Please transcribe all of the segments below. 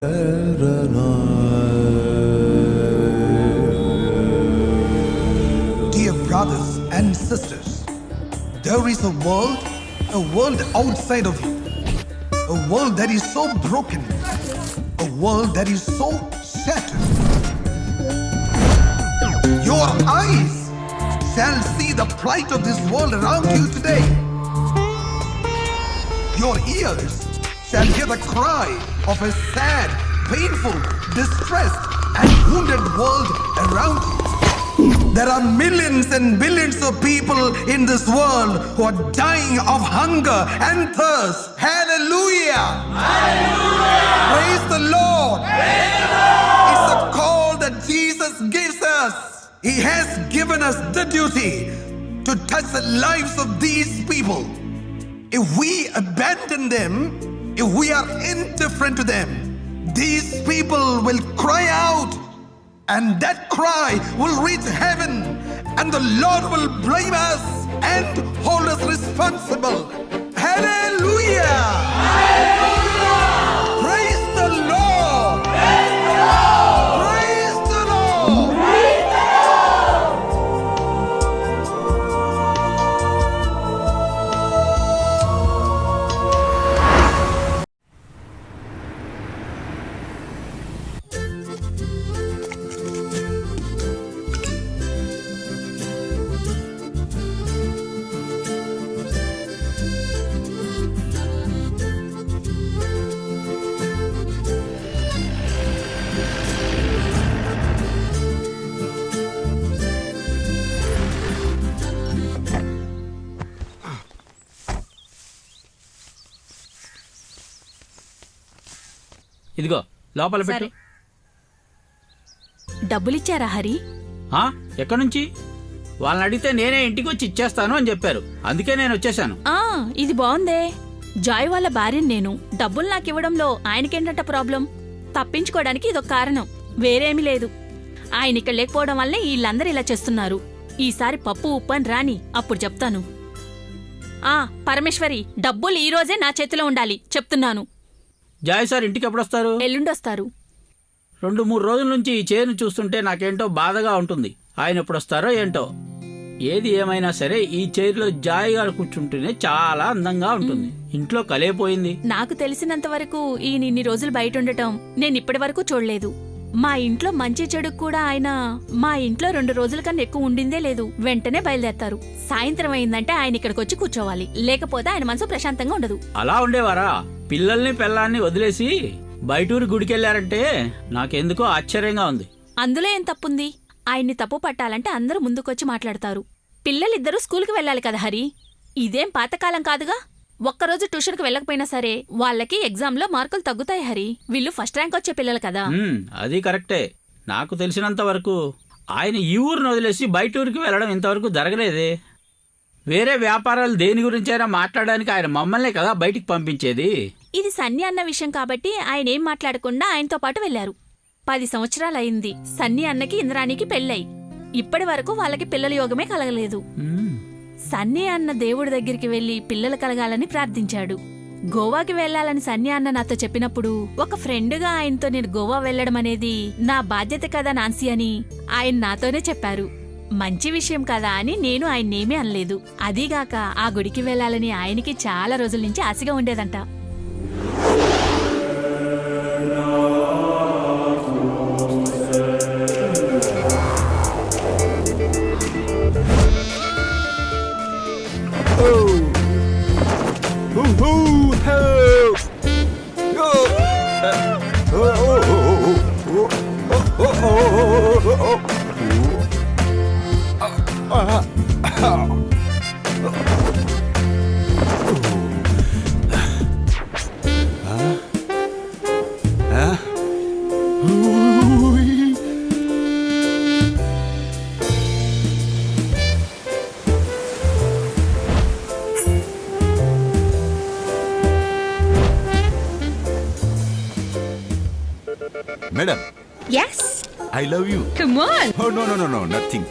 Dear brothers and sisters, there is a world outside of you, a world that is so broken, a world that is so shattered. Your eyes shall see the plight of this world around you today. Your ears shall hear the cry of a sad, painful, distressed, and wounded world around you. There are millions and billions of people in this world who are dying of hunger and thirst. Hallelujah! Hallelujah! Praise the Lord! Praise the Lord! It's a call that Jesus gives us. He has given us the duty to touch the lives of these people. If we abandon them, if we are indifferent to them, these people will cry out, and that cry will reach heaven, and the Lord will blame us and hold us responsible. Hallelujah! Hallelujah! Praise the Lord! Praise the Lord! Praise the Lord! Praise the Lord! ఇదిగో లోపల పెట్టు. డబ్బులిచ్చారా హరి? ఎక్కడి నుంచి? వాళ్ళని అడిగితే నేనే ఇంటికి వచ్చి ఇచ్చేస్తాను అని చెప్పారు, అందుకే నేను వచ్చేసాను. ఇది బాగుందే. జాయ్ వాళ్ళ భార్యని నేను. డబ్బులు నాకు ఇవ్వడంలో ఆయనకేంటంట ప్రాబ్లం? తప్పించుకోవడానికి ఇదొక కారణం, వేరేమీ లేదు. ఆయన ఇక్కడ లేకపోవడం వల్లే వీళ్ళందరూ ఇలా చేస్తున్నారు. ఈసారి పప్పు ఉప్పు అని రాని, అప్పుడు చెప్తాను. పరమేశ్వరి, డబ్బులు ఈ రోజే నా చేతిలో ఉండాలి, చెప్తున్నాను. జాయ్ సార్ ఇంటికి ఎప్పుడు వస్తారు? ఎల్లుండొస్తారు. 2-3 రోజుల నుంచి ఈ చైర్ను చూస్తుంటే నాకేంటో బాధగా ఉంటుంది. ఆయన ఎప్పుడు వస్తారో ఏంటో. ఏది ఏమైనా సరే ఈ చైర్లో జాయ్ గారు కూర్చుంటేనే చాలా అందంగా ఉంటుంది. ఇంట్లో కలేపోయింది. నాకు తెలిసినంత వరకు ఈయన ఇన్ని రోజులు బయట ఉండటం నేను ఇప్పటి వరకు చూడలేదు. మా ఇంట్లో మంచి చెడు కూడా ఆయన మా ఇంట్లో 2 రోజుల కన్నా ఎక్కువ ఉండిందే లేదు. వెంటనే బయలుదేరతారు. సాయంత్రం అయిందంటే ఆయన ఇక్కడికి వచ్చి కూర్చోవాలి, లేకపోతే ఆయన మనసు ప్రశాంతంగా ఉండదు. అలా ఉండేవారా? పిల్లల్ని పెళ్ళాన్ని వదిలేసి బయటూరు గుడికెళ్లారంటే నాకెందుకో ఆశ్చర్యంగా ఉంది. అందులో ఏం తప్పుంది? ఆయన్ని తప్పు పట్టాలంటే అందరూ ముందుకొచ్చి మాట్లాడతారు. పిల్లలిద్దరూ స్కూల్కి వెళ్ళాలి కదా హరి. ఇదేం పాతకాలం కాదుగా. ఒక్కరోజు ట్యూషన్కి వెళ్ళకపోయినా సరే వాళ్ళకి ఎగ్జామ్లో మార్కులు తగ్గుతాయి హరి. వీళ్ళు ఫస్ట్ ర్యాంక్ వచ్చే పిల్లలు కదా. అది కరెక్టే. నాకు తెలిసినంత వరకు ఆయన ఈ ఊరిని వదిలేసి బయటూరికి వెళ్ళడం ఇంతవరకు జరగలేదే. వేరే వ్యాపారాలు దేని గురించైనా మాట్లాడడానికి ఆయన మమ్మల్నే కదా బయటికి పంపించేది. ఇది సన్నీ అన్న విషయం కాబట్టి ఆయన ఏం మాట్లాడకుండా ఆయనతో పాటు వెళ్లారు. 10 సంవత్సరాలయింది సన్నీ అన్నకి ఇంద్రాణికి పెళ్ళై. ఇప్పటి వరకు వాళ్ళకి పిల్లల యోగమే కలగలేదు. సన్నీ అన్న దేవుడి దగ్గరికి వెళ్లి పిల్లలు కలగాలని ప్రార్థించాడు. గోవాకి వెళ్లాలని సన్నీ అన్న నాతో చెప్పినప్పుడు ఒక ఫ్రెండ్గా ఆయనతో నేను గోవా వెళ్లడం అనేది నా బాధ్యత కదా నాన్సీ అని ఆయన నాతోనే చెప్పారు. మంచి విషయం కదా అని నేను ఆయన్నేమీ అనలేదు. అదీగాక ఆ గుడికి వెళ్లాలని ఆయనకి చాలా రోజుల నుంచి ఆశగా ఉండేదంట. Madam. Yes. I love you. Come on. Oh, no, nothing.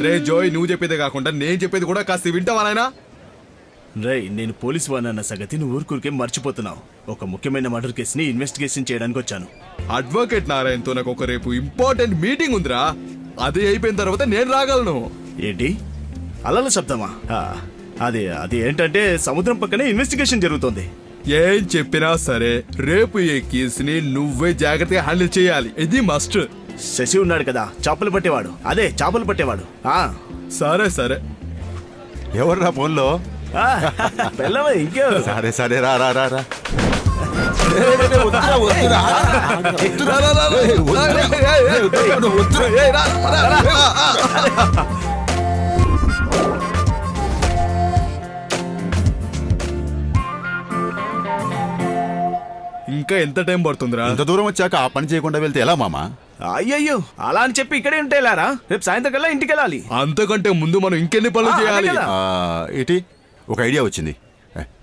రే జోయ్, నువ్వు చెప్పేదే కాకుండా నేను చెప్పేది కూడా కాస్త వింటావా నాయనా? రై నేను పోలీసు వానన్న సంగతి నువ్వు ఊరికే మర్చిపోతున్నావు. ఒక ముఖ్యమైన మర్డర్ కేసుని ఇన్వెస్టిగేషన్ చేయడానికి వచ్చాను. అడ్వకేట్ నారాయణతో నాకు ఒక రేపు ఇంపార్టెంట్ మీటింగ్ ఉందిరా. అది అయిపోయిన తర్వాత నేను రాగలను. ఏంటి అలల శబ్దమా? అది అది ఏంటంటే సముద్రం పక్కనే ఇన్వెస్టిగేషన్ జరుగుతోంది. ఏం చెప్పినా సరే రేపు ఈ కేసుని నువ్వే జాగ్రత్తగా హ్యాండిల్ చేయాలి. ఇది మస్ట్. శశి ఉన్నాడు కదా చేపలు పట్టేవాడు, అదే చేపలు పట్టేవాడు. సరే సరే. ఎవర్రా ఫోన్లో? పిల్లవా ఇంకే. సరే సరే రా రా రా రా. ఇంకా ఎంత టైం పడుతుందిరా? ఇంత దూరం వచ్చాక ఆ పని చేయకుండా వెళ్తే ఎలా మామా? అయ్యయ్యో అలా అని చెప్పి ఇక్కడే ఉంటే లారా, రేపు సాయంత్రం కల్లా ఇంటికి వెళ్ళాలి. అంతకంటే ముందు మనం ఇంకెన్ని పనులు చేయాలి? ఇటీ ఒక ఐడియా వచ్చింది.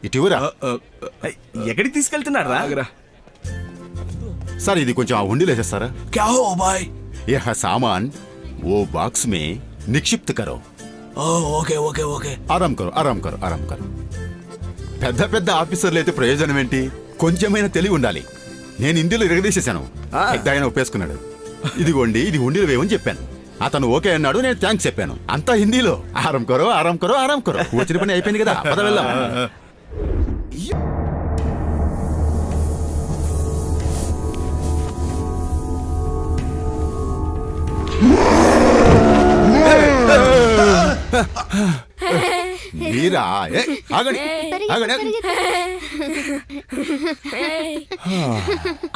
ఇటీవరా ఎక్కడికి తీసుకెళ్తున్నాడు రా? ఆగరా. సార్ ఇది కొంచెం ఆ ఉండి లేసేస్తారా? క్యా హో బాయ్? यह सामान वो बॉक्स में निक्षिप्त करो. Okay okay okay. ఆరాం కరో ఆరాం కరో ఆరాం కరో. పెద్ద పెద్ద ఆఫీసర్లు అయితే ప్రయోజనం ఏంటి? కొంచెమైనా తెలివి ఉండాలి. నేను హిందీలో ఇరగదీసేశాను. పెద్ద ఆయన ఒప్పేసుకున్నాడు. ఇదిగోండి ఇది ఉండిలో వేయమని చెప్పాను. అతను ఓకే అన్నాడు, నేను థ్యాంక్స్ చెప్పాను. అంతా హిందీలో. ఆరాం కరో ఆరాం కరో ఆరాం కరో. వచ్చిన పని అయిపోయింది కదా, పద వెళ్దాం. మీరా? ఆగండి ఆగండి.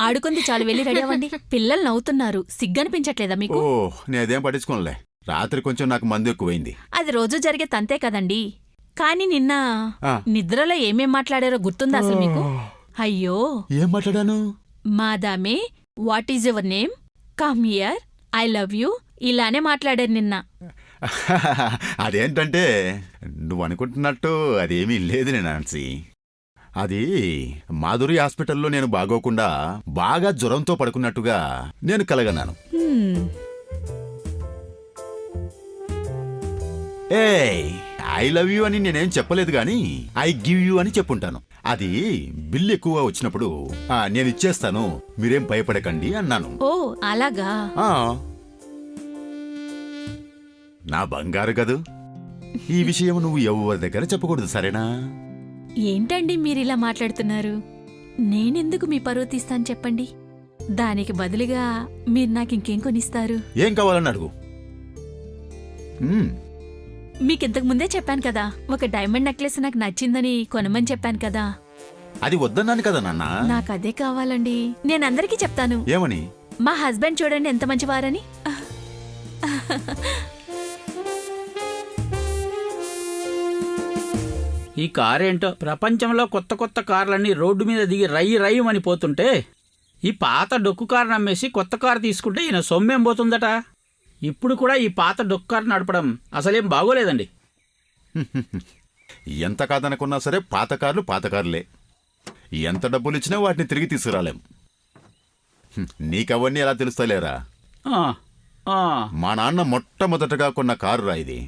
ఆడుకుంది చాలు, వెళ్ళి రెడీ అవ్వండి. పిల్లలు నవ్వుతున్నారు, సిగ్గనిపించట్లేదా మీకు? ఓ నేనేం పట్టించుకోనులే. రాత్రి కొంచెం నాకు మందు ఎక్కువైంది. అది రోజు జరిగే తంతే కదండి. కానీ నిన్న నిద్రలో ఏమేం మాట్లాడారో గుర్తుందా అసలు మీకు? అయ్యో ఏం మాట్లాడాను? Madame, what is your name, come here, I love you, ఇలానే మాట్లాడారు నిన్న. అదేంటంటే నువ్వు అనుకుంటున్నట్టు అదేమీ లేదు నాన్సీ. అది మాధురి హాస్పిటల్లో నేను బాగోకుండా బాగా జ్వరంతో పడుకున్నట్టుగా నేను కలగన్నాను. ఐ లవ్ యూ అని నేనేం చెప్పలేదు గాని ఐ గివ్ యూ అని చెప్పుంటాను. అది బిల్ ఎక్కువ వచ్చినప్పుడు నేను ఇచ్చేస్తాను, మీరేం భయపడకండి అన్నాను. ఓ అలాగా. నా బంగారు గదు, ఈ విషయం నువ్వు ఎవరి దగ్గర చెప్పకూడదు, సరేనా? ఏంటండి మీరిలా మాట్లాడుతున్నారు? నేనెందుకు మీ పరువు తీస్తాను చెప్పండి. దానికి బదులుగా మీరు నాకింకేం కొనిస్తారు? ఏం కావాలని అడుగు. మీకింతకు ముందే చెప్పాను కదా, ఒక డైమండ్ నెక్లెస్ నాకు నచ్చిందని కొనమని చెప్పాను కదా. అది వద్దన్నాను కదా నాన్న. నాకదే కావాలండి. నేనందరికీ చెప్తాను. ఏమని? మా హస్బెండ్ చూడండి ఎంత మంచివారని. ఈ కారేంటో ప్రపంచంలో కొత్త కొత్త కార్లన్నీ రోడ్డు మీద దిగి రయ్యమని పోతుంటే ఈ పాత డొక్కు కారు నమ్మేసి కొత్త కారు తీసుకుంటే ఈయన సొమ్మేం పోతుందట. ఇప్పుడు కూడా ఈ పాత డొక్కు కారు నడపడం అసలేం బాగోలేదండి. ఎంత కాదనుకున్నా సరే పాత కార్లే. ఎంత డబ్బులు ఇచ్చినా వాటిని తిరిగి తీసుకురాలేం. నీకవన్నీ ఎలా తెలుస్తాలేరా? మా నాన్న మొట్టమొదటగా కొన్న కారు రా ఇది.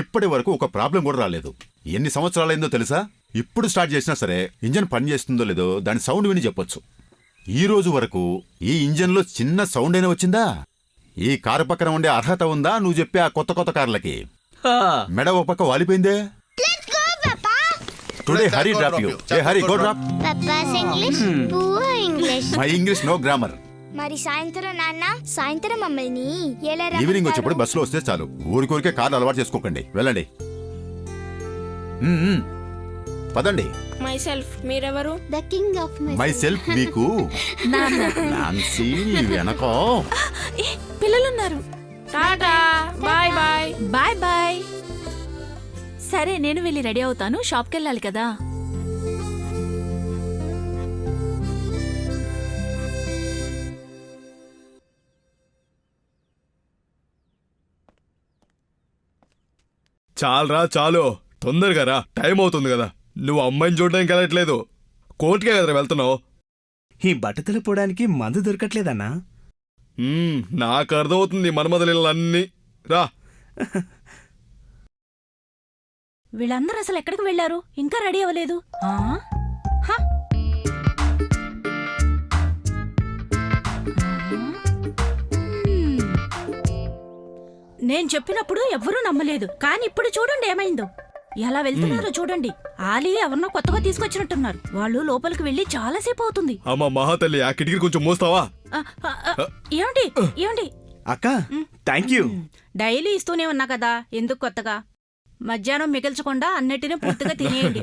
ఇప్పటి వరకు ఒక ప్రాబ్లం కూడా రాలేదు. ఎన్ని సంవత్సరాలైందో తెలుసా? ఇప్పుడు స్టార్ట్ చేసినా సరే ఇంజన్ పని చేస్తుందో లేదో దాని సౌండ్ విని చెప్పొచ్చు. ఈ రోజు వరకు ఈ ఇంజన్లో చిన్న సౌండ్ అయినా వచ్చిందా? ఈ కారు పక్కన ఉండే అర్హత ఉందా నువ్వు చెప్పే ఆ కొత్త కొత్త కార్లకి? మెడ ఒక పక్క వాలిపోయిందే. Today Hari drop you. ఏ Hari go drop. Papa's English, పూవ English. My English no grammar. మరి సాయంత్రం నాన్న, సాయంత్రం మమ్మల్ని ఎలా ఈవినింగ్ వచ్చేప్పుడు బస్సులో వస్తే చాలు. ఊరికోరికే కార్లు అలవాటు చేసుకోకండి. వెళ్ళండి. పదండి. మై సెల్ఫ్ మీరెవరు? The king of myself మీకు నాన్సీ వెనకో పిల్లలున్నారు. Tata bye bye. Bye bye. సరే నేను వెళ్ళి రెడీ అవుతాను, షాప్కెళ్ళాలి కదా. చాలరా చాలు, తొందరగా రా, టైం అవుతుంది కదా. నువ్వు అమ్మాయిని చూడడానికి వెళ్ళట్లేదు, కోర్టుకే కదరా వెళ్తున్నావు. ఈ బట్టతలు పోవడానికి మందు దొరకట్లేదన్నా. నాకు అర్థమవుతుంది మన్మథలీలన్నీ. రా. వీళ్ళందరూ అసలు ఎక్కడికి వెళ్లారు? ఇంకా రెడీ అవ్వలేదు. ఆ? హ? హ్మ్. నేను చెప్పినప్పుడు ఎవ్వరూ నమ్మలేదు, కానీ ఇప్పుడు చూడండి ఏమైందో. ఎలా వెళ్తున్నారో చూడండి. ఆలీ ఎవరినో కొత్తగా తీసుకొచ్చినట్టున్నారు. వాళ్ళు లోపలికి వెళ్లి చాలాసేపు అవుతుంది. అమ్మ మహాతల్లి ఆ కిటికీ కొంచెం మోస్తావా? ఏమండి ఏమండి, అక్క థ్యాంక్ యూ. డైలీ ఇస్తూనే ఉన్నా కదా, ఎందుకు కొత్తగా? మధ్యాహ్నం మిగిల్చకుండా అన్నిటినీ పూర్తిగా తినేయండి.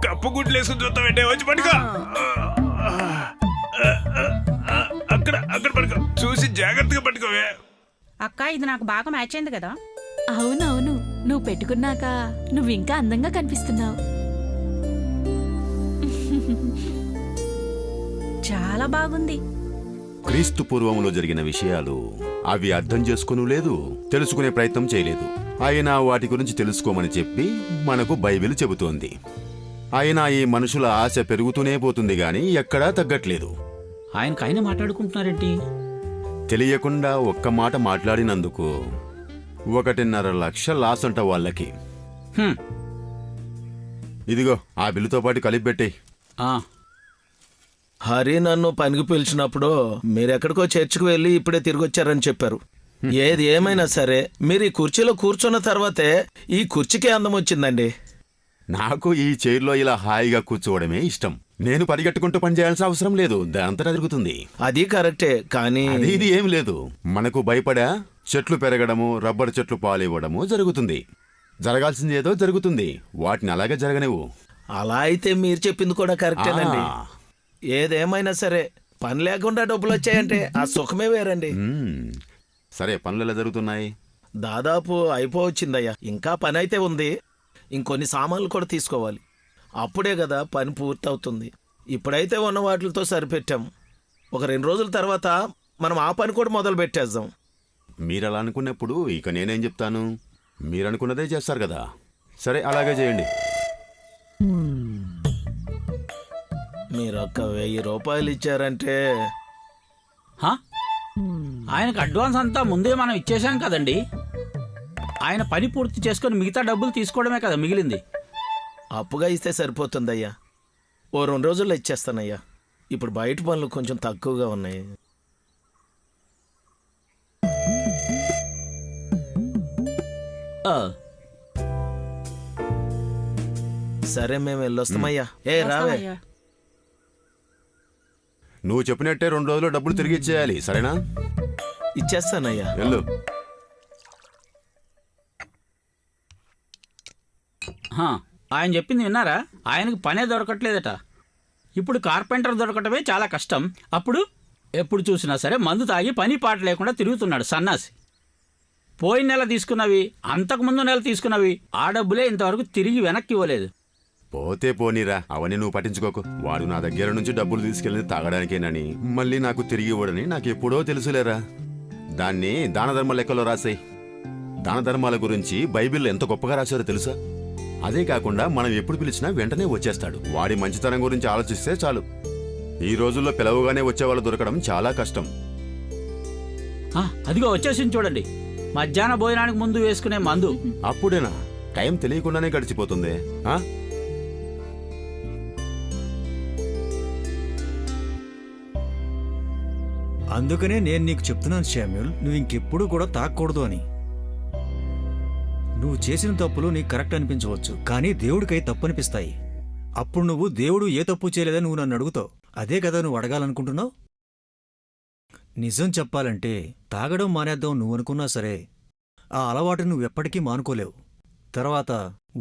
కప్పు గుడ్లు వేసుకుని చూస్తామంటే వచ్చి పడుకో. అక్కడ అక్కడ పడుకో, చూసి జాగ్రత్తగా పట్టుకోవే. అక్క, ఇది నాకు బాగా మ్యాచ్ అయింది కదా. అవునవును, నువ్వు పెట్టుకున్నాక నువ్వు ఇంకా అందంగా కనిపిస్తున్నావు. చాలా బాగుంది. క్రీస్తు పూర్వంలో జరిగిన విషయాలు అవి అర్థం చేసుకోను లేదు, తెలుసుకునే ప్రయత్నం చేయలేదు. అయినా వాటి గురించి తెలుసుకోమని చెప్పి మనకు బైబిల్ చెబుతోంది. అయినా ఈ మనుషుల ఆశ పెరుగుతూనే పోతుంది గాని ఎక్కడా తగ్గట్లేదు. ఆయనకైనా మాట్లాడుకుంటున్నారేంటి? తెలియకుండా ఒక్క మాట మాట్లాడినందుకు 1.5 లక్ష లాస్ అంట వాళ్ళకి. హ్మ్. ఇదిగో ఆ బిల్లుతో పాటు కలిపి పెట్టేయ్. ఆ, హరి నన్ను పనికి పిలిచినప్పుడు మీరెక్కడికో చర్చికి వెళ్ళి ఇప్పుడే తిరిగి వచ్చారని చెప్పారు. ఏది ఏమైనా సరే మీరు ఈ కుర్చీలో కూర్చున్న తర్వాతే ఈ కుర్చీకే అందం వచ్చిందండి. నాకు ఈ చైర్లో ఇలా హాయిగా కూర్చోవడమే ఇష్టం. నేను పరిగెట్టుకుంటూ పని చేయాల్సిన అవసరం లేదు, దానంతటా జరుగుతుంది. అది కరెక్టే, కానీ అది ఇది ఏం లేదు. మనకు భయపడా చెట్లు పెరగడము, రబ్బర్ చెట్లు పాలివ్వడము జరుగుతుంది. జరగాల్సింది ఏదో జరుగుతుంది, వాటిని అలాగే జరగనివ్వు. అలా అయితే మీరు చెప్పింది కూడా కరెక్టేనండి. ఆ. ఏదేమైనా సరే పని లేకుండా డబ్బులు వచ్చాయంటే ఆ సుఖమే వేరండి. సరే, పనులు ఎలా జరుగుతున్నాయి? దాదాపు అయిపోవచ్చిందయ్యా. ఇంకా పని అయితే ఉంది. ఇంకొన్ని సామాన్లు కూడా తీసుకోవాలి. అప్పుడే కదా పని పూర్తవుతుంది. ఇప్పుడైతే ఉన్న వాటితో సరిపెట్టాం. ఒక 2 రోజుల తర్వాత మనం ఆ పని కూడా మొదలు పెట్టేద్దాం. మీరలా అనుకున్నప్పుడు ఇక నేనేం చెప్తాను? మీరనుకున్నదే చేస్తారు కదా. సరే, అలాగే చేయండి. మీరు ఒక 1000 రూపాయలు ఇచ్చారంటే హా? ఆయనకు అడ్వాన్స్ అంతా ముందే మనం ఇచ్చేశాం కదండి. ఆయన పని పూర్తి చేసుకొని మిగతా డబ్బులు తీసుకోవడమే కదా మిగిలింది. అప్పుగా ఇస్తే సరిపోతుందయ్యా. ఓ 2 రోజుల్లో ఇచ్చేస్తానయ్యా. ఇప్పుడు బయట పనులు కొంచెం తక్కువగా ఉన్నాయి. ఆ, సరే, మేము వెళ్ళొస్తామయ్యా. ఏ రావే. వస్తామయ్యా. నువ్వు చెప్పినట్టే 2 రోజుల్లో డబ్బులు తిరిగి ఇచ్చేయాలి, సరేనా? ఇచ్చేస్తానయ్యా. వెళ్ళు. హా, ఆయన చెప్పింది విన్నారా? ఆయనకు పనే దొరకట్లేదట. ఇప్పుడు కార్పెంటర్ దొరకటమే చాలా కష్టం. అప్పుడు ఎప్పుడు చూసినా సరే మందు తాగి పని పాట లేకుండా తిరుగుతున్నాడు సన్నాసి. పోయిన నెల తీసుకున్నవి, అంతకుముందు నెల తీసుకున్నవి, ఆ డబ్బులే ఇంతవరకు తిరిగి వెనక్కి ఇవ్వలేదు. పోతే పోనీరా, అవన్నీ నువ్వు పట్టించుకోకు. వాడు నా దగ్గర నుంచి డబ్బులు తీసుకెళ్ళి తాగడానికేనని, మళ్ళీ నాకు తిరిగి ఇవ్వడని నాకు ఎప్పుడో తెలుసులేరా. దాన్ని దాన ధర్మ లెక్కలో రాసేయ్. దాన ధర్మాల గురించి బైబిల్లో ఎంత గొప్పగా రాశారో తెలుసా? అదే కాకుండా మనం ఎప్పుడు పిలిచినా వెంటనే వచ్చేస్తాడు. వాడి మంచితనం గురించి ఆలోచిస్తే చాలు. ఈ రోజుల్లో పిలవగానే వచ్చేవాళ్ళు దొరకడం చాలా కష్టం. ఆ, అదిగో వచ్చేసింది చూడండి. మధ్యాహ్న భోజనానికి ముందు వేసుకునే మందు. అప్పుడేనా? టైం తెలియకుండానే గడిచిపోతుంది. ఆ? అందుకనే నేను నీకు చెప్తున్నాను శామ్యూల్, నువ్వు ఇంకెప్పుడు కూడా తాగకూడదు అని. నువ్వు చేసిన తప్పులు నీకు కరెక్ట్ అనిపించవచ్చు, కానీ దేవుడికై తప్పు అనిపిస్తాయి. అప్పుడు నువ్వు దేవుడు ఏ తప్పు చేయలేదని నువ్వు నన్ను అడుగుతావు. అదే కదా నువ్వు అడగాలనుకుంటున్నావు? నిజం చెప్పాలంటే తాగడం మానేద్దాం నువ్వు అనుకున్నా సరే ఆ అలవాటు నువ్వెప్పటికీ మానుకోలేవు. తర్వాత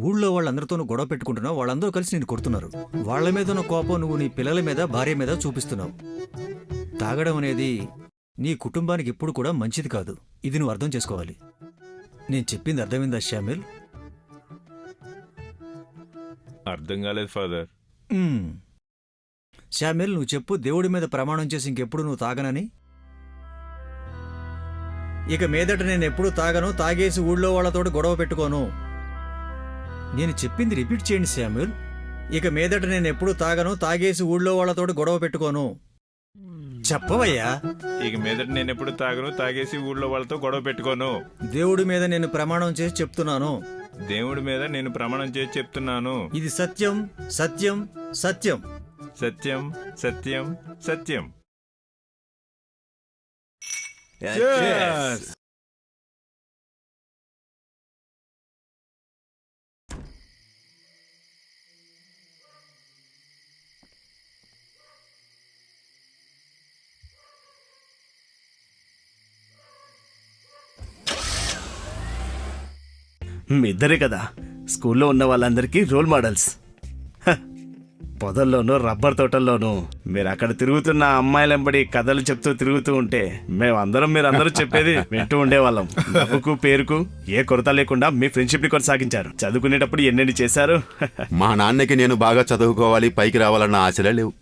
ఊళ్ళో వాళ్ళందరితోనూ గొడవ పెట్టుకుంటున్నావు, వాళ్ళందరూ కలిసి నిన్ను కొడుతున్నారు. వాళ్ల మీద ఉన్న కోపం నువ్వు నీ పిల్లల మీద, భార్య మీద చూపిస్తున్నావు. తాగడం అనేది నీ కుటుంబానికి ఎప్పుడు కూడా మంచిది కాదు. ఇది నువ్వు అర్థం చేసుకోవాలి. నేను చెప్పింది అర్థమైందా శామ్యూల్? అర్థం కాలేదు ఫాదర్. శామ్యుల్, నువ్వు చెప్పు, దేవుడి మీద ప్రమాణం చేసి ఇంకెప్పుడు నువ్వు తాగనని. ఇక మీదట నేను ఎప్పుడు తాగను, తాగేసి ఊళ్ళో వాళ్ళతోటి గొడవ పెట్టుకోను. నేను చెప్పింది రిపీట్ చేయండి శామ్యుల్. ఇక మీదట నేను ఎప్పుడు తాగను, తాగేసి ఊళ్ళో వాళ్ళతోటి గొడవ పెట్టుకోను. చెప్పవయ్యా. ఇక మీదట నేను ఎప్పుడు తాగను, తాగేసి ఊళ్ళో వాళ్ళతో గొడవ పెట్టుకోను. దేవుడి మీద నేను ప్రమాణం చేసి చెప్తున్నాను. దేవుడి మీద నేను ప్రమాణం చేసి చెప్తున్నాను. ఇది సత్యం, సత్యం, సత్యం. సత్యం, సత్యం, సత్యం. మీ ఇద్దరే కదా స్కూల్లో ఉన్న వాళ్ళందరికీ రోల్ మోడల్స్. పొదల్లోనూ రబ్బర్ తోటల్లోనూ మీరు అక్కడ తిరుగుతున్న అమ్మాయిలంబడి కథలు చెప్తూ తిరుగుతూ ఉంటే మేమందరం మీరందరూ చెప్పేది వింటూ ఉండేవాళ్ళం. డబ్బుకు పేరుకు ఏ కొరత లేకుండా మీ ఫ్రెండ్షిప్ ని కొనసాగించారు. చదువుకునేటప్పుడు ఎన్నెన్ని చేశారు. మా నాన్నకి నేను బాగా చదువుకోవాలి, పైకి రావాలన్న ఆశలే లేవు.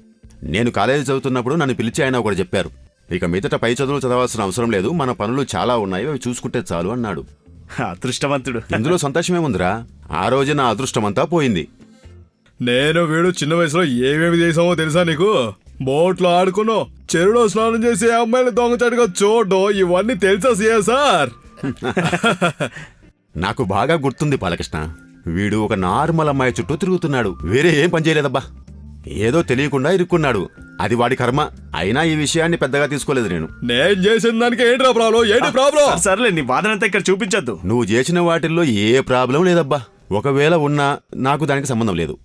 నేను కాలేజీ చదువుతున్నప్పుడు నన్ను పిలిచి ఆయన ఒకటి చెప్పారు. ఇక మీదట పై చదువులు చదవాల్సిన అవసరం లేదు, మన పనులు చాలా ఉన్నాయి, అవి చూసుకుంటే చాలు అన్నాడు. అదృష్టవంతుడు. ఇందులో సంతోషమేముందిరా? ఆ రోజు నా అదృష్టమంతా పోయింది. నేను వీడు చిన్న వయసులో ఏమేమి చేసామో తెలుసా నీకు? బోట్లో ఆడుకున్నాం, చెరువులో స్నానం చేసి అమ్మాయిని దొంగచాటుగా చూడడం, ఇవన్నీ తెలుసా సార్? నాకు బాగా గుర్తుంది బాలకృష్ణ. వీడు ఒక నార్మల్ అమ్మాయి చుట్టూ తిరుగుతున్నాడు, వేరే ఏం పని చేయలేదబ్బా. ఏదో తెలియకుండా ఇరుక్కున్నాడు, అది వాడి కర్మ. అయినా ఈ విషయాన్ని పెద్దగా తీసుకోలేదు నేను. నేను చేసిన దానికి ఏంట్రా ప్రాబ్లం? ఏంటి ప్రాబ్లం? సర్లే, నీ బాధనంతా ఇక్కడ చూపించొద్దు. నువ్వు చేసిన వాటిల్లో ఏ ప్రాబ్లం లేదబ్బా. ఒకవేళ ఉన్నా నాకు దానికి సంబంధం లేదు.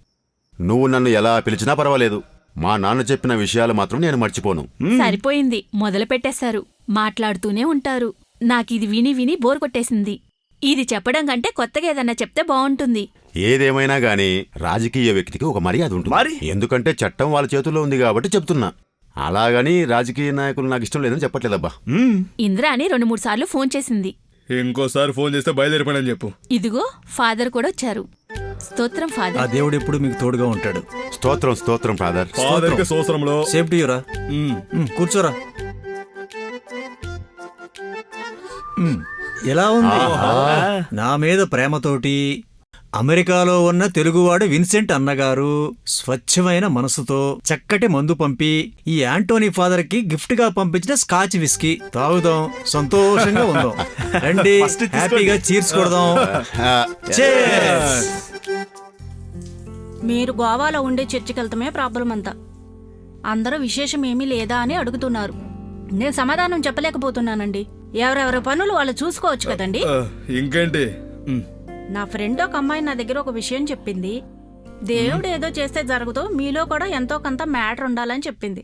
నువ్వు నన్ను ఎలా పిలిచినా పర్వాలేదు. మా నాన్న చెప్పిన విషయాలు మాత్రం నేను మర్చిపోను. సరిపోయింది, మొదలు పెట్టేశారు. మాట్లాడుతూనే ఉంటారు. నాకిది విని విని బోర్ కొట్టేసింది. ఇది చెప్పడం కంటే కొత్తగా ఏదన్నా చెప్తే బాగుంటుంది. ఏదేమైనా గానీ రాజకీయ వ్యక్తికి ఒక మర్యాద ఉంటుంది. ఎందుకంటే చట్టం వాళ్ళ చేతుల్లో ఉంది కాబట్టి చెప్తున్నా. అలాగని రాజకీయ నాయకులు నాకు ఇష్టం లేదని చెప్పట్లేదబ్బా. ఇంద్రాని 2-3 సార్లు ఫోన్ చేసింది. ఇంకోసారి ఫోన్ చేస్తే బయలుదేరిపోయానని చెప్పు. ఇదిగో ఫాదర్ కూడా వచ్చారు. స్తోత్రం ఆ ఫాదర్. దేవుడు ఎప్పుడు మీకు తోడుగా ఉంటాడు. స్తోత్రం, స్తోత్రం ఫాదర్. ఫాదర్కి సోసరంలో సేఫ్టీ యూరా. కూర్చోరా. ఎలా ఉంది? నా మీద ప్రేమతోటి అమెరికాలో ఉన్న తెలుగువాడు విన్సెంట్ అన్నగారు స్వచ్ఛమైన మనసుతో చక్కటి మందు పంపి ఈ యాంటోనీ ఫాదర్ కి గిఫ్ట్ గా పంపించిన స్కాచ్ విస్కీ తాగుదాం, సంతోషంగా ఉందాం. రండి, హ్యాపీగా చీర్స్ కొడదాం. మీరు గోవాలో ఉండే చర్చికి వెళ్తామే ప్రాబ్లం అంతా. అందరూ విశేషం ఏమీ లేదా అని అడుగుతున్నారు. నేను సమాధానం చెప్పలేకపోతున్నానండి. ఎవరెవరి పనులు వాళ్ళు చూసుకోవచ్చు కదండి. ఇంకేంటి? నా ఫ్రెండ్ ఒక అమ్మాయి నా దగ్గర ఒక విషయం చెప్పింది. దేవుడు ఏదో చేస్తే జరుగుతూ మీలో కూడా ఎంతో కొంత మ్యాటర్ ఉండాలని చెప్పింది.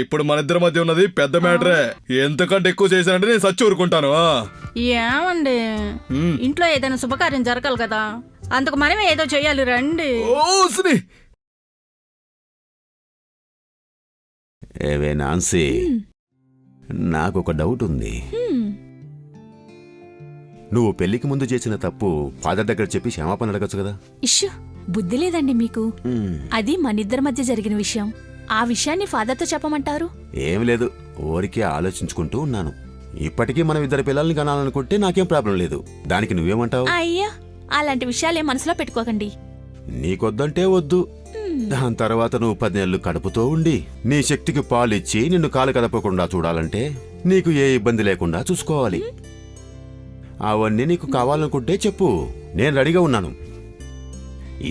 ఇప్పుడు మన ఇద్దరి మధ్య ఉన్నది పెద్ద మ్యాటరే. ఎంతకంటే ఎక్కువ చేశానంటే నేను సచ్చి ఊరుకుంటాను. ఏమండి, ఇంట్లో ఏదైనా శుభకార్యం జరగాలి కదా, అందుకు మనమే ఏదో చెయ్యాలి. రండి. ఏవే నాన్సీ, నాకొక డౌట్ ఉంది. నువ్వు పెళ్లికి ముందు చేసిన తప్పు ఫాదర్ దగ్గర చెప్పి క్షమాపణ అడగచ్చు కదా. ఇష్యూ, బుద్ధి లేదండి మీకు. అది మనిద్దరి మధ్య జరిగిన విషయం. ఆ విషయాన్ని ఫాదర్తో చెప్పమంటారు? ఏం లేదు, ఊరికే ఆలోచించుకుంటూ ఉన్నాను. ఇప్పటికీ మనం ఇద్దరు పిల్లల్ని కనాలనుకుంటే నాకేం ప్రాబ్లం లేదు. దానికి నువ్వేమంటావు? అయ్యా, అలాంటి విషయాలేం మనసులో పెట్టుకోకండి. నీకొద్దంటే వద్దు. దాని తర్వాత నువ్వు 10 నెలలు కడుపుతో ఉండి నీ శక్తికి పాలిచ్చి నిన్ను కాలు కదపకుండా చూడాలంటే నీకు ఏ ఇబ్బంది లేకుండా చూసుకోవాలి. అవన్నీ నీకు కావాలనుకుంటే చెప్పు, నేను రెడీగా ఉన్నాను.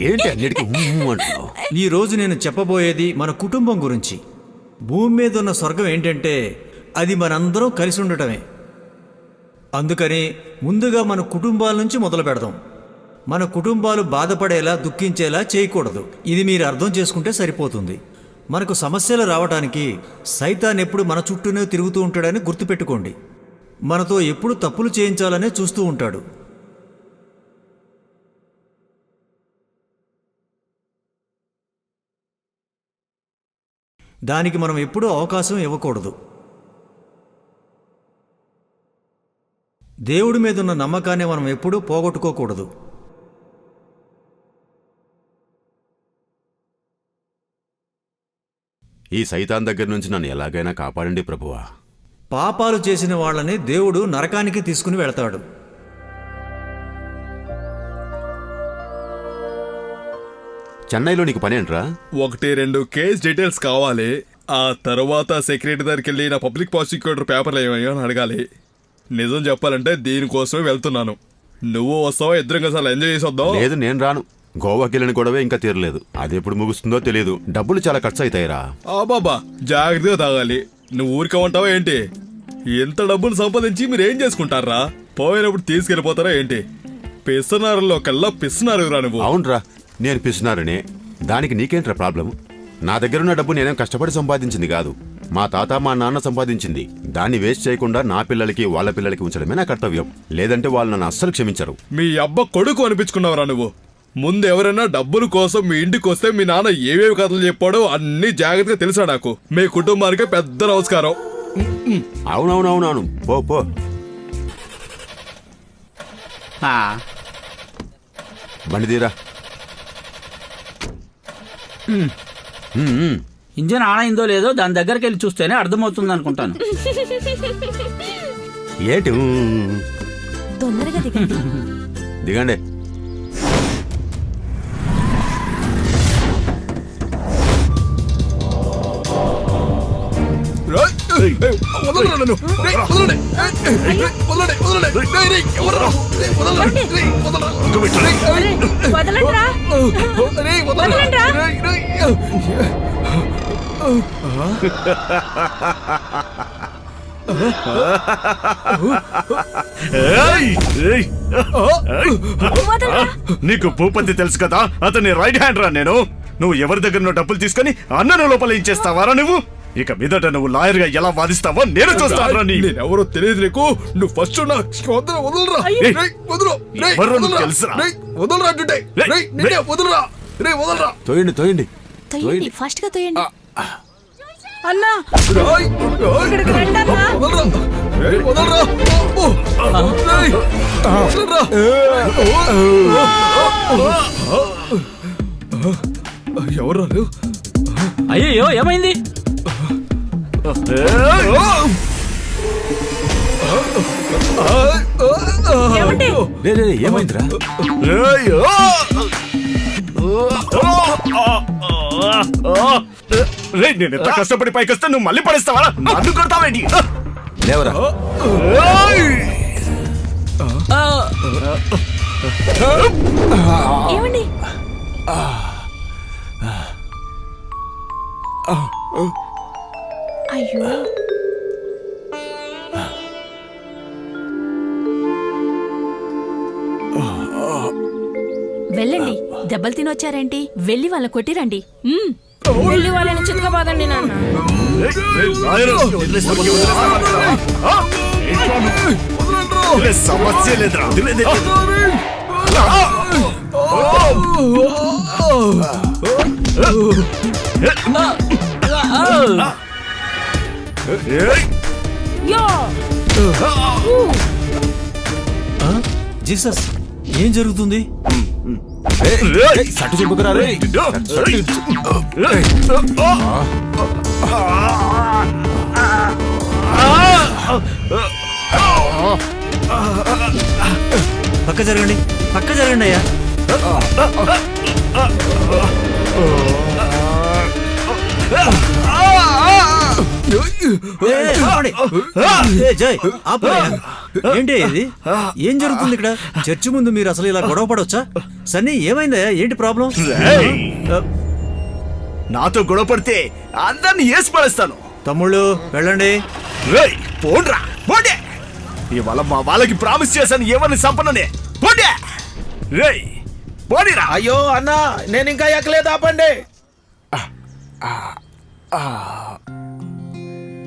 ఏంటి అన్నిటికీ అంటున్నావు? ఈ రోజు నేను చెప్పబోయేది మన కుటుంబం గురించి. భూమి మీద ఉన్న స్వర్గం ఏంటంటే అది మనందరం కలిసి ఉండటమే. అందుకని ముందుగా మన కుటుంబాల నుంచి మొదలు పెడదాం. మన కుటుంబాలు బాధపడేలా, దుఃఖించేలా చేయకూడదు. ఇది మీరు అర్థం చేసుకుంటే సరిపోతుంది. మనకు సమస్యలు రావడానికి సైతాన్ ఎప్పుడు మన చుట్టూనే తిరుగుతూ ఉంటాడని గుర్తుపెట్టుకోండి. మనతో ఎప్పుడు తప్పులు చేయించాలనే చూస్తూ ఉంటాడు. దానికి మనం ఎప్పుడూ అవకాశం ఇవ్వకూడదు. దేవుడి మీద ఉన్న నమ్మకాన్ని మనం ఎప్పుడూ పోగొట్టుకోకూడదు. ఈ సైతాన్ దగ్గర నుంచి నన్ను ఎలాగైనా కాపాడండి ప్రభువా. పాపాలు చేసిన వాళ్ళని దేవుడు నరకానికి తీసుకుని వెళతాడు. చెన్నైలో నీకు పనేంట్రా? 1-2 కేస్ డీటెయిల్స్ కావాలి. ఆ తర్వాత సెక్రటరీ దగ్గరికి వెళ్ళి నా పబ్లిక్ ప్రాసిక్యూటర్ పేపర్లు ఏమయ్యో అని అడగాలి. నిజం చెప్పాలంటే దీనికోసమే వెళ్తున్నాను. నువ్వు వస్తావా? ఇద్దరం కదా ఎంజాయ్ చేసి వద్దాం. లేదు, నేను రాను. గోవాకి వెళ్ళిన గొడవే ఇంకా తీరలేదు. అది ఎప్పుడు ముగుస్తుందో తెలియదు. డబ్బులు చాలా ఖర్చు అవుతాయిరా. బాబా జాగ్రత్తగా తాగాలి. నువ్వు ఊరికే ఉంటావా ఏంటి? ఎంత డబ్బులు సంపాదించి మీరేం చేసుకుంటారా? పోయినప్పుడు తీసుకెళ్ళిపోతారా ఏంటి? పిస్తునారులో కల్లా పిస్తునారురా నువ్వు. అవునరా, నేను పిస్తున్నారనే. దానికి నీకేంట్రా ప్రాబ్లం? నా దగ్గరున్న డబ్బు నేనేం కష్టపడి సంపాదించింది కాదు. మా తాత మా నాన్న సంపాదించింది. దాన్ని వేస్ట్ చేయకుండా నా పిల్లలకి వాళ్ళ పిల్లలకి ఉంచడమే నా కర్తవ్యం. లేదంటే వాళ్ళు నన్ను అస్సలు క్షమించరు. మీ అబ్బ కొడుకు అనిపించుకున్నావురా నువ్వు. ముందు ఎవరైనా డబ్బుల కోసం మీ ఇంటికి వస్తే మీ నాన్న ఏవేవి కథలు చెప్పాడో అన్ని జాగ్రత్తగా తెలుసా నాకు. మీ కుటుంబానికి పెద్ద నమస్కారం. అవునవునవునవును, పో పో. ఆ, బండి తీరా. ఇంజన్ ఆన్ అయిందో లేదో దాని దగ్గరికి వెళ్ళి చూస్తేనే అర్థమవుతుంది అనుకుంటాను. ఏంటి? తొందరగా దిగండి. దిగండి. వదలరా నన్ను. రేయ్, వదలండి. వదలండి, వదలండి. రేయ్, రేయ్, ఎవర్రా? రేయ్, వదలండి. రేయ్, వదలరా. వదలండిరా. రేయ్, వదలరా. రేయ్, రేయ్. నీకు భూపతి తెలుసు కదా, అతని రైట్ హ్యాండ్ రా నేను. నువ్వు ఎవరి దగ్గర డబ్బులు తీసుకుని అన్నను లోపల ఇచ్చేస్తావారా నువ్వు? ఇక మీదట నువ్వు లాయర్ గా ఎలా వాదిస్తావో నేను చూస్తాను. ఎవరో తెలియదు నీకు. నువ్వు ఫస్ట్ వదలరా. తెలుసురా? వదలరా అంటే. వదలరా. రే వదలరా. తోయండి, తోయండి. తొయ్యండి, ఫాస్ట్ గా తొయ్యండి. అన్నా రేయ్, ఇక్కడికి రండి అన్నా. వదలరా. రేయ్, వదలరా. రేయ్, వదలరా. ఎవరు? అయ్యో, ఏమైంది? ఏమండి? లే, లే, ఏమైందిరా? నేను ఎంత కష్టపడి పైకి వస్తే నువ్వు మళ్ళీ పడేస్తావా? నన్ను కొడతావేంటి? లేవరా. ఏమండి? అయ్యో, వెళ్ళండి. దెబ్బలు తినొచ్చారేంటి? వెళ్ళి వాళ్ళ కొట్టిరండి. వెళ్ళి వాళ్ళని చితకబాదండి నాన్న. సమస్య లేదురా. జీసస్, ఏం జరుగుతుంది? సట్టు చెప్పుకురా. రే, పక్క జరగండి, పక్క జరగండి అయ్యా. జై, ఆపయ్యా. ఏంటి ఇది? ఏం జరుగుతుంది ఇక్కడ? చర్చి ముందు మీరు అసలు ఇలా గొడవ పడవచ్చా? సన్నీ, ఏమైందయ్యా? ఏంటి ప్రాబ్లం? నాతో గొడవ పడితే అందరిని వేసి పడేస్తాను. తమ్ముళ్ళు వెళ్ళండి. రేయ్, పోండ్రా, పోండే. ఇవాళ మా వాళ్ళకి ప్రామిస్ చేశాను ఎవరిని సంపన్ననే. పోండే. రేయ్, పోనీరా. అయ్యో అన్నా, నేను ఇంకా ఎక్కలేదు, ఆపండి.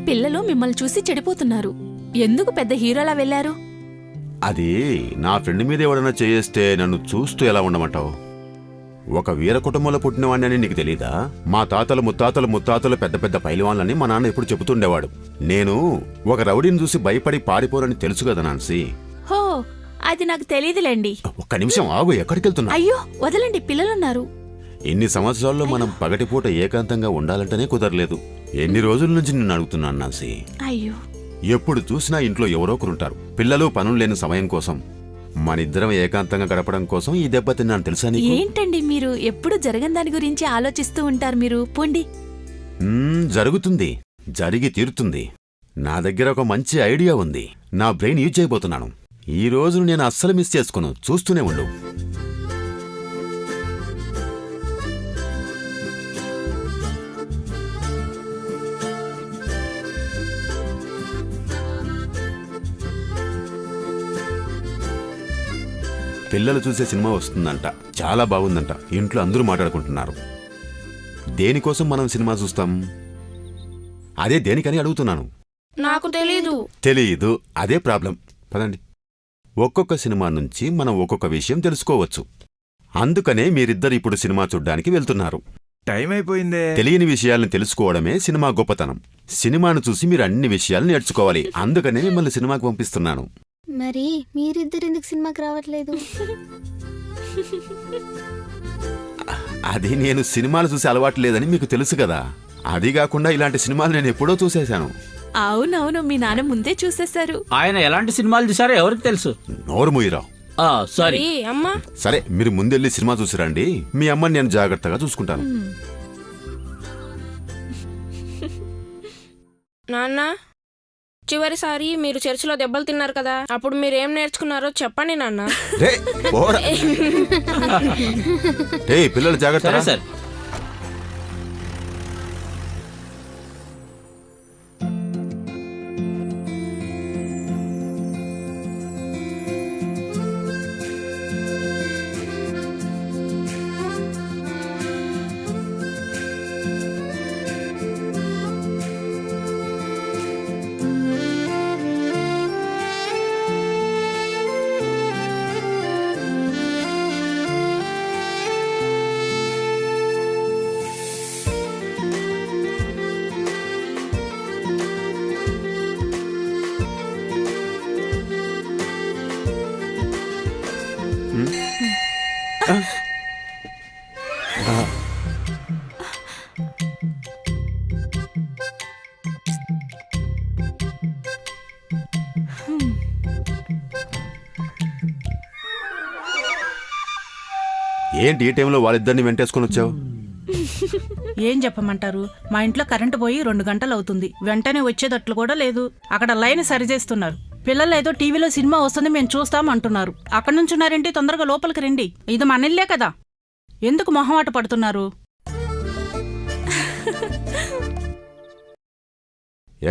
పిల్లలు మిమ్మల్ని చూసి చెడిపోతున్నారు. ఎందుకు పెద్ద హీరోలా వెళ్ళారు? అది నా ఫ్రెండ్ మీద ఎవడన్నా చేయేస్తే నన్ను చూస్తూ ఎలా ఉండమంటావు? ఒక వీర కుటుంబంలో పుట్టినవాడిని అని నీకు తెలీదా? మా తాతలు ముత్తాతలు ముత్తాతలు పెద్ద పెద్ద పైలివాళ్ళని మా నాన్న ఎప్పుడు చెబుతుండేవాడు. నేను ఒక రౌడీని చూసి భయపడి పారిపోరని తెలుసు కదా నాన్సీ. హో, అది నాకు తెలీదులేండి. ఒక్క నిమిషం ఆగు, ఎక్కడికి వెళ్తున్నా? అయ్యో, వదలండి, పిల్లలున్నారు. ఇన్ని సంవత్సరాల్లో మనం పగటిపూట ఏకాంతంగా ఉండాలంటేనే కుదరలేదు. ఎన్ని రోజుల నుంచి నిన్ను అడుగుతున్నాను నాన్సీ. అయ్యో, ఎప్పుడు చూసినా ఇంట్లో ఎవరో ఒకరుంటారు. పిల్లలు పనులు లేని సమయం కోసం, మనిద్దరం ఏకాంతంగా గడపడం కోసం ఈ దెబ్బ తిన్నాను తెలుసా నీకు? ఏంటండి మీరు ఎప్పుడు జరగని దాని గురించి ఆలోచిస్తూ ఉంటారు మీరు. పోండి. జరుగుతుంది, జరిగి తీరుతుంది. నా దగ్గర ఒక మంచి ఐడియా ఉంది. నా బ్రెయిన్ యూజ్ చేయబోతున్నాను. ఈ రోజు నేను అస్సలు మిస్ చేసుకోను. చూస్తూనే ఉండు. పిల్లలు చూసే సినిమా వస్తుందంట. చాలా బాగుందంట. ఇంట్లో అందరూ మాట్లాడుకుంటున్నారు. దేనికోసం మనం సినిమా చూస్తాం? అదే దేనికని అడుగుతున్నాను. నాకు తెలీదు. తెలీదు, అదే ప్రాబ్లం. పదండి. ఒక్కొక్క సినిమా నుంచి మనం ఒక్కొక్క విషయం తెలుసుకోవచ్చు. అందుకనే మీరిద్దరు ఇప్పుడు సినిమా చూడ్డానికి వెళ్తున్నారు. టైం అయిపోయిందే. తెలియని విషయాలను తెలుసుకోవడమే సినిమా గొప్పతనం. సినిమాను చూసి మీరు అన్ని విషయాలు నేర్చుకోవాలి. అందుకనే మిమ్మల్ని సినిమాకి పంపిస్తున్నాను. మరి మీరిద్దరు ఎందుకు సినిమాకి రావట్లేదు? అది నేను సినిమాలు చూసి అలవాటు లేదని మీకు తెలుసు కదా. అది కాకుండా ఇలాంటి సినిమాలు నేను ఎప్పుడో చూసేశాను. అవునవును, మీ నాన్న ముందే చూసేశారు. ఆయన ఎలాంటి సినిమాలు చూసారో ఎవరికి తెలుసు? నోరు మూయిరా. సారీ. అమ్మా, సరే, మీరు ముందెళ్ళి సినిమా చూసిరండి. మీ అమ్మని నేను జాగ్రత్తగా చూసుకుంటాను. నాన్న, చివరిసారి మీరు చర్చిలో దెబ్బలు తిన్నారు కదా, అప్పుడు మీరేం నేర్చుకున్నారో చెప్పండి నాన్న. రేయ్, పోరా. రేయ్, పిల్లలు జాగ్రత్త. సరే సార్. ఏంటి ఈ టైంలో వాళ్ళిద్దరిని వెంటేసుకొని వచ్చావు? ఏం చెప్పమంటారు, మా ఇంట్లో కరెంటు పోయి 2 గంటలు అవుతుంది. వెంటనే వచ్చేటట్లు కూడా లేదు. అక్కడ లైన్ సరిచేస్తున్నారు. పిల్లలు ఏదో టీవీలో సినిమా వస్తుంది, మేము చూస్తాం అంటున్నారు. అక్కడ నుంచున్నారేంటి? తొందరగా లోపలికి రండి. ఇది మన ఇల్లే కదా, ఎందుకు మొహమాట పడుతున్నారు?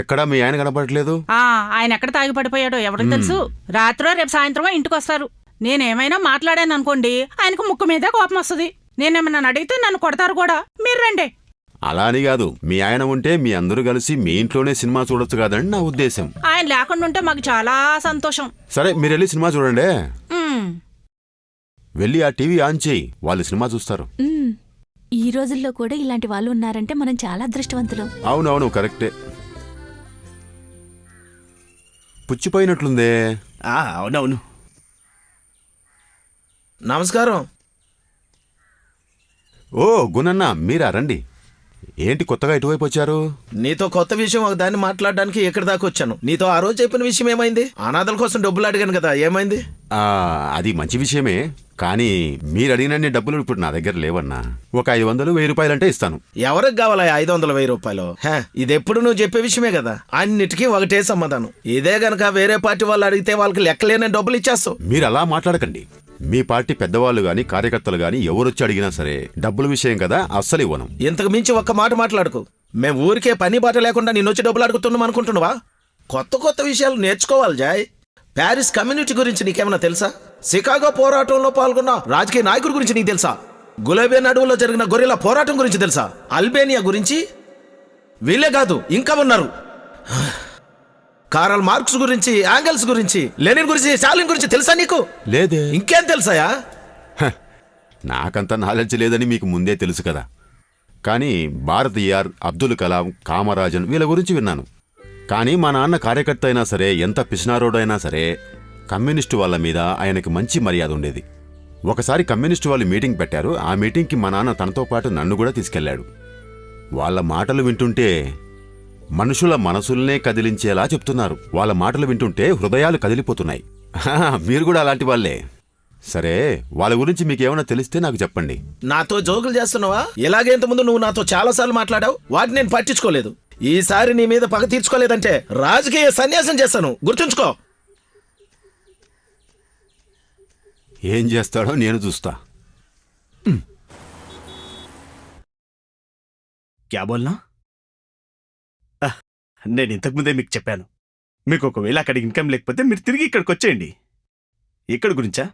ఎక్కడా మీ ఆయన కనపడట్లేదు? ఆయన ఎక్కడ తాగి పడిపోయాడో ఎవరికి తెలుసు. రాత్రో రేపు సాయంత్రమో ఇంటికి వస్తారు. నేనేమైనా మాట్లాడాను అనుకోండి, ఆయనకు ముక్కు మీద కోపం వస్తుంది. నేనేమన్నా అడిగితే నన్ను కొడతారు కూడా. మీరు రండి. అలా అని కాదు, మీ ఆయన ఉంటే మీ అందరూ కలిసి మీ ఇంట్లోనే సినిమా చూడొచ్చు కాదని నా ఉద్దేశం. ఆయన లేకుండా ఉంటే మాకు చాలా సంతోషం. సరే, మీరు వెళ్ళి సినిమా చూడండి. వెళ్ళి ఆ టీవీ ఆన్ చేయి, వాళ్ళు సినిమా చూస్తారు. ఈ రోజుల్లో కూడా ఇలాంటి వాళ్ళు ఉన్నారంటే మనం చాలా అదృష్టవంతులం. అవునవును, కరెక్టే. పుచ్చిపోయినట్లుందే. అవునవును. నమస్కారం. ఓ గుణన్న, మీరా? రండి. ఏంటి కొత్తగా ఇటువైపు వచ్చారు? నీతో కొత్త విషయం ఒక దాన్ని మాట్లాడడానికి ఎక్కడి దాకా వచ్చాను. నీతో ఆ రోజు చెప్పిన విషయం ఏమైంది? అనాథల కోసం డబ్బులు అడిగాను కదా, ఏమైంది? అది మంచి విషయమే, కానీ మీరు అడిగినన్ని డబ్బులు ఇప్పుడు నా దగ్గర లేవన్నా. ఒక 500, 1000 రూపాయలంటే ఇస్తాను. ఎవరికి కావాలా 500, 1000 రూపాయలు? ఇది ఎప్పుడు నువ్వు చెప్పే విషయమే కదా. అన్నిటికీ ఒకటే సమాధానం. ఇదే గనక వేరే పార్టీ వాళ్ళు అడిగితే వాళ్ళకి లెక్కలేని డబ్బులు ఇచ్చేస్తావు. మీరు అలా మాట్లాడకండి. మీ పార్టీ పెద్దవాళ్ళు గాని కార్యకర్తలు గాని ఎవరొచ్చి అడిగినా సరే డబ్బుల విషయం కదా, అస్సలు ఇవ్వను. ఇంతకు మించి ఒక్క మాట మాట్లాడుకు. మేము ఊరికే పని బాట లేకుండా నిన్నొచ్చి డబ్బులు అడుగుతున్నాం అనుకుంటున్నావా? కొత్త కొత్త విషయాలు నేర్చుకోవాలి జాయ్. ప్యారిస్ కమ్యూనిటీ గురించి నీకేమన్నా తెలుసా? షికాగో పోరాటంలో పాల్గొన్న రాజకీయ నాయకుడి గురించి నీకు తెలుసా? గులాబియన్ అడవుల్లో జరిగిన గొరిల్లా పోరాటం గురించి తెలుసా? అల్బేనియా గురించి? వీళ్ళే కాదు, ఇంకా ఉన్నారు. కార్ల్ మార్క్స్ గురించి, యాంగెల్స్ గురించి, లెనిన్ గురించి, స్టాలిన్ గురించి తెలుసా నీకు? లేదే. ఇంకేం తెలుసాయా? నాకంత నాలెడ్జ్ లేదని మీకు ముందే తెలుసు కదా. కానీ భారతీయార్, అబ్దుల్ కలాం, కామరాజన్ వీళ్ళ గురించి విన్నాను. కానీ మా నాన్న కార్యకర్త అయినా సరే, ఎంత పిసినారోడైనా సరే, కమ్యూనిస్టు వాళ్ళ మీద ఆయనకి మంచి మర్యాద ఉండేది. ఒకసారి కమ్యూనిస్టు వాళ్ళు మీటింగ్ పెట్టారు. ఆ మీటింగ్కి మా నాన్న తనతో పాటు నన్ను కూడా తీసుకెళ్లాడు. వాళ్ళ మాటలు వింటుంటే మనుషుల మనసుల్నే కదిలించేలా చెప్తున్నారు. వాళ్ళ మాటలు వింటుంటే హృదయాలు కదిలిపోతున్నాయి. మీరు కూడా అలాంటి వాళ్ళే. సరే, వాళ్ళ గురించి మీకేమైనా తెలిస్తే నాకు చెప్పండి. నాతో జోకులు చేస్తున్నావా? ఇలాగే ఇంతకుముందు నువ్వు నాతో చాలాసార్లు మాట్లాడావు, వాటిని నేను పట్టించుకోలేదు. ఈసారి నీ మీద పగ తీర్చుకోలేదంటే రాజకీయ సన్యాసం చేస్తాను, గుర్తుంచుకో. ఏం చేస్తాడో నేను చూస్తా. క్యా బోల్నా? నేను ఇంతకుముందే మీకు చెప్పాను, మీకు ఒకవేళ అక్కడ ఇన్కమ్ లేకపోతే మీరు తిరిగి ఇక్కడికి వచ్చేయండి. ఇక్కడ గురించా?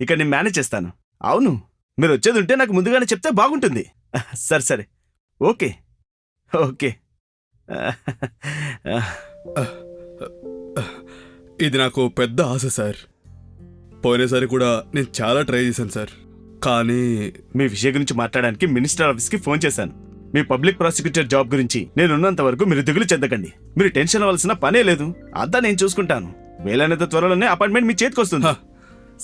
ఇక్కడ నేను మేనేజ్ చేస్తాను. అవును, మీరు వచ్చేది ఉంటే నాకు ముందుగానే చెప్తే బాగుంటుంది. సరే సరే, ఓకే ఓకే. ఇది నాకు పెద్ద ఆశ సార్. పోయినసారి కూడా నేను చాలా ట్రై చేశాను సార్, కానీ మీ విషయం గురించి మాట్లాడడానికి మినిస్టర్ ఆఫీస్కి ఫోన్ చేశాను. మీ పబ్లిక్ ప్రాసిక్యూటర్ జాబ్ గురించి నేనున్నంత వరకు మీరు దిగులు చెందకండి. మీరు టెన్షన్ అవ్వాల్సిన పనే లేదు, అంతా నేను చూసుకుంటాను. వీలైనంత త్వరలోనే అపాయింట్మెంట్ మీ చేతికి వస్తుంది.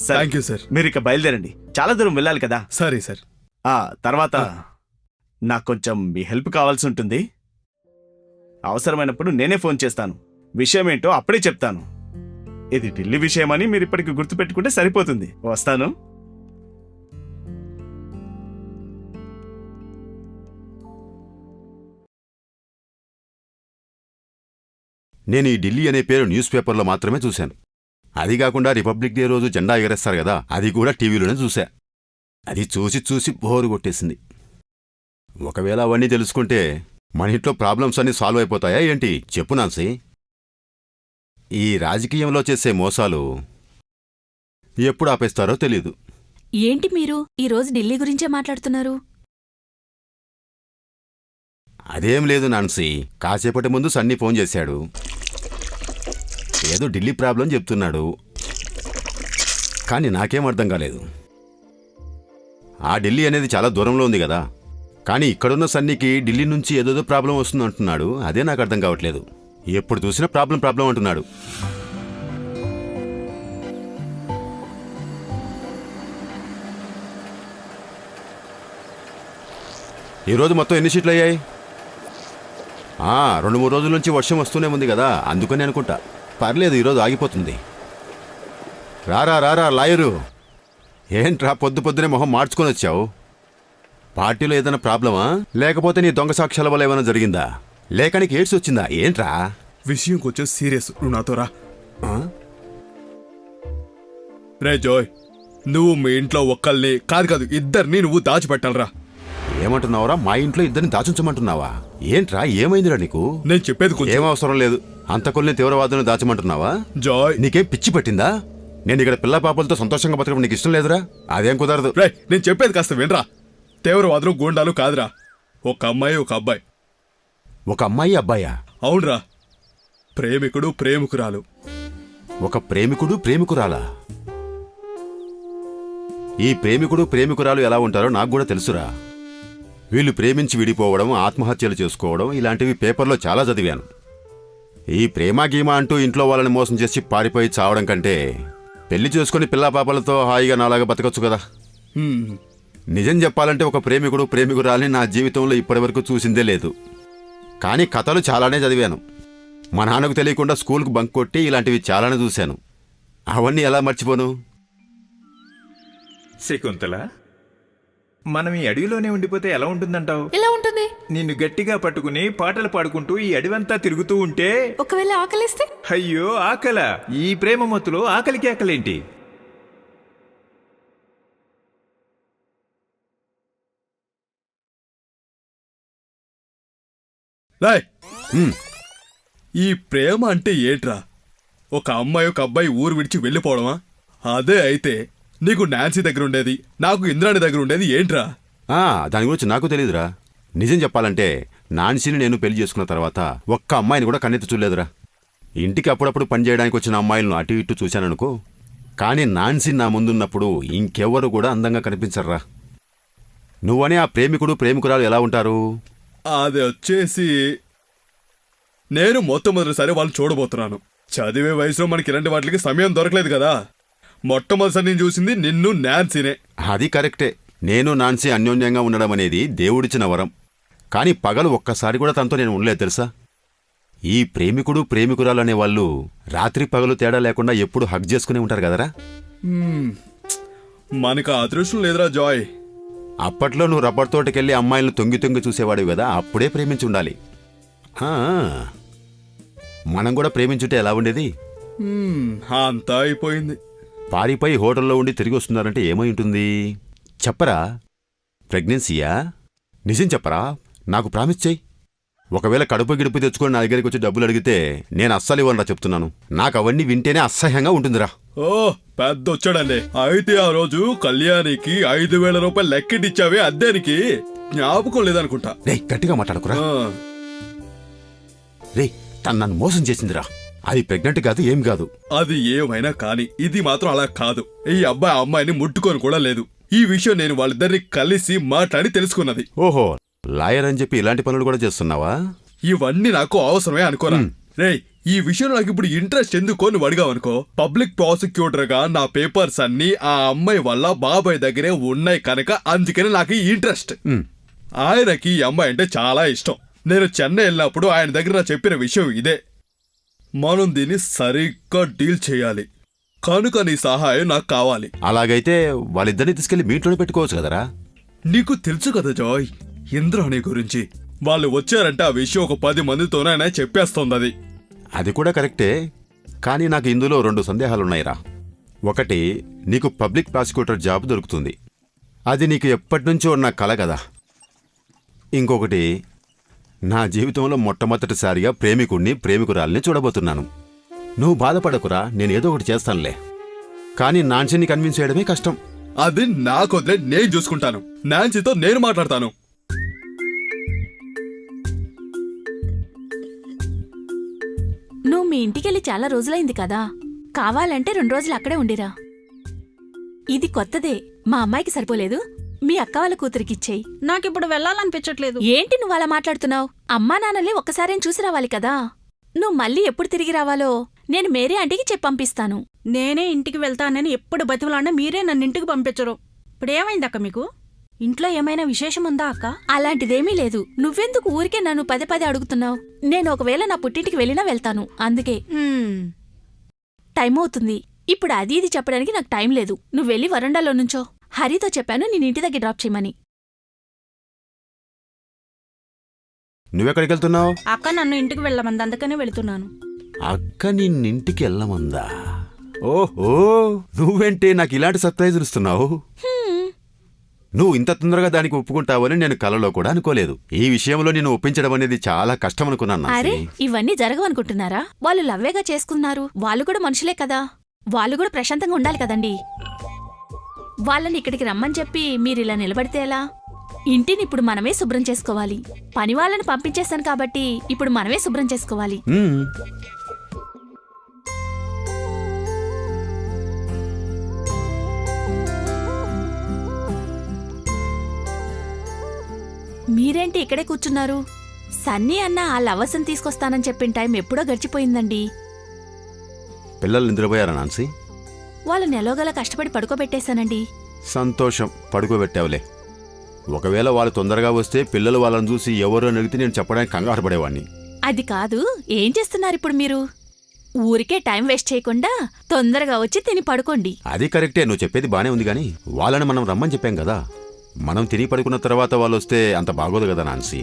Thank you sir. మీరు ఇక బయలుదేరండి, చాలా దూరం వెళ్ళాలి కదా. సరే సార్. తర్వాత నాకు కొంచెం మీ హెల్ప్ కావాల్సి ఉంటుంది. అవసరమైనప్పుడు నేనే ఫోన్ చేస్తాను. విషయం ఏంటో అప్పుడే చెప్తాను. ఇది ఢిల్లీ విషయమని మీరు ఇప్పటికి గుర్తుపెట్టుకుంటే సరిపోతుంది. వస్తాను. నేను ఈ ఢిల్లీ అనే పేరు న్యూస్ పేపర్లో మాత్రమే చూశాను. అది కాకుండా రిపబ్లిక్ డే రోజు జెండా ఎగరేస్తారు కదా, అది కూడా టీవీలోనే చూశా. అది చూసి చూసి బోరు కొట్టేసింది. ఒకవేళ అవన్నీ తెలుసుకుంటే మన ఇంట్లో ప్రాబ్లమ్స్ అన్నీ సాల్వ్ అయిపోతాయా ఏంటి? చెప్పు నాన్సీ. ఈ రాజకీయంలో చేసే మోసాలు ఎప్పుడు ఆపేస్తారో తెలీదు. ఏంటి మీరు ఈరోజు ఢిల్లీ గురించే మాట్లాడుతున్నారు? అదేం లేదు నాన్సీ, కాసేపటి ముందు సన్నీ ఫోన్ చేశాడు. ఏదో ఢిల్లీ ప్రాబ్లం చెప్తున్నాడు, కానీ నాకేం అర్థం కాలేదు. ఆ ఢిల్లీ అనేది చాలా దూరంలో ఉంది కదా, కానీ ఇక్కడున్న సన్నీకి ఢిల్లీ నుంచి ఏదేదో ప్రాబ్లం వస్తుంది అంటున్నాడు. అదే నాకు అర్థం కావట్లేదు. ఎప్పుడు చూసినా ప్రాబ్లం అంటున్నాడు. ఈరోజు మొత్తం ఎన్ని షీట్లు అయ్యాయి? 2-3 రోజుల నుంచి వర్షం వస్తూనే ఉంది కదా, అందుకని అనుకుంటా. పర్లేదు, ఈరోజు ఆగిపోతుంది. రారా లాయరు. ఏంట్రా పొద్దునే మొహం మార్చుకొని వచ్చావు? పార్టీలో ఏదైనా ప్రాబ్లమా, లేకపోతే నీ దొంగ సాక్ష్యాల వల్ల ఏమైనా జరిగిందా, లేక నీకు ఎయిడ్స్ వచ్చిందా? ఏంట్రా విషయం కొంచెం సీరియస్. నువ్వు నాతో రా. రే జోయ్, నువ్వు మీ ఇంట్లో ఒక్కల్ని కాదు ఇద్దరిని నువ్వు దాచిపెట్టాలరా. ఏమంటున్నావురా? మా ఇంట్లో ఇద్దరిని దాచుంచమంటున్నావా? ఏంట్రా, ఏమైందిరా నీకు? నేను చెప్పేది కొంచెం. ఏం అవసరం లేదు. అంతకొల్ని తీవ్రవాదులను దాచమంటున్నావా? జాయ్, నీకేం పిచ్చి పట్టిందా? నేను ఇక్కడ పిల్ల పాపలతో సంతోషంగా బతకడం నీకు ఇష్టం లేదురా? అదేం కుదరదు. రే, నేను చెప్పేది కాస్త వినరా. తీవ్రవాదులు గూండాలు కాదురా, ఒక అమ్మాయి ఒక అబ్బాయి. ఒక అమ్మాయి అబ్బాయా? అవునరా, ప్రేమికుడు ప్రేమికురాలు. ఒక ప్రేమికుడు ప్రేమికురాలా? ఈ ప్రేమికుడు ప్రేమికురాలు ఎలా ఉంటారో నాకు కూడా తెలుసురా. వీళ్ళు ప్రేమించి విడిపోవడం, ఆత్మహత్యలు చేసుకోవడం, ఇలాంటివి పేపర్లో చాలా చదివాను. ఈ ప్రేమ గీమా అంటూ ఇంట్లో వాళ్ళని మోసం చేసి పారిపోయి చావడం కంటే పెళ్లి చేసుకుని పిల్లాపాపలతో హాయిగా నాలాగా బతకొచ్చు కదా. నిజం చెప్పాలంటే ఒక ప్రేమికుడు ప్రేమికురాలని నా జీవితంలో ఇప్పటివరకు చూసిందే లేదు. కానీ కథలు చాలానే చదివాను. మా నాన్నకు తెలియకుండా స్కూల్కు బంక్ కొట్టి ఇలాంటివి చాలానే చూశాను. అవన్నీ ఎలా మర్చిపోను? శకుంతల, మనం ఈ అడవిలోనే ఉండిపోతే ఎలా ఉంటుందంటావు? ఎలా ఉంటుంది? నిన్ను గట్టిగా పట్టుకుని పాటలు పాడుకుంటూ ఈ అడవంతా తిరుగుతూ ఉంటే ఒకవేళ ఆకలిస్తే? అయ్యో ఆకల! ఈ ప్రేమ మత్తులో ఆకలికి ఆకలేంటి? రాయ్, ఈ ప్రేమ అంటే ఏంట్రా? ఒక అమ్మాయి ఒక అబ్బాయి ఊరు విడిచి వెళ్ళిపోవడమా? అదే అయితే నీకు నాన్సీ దగ్గర ఉండేది, నాకు ఇంద్రాణి దగ్గర ఉండేది ఏంట్రా? దాని గురించి నాకు తెలీదురా. నిజం చెప్పాలంటే నాన్సీని నేను పెళ్లి చేసుకున్న తర్వాత ఒక్క అమ్మాయిని కూడా కన్నెత్తి చూడలేదురా. ఇంటికి అప్పుడప్పుడు పని చేయడానికి వచ్చిన అమ్మాయిలను అటు ఇటు చూశాననుకో, కానీ నాన్సీ నా ముందున్నప్పుడు ఇంకెవ్వరు కూడా అందంగా కనిపించర్రా. నువ్వనే ఆ ప్రేమికుడు ప్రేమికురాలు ఎలా ఉంటారు? అది వచ్చేసి నేను మొట్టమొదటిసారి వాళ్ళు చూడబోతున్నాను. చదివే వయసులో మనకి ఇలాంటి వాటికి సమయం దొరకలేదు కదా. మొట్టమొదటిసారి నేను చూసింది నిన్ను నాన్సీనే. అది కరెక్టే. నేను నాన్సీ అన్యోన్యంగా ఉండడం అనేది దేవుడిచ్చిన వరం. కానీ పగలు ఒక్కసారి కూడా తనతో నేను ఉండలేదు తెలుసా. ఈ ప్రేమికుడు ప్రేమికురాలు అనేవాళ్ళు రాత్రి పగలు తేడా లేకుండా ఎప్పుడు హగ్ చేసుకునే ఉంటారు కదరా. మనకు ఆ అదృష్టం లేదురా జాయ్. అప్పట్లో నువ్వు రబ్బర్ తోటకెళ్ళి అమ్మాయిలను తొంగి తొంగి చూసేవాడివి కదా, అప్పుడే ప్రేమించి ఉండాలి. ఆ, మనం కూడా ప్రేమించుంటే ఎలా ఉండేది? అంతా అయిపోయింది. పారిపోయి హోటల్లో ఉండి తిరిగి వస్తున్నారంటే ఏమై ఉంటుంది చెప్పరా? ప్రెగ్నెన్సీయా? నిజం చెప్పరా, నాకు ప్రామిస్ చెయ్యి. ఒకవేళ కడుపు గిడుపు తెచ్చుకొని నా దగ్గరికి వచ్చి డబ్బులు అడిగితే నేను అస్సలు ఇవ్వనురా చెప్తున్నాను. నాకు అవన్నీ వింటేనే అసహ్యంగా ఉంటుందిరా. ఓ పెద్ద వచ్చాడండి. అయితే ఆ రోజు కళ్యాణికి 5,000 రూపాయలు లెక్కిటిచ్చావే అద్దెనికి, జ్ఞాపకం లేదనుకుంటా. రే గట్టిగా మాట్లాడుకురా. రే తను నన్ను మోసం చేసిందిరా. అది ప్రెగ్నెంట్ కాదు, ఏం కాదు. అది ఏమైనా కాని ఇది మాత్రం అలా కాదు. ఈ అబ్బాయి అమ్మాయిని ముట్టుకొని కూడా లేదు. ఈ విషయం నేను వాళ్ళిద్దరిని కలిసి మాట్లాడి తెలుసుకున్నది. ఓహో, లాయర్ అని చెప్పి ఇలాంటి పనులు కూడా చేస్తున్నావా? ఇవన్నీ నాకు అవసరమే అనుకోరా. రే ఈ విషయంలో నాకు ఇప్పుడు ఇంట్రెస్ట్ ఎందుకో నువ్వు అడిగావనుకో, పబ్లిక్ ప్రాసిక్యూటర్ గా నా పేపర్స్ అన్ని ఆ అమ్మాయి వల్ల బాబాయ్ దగ్గరే ఉన్నాయి కనుక అందుకని నాకు ఈ ఇంట్రెస్ట్. ఆయనకి ఈ అమ్మాయి అంటే చాలా ఇష్టం. నేను చెన్నై వెళ్ళినప్పుడు ఆయన దగ్గర నా చెప్పిన విషయం ఇదే. మనం దీన్ని సరిగ్గా డీల్ చేయాలి కనుక నీ సహాయం నాకు కావాలి. అలాగైతే వాళ్ళిద్దరిని తీసుకెళ్లి మీ ఇంట్లోనే పెట్టుకోవచ్చు కదరా. నీకు తెలుసు కదా జాయ్ ఇంద్రాణి గురించి. వాళ్ళు వచ్చారంటే ఆ విషయం ఒక 10 మందితోనైనా చెప్పేస్తోంది. అది అది కూడా కరెక్టే. కానీ నాకు ఇందులో 2 సందేహాలున్నాయిరా. ఒకటి, నీకు పబ్లిక్ ప్రాసిక్యూటర్ జాబ్ దొరుకుతుంది, అది నీకు ఎప్పటినుంచో ఉన్న కల కదా. ఇంకొకటి, నా జీవితంలో మొట్టమొదటిసారిగా ప్రేమికుణ్ణి ప్రేమికురాల్ని చూడబోతున్నాను. నువ్వు బాధపడకురా, నేను ఏదో ఒకటి చేస్తానులే. కానీ నాన్సీని కన్విన్స్ చేయడమే కష్టం. అది నాకొద్దే, నేను చూసుకుంటాను. నాన్సీతో నేను మాట్లాడతాను. నువ్వు మీ ఇంటికెళ్ళి చాలా రోజులైంది కదా, కావాలంటే 2 రోజులు అక్కడే ఉండిరా. ఇది కొత్తదే, మా అమ్మాయికి సరిపోలేదు, మీ అక్క వాళ్ళ కూతురికిచ్చేయి. నాకిప్పుడు వెళ్ళాలనిపించట్లేదు. ఏంటి నువ్వు అలా మాట్లాడుతున్నావు? అమ్మా నాన్నలే ఒక్కసారేం చూసి రావాలి కదా. నువ్వు మళ్ళీ ఎప్పుడు తిరిగి రావాలో నేను మేరీ ఆంటీకి చెప్పి పంపిస్తాను. నేనే ఇంటికి వెళ్తానని ఎప్పుడు బతిమలాడినా మీరే నన్ను ఇంటికి పంపించరు. ఇప్పుడేమైందక్క మీకు? ఇంట్లో ఏమైనా విశేషం ఉందా అక్క? అలాంటిదేమీ లేదు. నువ్వెందుకు ఊరికే నన్ను పదే పదే అడుగుతున్నావు? నేను ఒకవేళ నా పుట్టింటికి వెళ్ళినా వెళ్తాను. అందుకే టైం అవుతుంది. ఇప్పుడు అది ఇది చెప్పడానికి నాకు టైం లేదు. నువ్వు వెళ్ళి వరండాలో నుంచో. హరితో చెప్పాను నేను ఇంటి దగ్గర డ్రాప్ చేయమని. నువ్వెక్కడికి వెళ్తున్నావు? అక్క నన్ను ఇంటికి వెళ్ళమంది, అందుకనే వెళుతున్నాను. అక్క నిన్నింటికి వెళ్ళమందా? ఓహో, నువ్వేంటే నాకు ఇలాంటి సర్ప్రైజులు ఇస్తున్నావు? నువ్వు ఇంత తొందరగా దానికి ఒప్పుకుంటావని నేను కలలో కూడా అనుకోలేదు. ఈ విషయంలో నేను ఒప్పించడం అనేది చాలా కష్టం అనుకున్నాను. అరే ఇవన్నీ జరగవనుకుంటున్నారా? వాళ్ళు లవ్వేగా చేసుకున్నారు. వాళ్ళు కూడా మనుషులే కదా, వాళ్ళు కూడా ప్రశాంతంగా ఉండాలి కదండి. వాళ్ళని ఇక్కడికి రమ్మని చెప్పి మీరిలా నిలబడితే ఎలా? ఇంటిని ఇప్పుడు మనమే శుభ్రం చేసుకోవాలి. పని వాళ్ళని పంపించేశాను కాబట్టి ఇప్పుడు మనమే శుభ్రం చేసుకోవాలి. మీరేంటి ఇక్కడే కూర్చున్నారు? సన్నీ అన్న ఆ లవర్స్ని తీసుకొస్తానని చెప్పిన టైం ఎప్పుడో గడిచిపోయిందండి. పిల్లలు నిద్రపోయారా నాన్సీ? వాళ్ళని ఎలాగోలా కష్టపడి పడుకోబెట్టేశానండి. సంతోషం, పడుకోబెట్టావులే. ఒకవేళ వాళ్ళు తొందరగా వస్తే పిల్లలు వాళ్ళని చూసి ఎవరు అని అడిగితే నేను చెప్పడానికి కంగారు పడేవాడిని. అది కాదు, ఏం చేస్తున్నారు ఇప్పుడు మీరు? ఊరికే టైం వేస్ట్ చేయకుండా తొందరగా వచ్చి తిని పడుకోండి. అది కరెక్టే, నువ్వు చెప్పేది బానే ఉంది. కానీ వాళ్ళని మనం రమ్మని చెప్పాం కదా. మనం తిని పడుకున్న తర్వాత వాళ్ళు వస్తే అంత బాగోదు కదా నాన్సీ.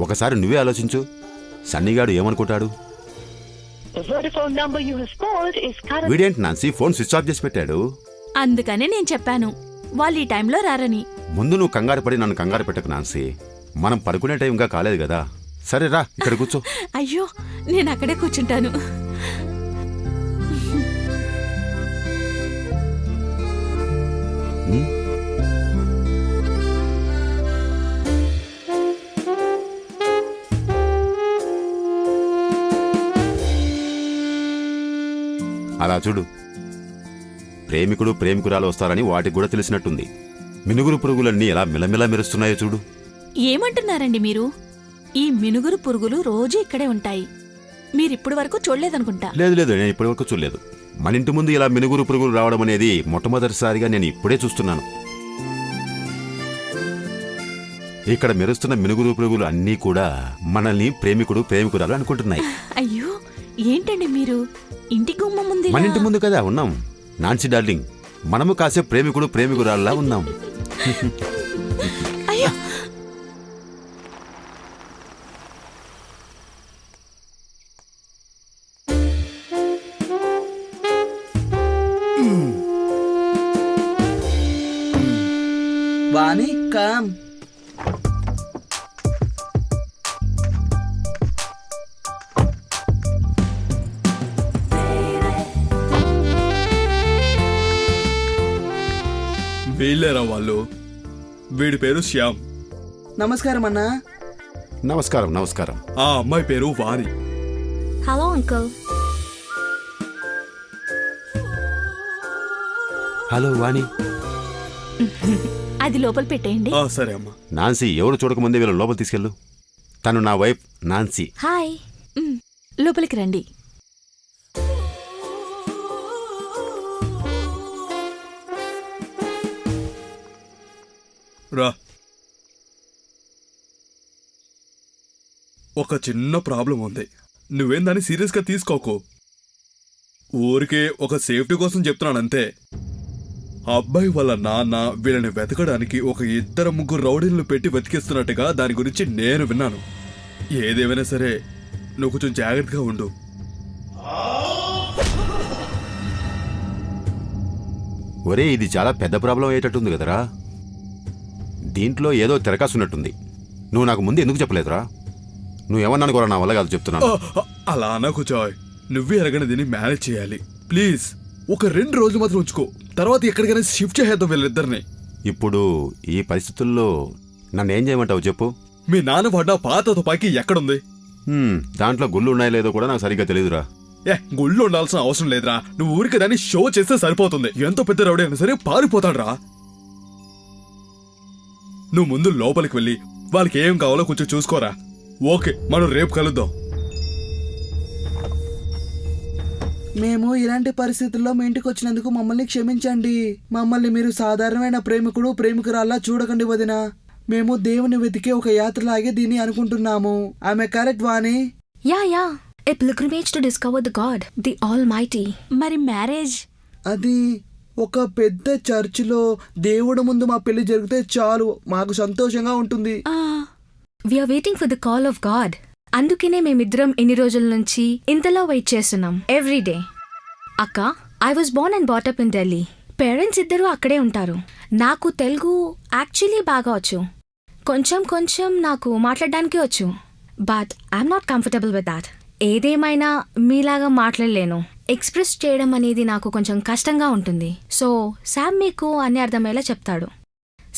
ఒకసారి నువ్వే ఆలోచించు, సన్నీగాడు ఏమనుకుంటాడు? వీడేంటి నాన్సీ ఫోన్ స్విచ్ ఆఫ్ చేసి పెట్టాడు? అందుకనే నేను చెప్పాను వాళ్ళు ఈ టైంలో రారని. ముందు నువ్వు కంగారు పడి నన్ను కంగారు పెట్టకు నాన్సీ. మనం పడుకునే టైం ఇంకా కాలేదు కదా. సరే రా, ఇక్కడ కూర్చో. అయ్యో, నేను అక్కడే కూర్చుంటాను. అలా చూడు, ప్రేమికుడు ప్రేమికురాలు వస్తారని వాటికి కూడా తెలిసినట్టుంది. మినుగురు పురుగులన్నీ ఎలా మిలమిలా మెరుస్తున్నాయో చూడు. ఏమంటున్నారండి మీరు? ఈ మినుగురు పురుగులు రోజూ ఇక్కడే ఉంటాయి. మీరిప్పుడు వరకు చూడలేదనుకుంటా. లేదు లేదు, నేను ఇప్పటివరకు చూడలేదు. మన ఇంటి ముందు ఇలా మినుగురు పురుగులు రావడం అనేది మొట్టమొదటిసారిగా నేను ఇప్పుడే చూస్తున్నాను. ఇక్కడ మెరుస్తున్న మినుగురు పురుగులు అన్నీ కూడా మనల్ని ప్రేమికురాలు అనుకుంటున్నాయి. అయ్యో ఏంటండి మీరు ఇంటి గుమ్మం ముందు మన ఇంటి ముందు కదా ఉన్నాం నాన్సీ డార్లింగ్. మనము కాసేపు ప్రేమికురాల్లా ఉన్నాం. అయ్యో వాణి కామ్. వీళ్ళేరా వాళ్ళు. వీడి పేరు శ్యామ్. నమస్కారం అన్నా. నమస్కారం నమస్కారం. ఆ అమ్మాయి పేరు Vani. Hello uncle. Hello Vani. అది లోపల పెట్టేయండి. సరే అమ్మా. నాన్సీ, ఎవరు చూడకముందే వీళ్ళ లోపల తీసుకెళ్ళు. తను నా వైఫ్ నాన్సీ. హాయ్. లోపలికి రండి. రా. ఒక చిన్న ప్రాబ్లం ఉంది. నువ్వేం దాన్ని సీరియస్గా తీసుకోకు. ఊరికే ఒక సేఫ్టీ కోసం చెప్తున్నానంతే. అబ్బాయి వాళ్ళ నాన్న వీళ్ళని వెతకడానికి ఒక 2-3 రౌడీలను పెట్టి వెతికిస్తున్నట్టుగా దాని గురించి నేను విన్నాను. ఏదేమైనా సరే నువ్వు కొంచెం జాగ్రత్తగా ఉండు. ఒరే, ఇది చాలా పెద్ద ప్రాబ్లం అయ్యేటట్టుంది కదరా. దీంట్లో ఏదో తిరకాసున్నట్టుంది. నువ్వు నాకు ముందు ఎందుకు చెప్పలేదురా? నువ్వేమన్నానుకోరా, నా వల్ల కాదు చెప్తున్నాను. అలా అనకు జాయ్. నువ్వే ఎరగని దీన్ని మేనేజ్ చేయాలి. ప్లీజ్ ఒక 2 రోజులు మాత్రం ఉంచుకో. తర్వాత ఎక్కడికైనా షిఫ్ట్ చేద్దాం వీళ్ళిద్దరిని. ఇప్పుడు ఈ పరిస్థితుల్లో నన్ను ఏం చేయమంటావు చెప్పు? మీ నాన్న పడ్డ పాత తుపాకీ ఎక్కడుంది? దాంట్లో గుళ్ళు ఉన్నాయో లేదో కూడా నాకు సరిగ్గా తెలియదురా. గుళ్ళు ఉండాల్సిన అవసరం లేదురా. నువ్వు ఊరికి దాన్ని షో చేస్తే సరిపోతుంది. ఎంతో పెద్ద రౌడీ అయినా సరే పారిపోతాడ్రా. నువ్వు ముందు లోపలికి వెళ్ళి వాళ్ళకి ఏం కావాలో కొంచెం చూసుకోరా. ఓకే, మనం రేపు కలుద్దాం. మేము ఇలాంటి పరిస్థితుల్లో మీ ఇంటికి వచ్చినందుకు మమ్మల్ని క్షమించండి. మమ్మల్ని మీరు సాధారణమైన ప్రేమికురాల్లా చూడకండి వదినా. మేము దేవుని వెతికే ఒక యాత్రలాగే దీన్ని అనుకుంటున్నాము. ఆమె correct Vani? Yeah a pilgrimage to discover the God, the Almighty. మరి మ్యారేజ్? అది ఒక పెద్ద చర్చిలో దేవుడు ముందు మా పెళ్లి జరిగితే చాలు, మాకు సంతోషంగా ఉంటుంది. We are waiting for the call of God. అందుకనే మేమిద్దరం ఎన్ని రోజుల నుంచి ఇంతలా వెయిట్ చేస్తున్నాం. Every day. అక్క, I was born and brought up in Delhi. Parents ఇద్దరు అక్కడే ఉంటారు. నాకు తెలుగు యాక్చువల్లీ బాగా వచ్చు. కొంచెం నాకు మాట్లాడడానికి వచ్చు. But I'm not comfortable with that. ఏదేమైనా మీలాగా మాట్లాడలేను. ఎక్స్ప్రెస్ చేయడం అనేది నాకు కొంచెం కష్టంగా ఉంటుంది. సో శామ్ మీకు అన్ని అర్థమయ్యేలా చెప్తాడు.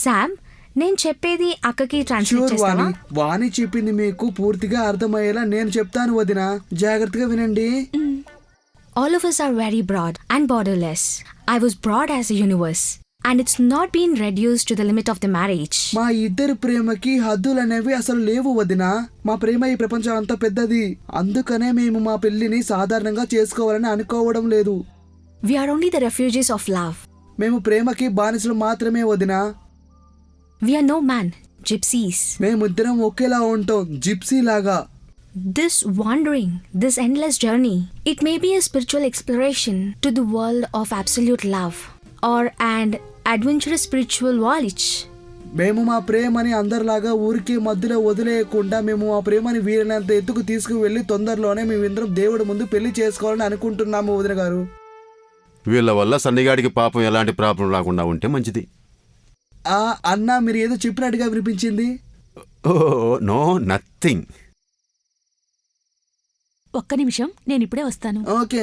శామ్, నేను చెప్పేది అక్కకి ట్రాన్స్లేట్ చేస్తావా? వాణి చెప్పింది మీకు పూర్తిగా అర్థమయ్యేలా నేను చెప్తాను వదినా. జాగ్రత్తగా వినండి. All of us are very broad and borderless. I was broad as a universe. And it's not been reduced to the limit of the marriage. మా ఇద్దరు ప్రేమకి హద్దులనేవి అసలు లేవు వదినా. మా ప్రేమ ఈ ప్రపంచం అంత పెద్దది. అందుకనే మేము మా పెళ్లిని సాధారణంగా చేసుకోవాలని అనుకోవడం లేదు. We are only the refugees of love. మేము ప్రేమకి బానిసలు మాత్రమే వదినా. We are no man, gypsies. మేమిద్దరం ఒకేలా ఉంటాం, జిప్సీ లాగా. This wandering, this endless journey, it may be a spiritual exploration to the world of absolute love, or an adventurous spiritual voyage. మేము మా ప్రేమని అందరిలాగా ఊరికే మధ్యలో వదిలేయకుండా మేము మా ప్రేమని వీరినంత ఎత్తుకు తీసుకువెళ్ళి తొందరలోనే మేమిద్దరం దేవుడి ముందు పెళ్లి చేసుకోవాలని అనుకుంటున్నాము వదిన గారు. వీళ్ళ వల్ల సన్నిగాడికి పాపం ఎలాంటి ప్రాబ్లం రాకుండా ఉంటే మంచిది. అన్నా, మీరు ఏదో చెప్పినట్టుగా వినిపించింది. No nothing. ఒక్క నిమిషం, నేను ఇప్పుడే వస్తాను. ఓకే.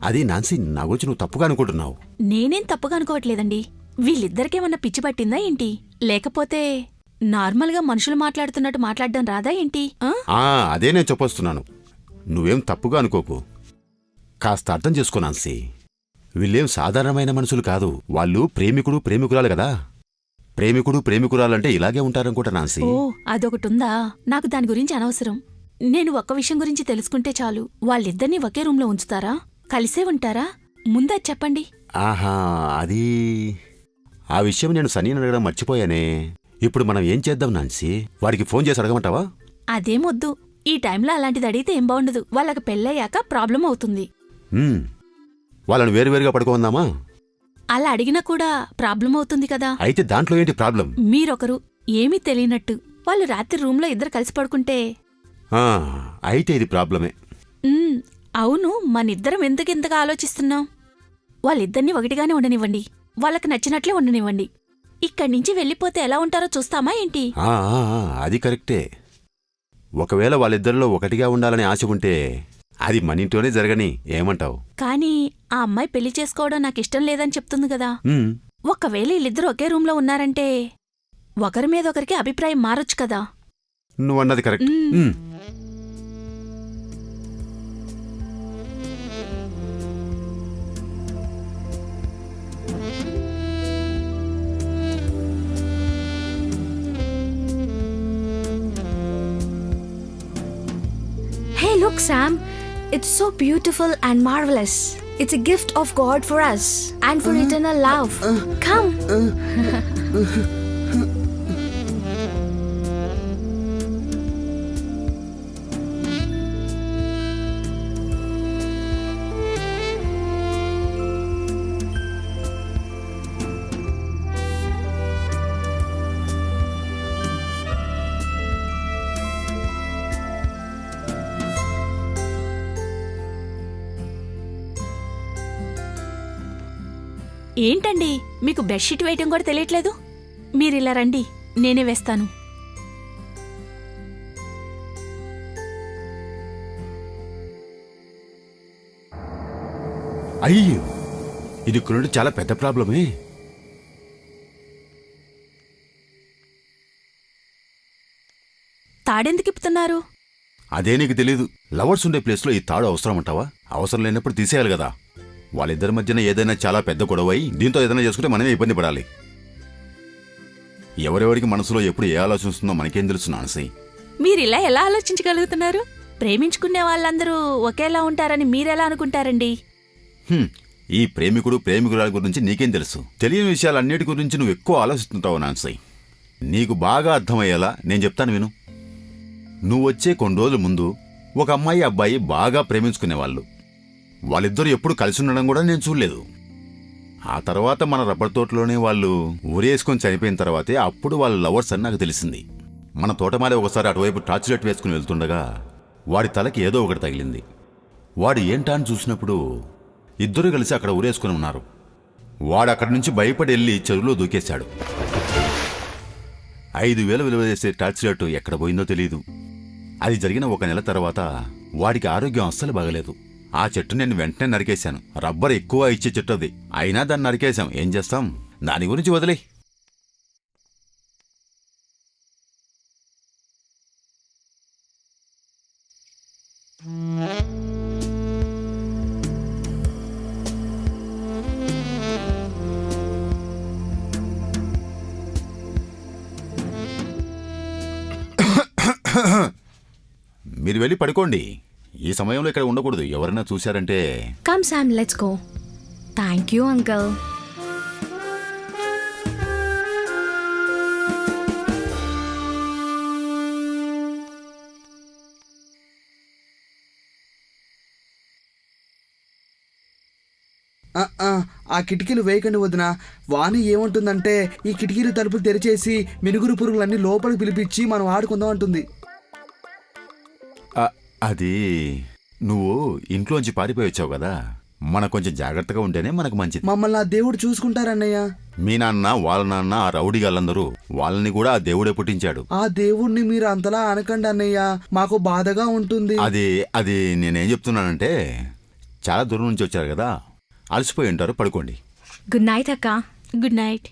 అది నాన్సీ, నా గురించి నువ్వు తప్పుగా అనుకుంటున్నావు. నేనేం తప్పుగా అనుకోవట్లేదండి. వీళ్ళిద్దరికేమన్నా పిచ్చి పట్టిందా ఏంటి? లేకపోతే నార్మల్గా మనుషులు మాట్లాడుతున్నట్టు మాట్లాడడం రాదా ఏంటి? అదే నేను చెప్పొస్తున్నాను. నువ్వేం తప్పుగా అనుకోకు. కాస్త అర్థం చేసుకో నాన్సీ. వీళ్ళేం సాధారణమైన మనుషులు కాదు. వాళ్ళు ప్రేమికుడు ప్రేమికురాలు కదా. ప్రేమికుడు ప్రేమికురాలంటే ఇలాగే ఉంటారనుకుంటా నాన్సీ. ఓ అదొకటుందా? నాకు దాని గురించి అనవసరం. నేను ఒక్క విషయం గురించి తెలుసుకుంటే చాలు. వాళ్ళిద్దరినీ ఒకే రూంలో ఉంచుతారా? కలిసే ఉంటారా? ముందే చెప్పండి. ఆహా, అది ఆ విషయం నేను సన్నీని అడగడం మర్చిపోయానే. ఇప్పుడు మనం ఏం చేద్దాం నాన్సీ? వాడికి ఫోన్ చేసి అడగమంటావా? అదేమొద్దు. ఈ టైంలో అలాంటిది అడిగితే ఏం బాగుండదు. వాళ్ళకి పెళ్ళయ్యాక ప్రాబ్లం అవుతుంది. వాళ్ళని వేరువేరుగా పడుకోందామా? అలా అడిగినా కూడా ప్రాబ్లం అవుతుంది కదా. అయితే దాంట్లో ఏంటి ప్రాబ్లం? మీరొకరు ఏమీ తెలియనట్టు వాళ్ళు రాత్రి రూంలో ఇద్దరు కలిసి పడుకుంటే. అయితే ఇది ప్రాబ్లమే. అవును, మనిద్దరం ఎందుకింతగా ఆలోచిస్తున్నాం? వాళ్ళిద్దరినీ ఒకటిగానే ఉండనివ్వండి. వాళ్ళకి నచ్చినట్లే ఉండనివ్వండి. ఇక్కడి నుంచి వెళ్ళిపోతే ఎలా ఉంటారో చూస్తామా ఏంటి? అది కరెక్టే. ఒకవేళ వాళ్ళిద్దరిలో ఒకటిగా ఉండాలని ఆశ ఉంటే అది మన ఇంట్లోనే జరగని. ఏమంటావు? కానీ ఆ అమ్మాయి పెళ్లి చేసుకోవడం నాకిష్టం లేదని చెప్తుంది కదా. ఒకవేళ వీళ్ళిద్దరూ ఒకే రూంలో ఉన్నారంటే ఒకరి మీద ఒకరికి అభిప్రాయం మారొచ్చు కదా. నువ్వన్నది correct. Hey, look, Sam. It's so beautiful and marvelous. It's a gift of God for us and for eternal love. Come. ఏంటండి, మీకు బెడ్షీట్ వేయటం కూడా తెలియట్లేదు? మీరిలా రండి, నేనే వేస్తాను. అయ్యో, ఇది కొనుడు చాలా పెద్ద ప్రాబ్లమే. తాడెందుకు ఇప్పుతున్నారు? అదే నీకు తెలీదు. లవర్స్ ఉండే ప్లేస్లో ఈ తాడు అవసరం అంటావా? అవసరం లేనప్పుడు తీసేయాలి కదా. వాళ్ళిద్దరి మధ్యన ఏదైనా చాలా పెద్ద గొడవై దీంతో ఏదైనా చేసుకుంటే మనమే ఇబ్బంది పడాలి. ఎవరెవరికి మనసులో ఎప్పుడు ఏ ఆలోచిస్తుందో మనకేం తెలుసు నాన్సీ? మీరిలా ఎలా ఆలోచించగలుగుతున్నారు? ప్రేమించుకునే వాళ్ళందరూ ఒకేలా ఉంటారని మీరెలా అనుకుంటారండి? ఈ ప్రేమికుడు ప్రేమికురాల గురించి నీకేం తెలుసు? తెలియని విషయాలన్నిటి గురించి నువ్వు ఎక్కువ ఆలోచిస్తుంటావు నాన్సీ. నీకు బాగా అర్థమయ్యేలా నేను చెప్తాను విను. నువ్వొచ్చే కొన్ని రోజుల ముందు ఒక అమ్మాయి అబ్బాయి బాగా ప్రేమించుకునేవాళ్ళు. వాళ్ళిద్దరూ ఎప్పుడు కలిసి ఉండడం కూడా నేను చూడలేదు. ఆ తర్వాత మన రబ్బర్ తోటలోనే వాళ్ళు ఊరేసుకొని చనిపోయిన తర్వాతే అప్పుడు వాళ్ళ లవర్స్ అని నాకు తెలిసింది. మన తోటమాలే ఒకసారి అటువైపు టార్చ్ లైట్ వేసుకుని వెళ్తుండగా వాడి తలకి ఏదో ఒకటి తగిలింది. వాడు ఏంటా అని చూసినప్పుడు ఇద్దరు కలిసి అక్కడ ఊరేసుకుని ఉన్నారు. వాడు అక్కడి నుంచి భయపడి వెళ్ళి చెరువులో దూకేశాడు. 5,000 విలువ చేసే టార్చ్ లైట్ ఎక్కడ పోయిందో తెలియదు. అది జరిగిన 1 నెల తర్వాత వాడికి ఆరోగ్యం అస్సలు బాగలేదు. ఆ చెట్టు నేను వెంటనే నరికేశాను. రబ్బర్ ఎక్కువ ఇచ్చే చెట్టు అది. అయినా దాన్ని నరికేశాం. ఏం చేస్తాం? దాని గురించి వదిలే. మీరు వెళ్ళి పడుకోండి. ఈ సమయంలో ఇక్కడ ఉండకూడదు. ఎవరైనా చూశారంటే. Come, Sam, let's go. Thank you, uncle. ఆ కిటికీలు వేయకండి వదిన. వాణి ఏమంటుందంటే ఈ కిటికీలు తలుపులు తెరిచేసి మినుగురు పురుగులన్నీ లోపలికి పిలిపించి మనం ఆడుకుందాం అంటుంది. అది నువ్వు ఇంట్లోంచి పారిపోయి వచ్చావు కదా. మనం కొంచెం జాగ్రత్తగా ఉంటేనే మనకు మంచిది. మమ్మల్ని ఆ దేవుడు చూసుకుంటారన్నయ్య. మీ నాన్న వాళ్ళ నాన్న ఆ రౌడీ గాళ్ళందరూ వాళ్ళని కూడా ఆ దేవుడే పుట్టించాడు. ఆ దేవుణ్ణి మీరు అంతలా అనకండి అన్నయ్య, మాకు బాధగా ఉంటుంది. అది నేనేం చెప్తున్నానంటే చాలా దూరం నుంచి వచ్చారు కదా, అలసిపోయి ఉంటారు. పడుకోండి. Good night, akka. Good night.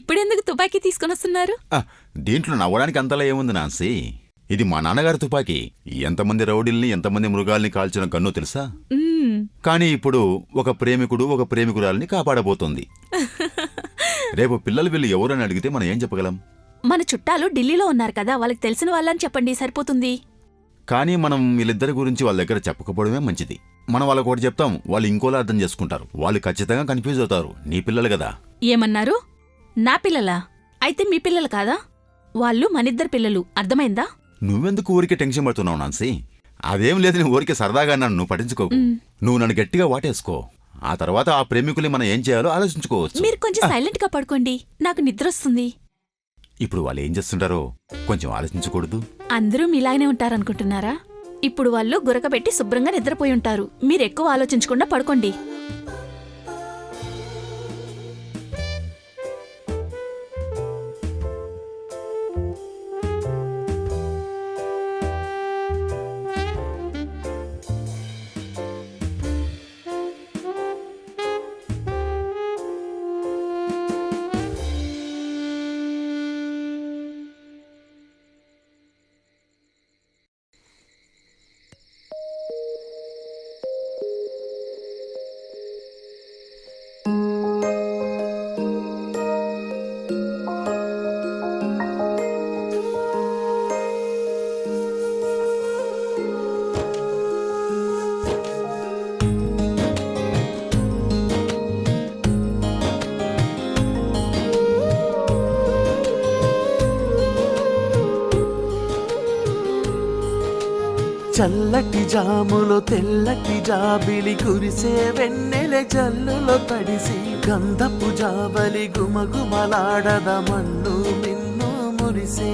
ఇప్పుడెందుకు తుపాకీ తీసుకొని వస్తున్నారు? దీంట్లో నవ్వడానికి అంతలా ఏముంది నాన్సీ? ఇది మా నాన్నగారి తుపాకీ. ఎంతమంది రౌడీల్ని ఎంతమంది మృగాల్ని కాల్చిన గన్ను తెలుసా? కానీ ఇప్పుడు ఒక ప్రేమికుడు ఒక ప్రేమికురాల్ని కాపాడబోతోంది. రేపు పిల్లలు వీళ్ళు ఎవరని అడిగితే మనం ఏం చెప్పగలం? మన చుట్టాలు ఢిల్లీలో ఉన్నారు కదా, వాళ్ళకి తెలిసిన వాళ్ళని చెప్పండి, సరిపోతుంది. కానీ మనం వీళ్ళిద్దరి గురించి వాళ్ళ దగ్గర చెప్పకపోవడమే మంచిది. మనం వాళ్ళకి ఒకటి చెప్తాం, వాళ్ళు ఇంకోలా అర్థం చేసుకుంటారు. వాళ్ళు ఖచ్చితంగా కన్ఫ్యూజ్ అవుతారు. నీ పిల్లలు కదా. ఏమన్నారు? నా పిల్లలా? అయితే మీ పిల్లలు కాదా? వాళ్ళు మనిద్దరు పిల్లలు, అర్థమైందా? నువ్వెందుకు ఊరికే టెన్షన్ పడుతున్నావు నాన్సీ? అదేం లేదు, నేను ఊరికే సరదాగా నన్ను పట్టించుకోకు. నువ్వు నన్ను గట్టిగా వాటేసుకో. ఆ తర్వాత ఆ ప్రేమికుల్ని మనం ఏం చేయాలో ఆలోచించుకోవచ్చు. మీరు కొంచెం సైలెంట్ గా పడుకోండి, నాకు నిద్ర వస్తుంది. ఇప్పుడు వాళ్ళు ఏం చేస్తుంటారో కొంచెం ఆలోచించకూడదు? అందరూ మీలాగనే ఉంటారనుకుంటున్నారా? ఇప్పుడు వాళ్ళు గురకబెట్టి శుభ్రంగా నిద్రపోయి ఉంటారు. మీరు ఎక్కువ ఆలోచించకుండా పడుకోండి. చల్లటి జాములో తెల్లటి జాబిలి కురిసే వెన్నెల జల్లులో తడిసి గంధపు జాబలి గుమగుమలాడద మన్ను మిన్ను మురిసే.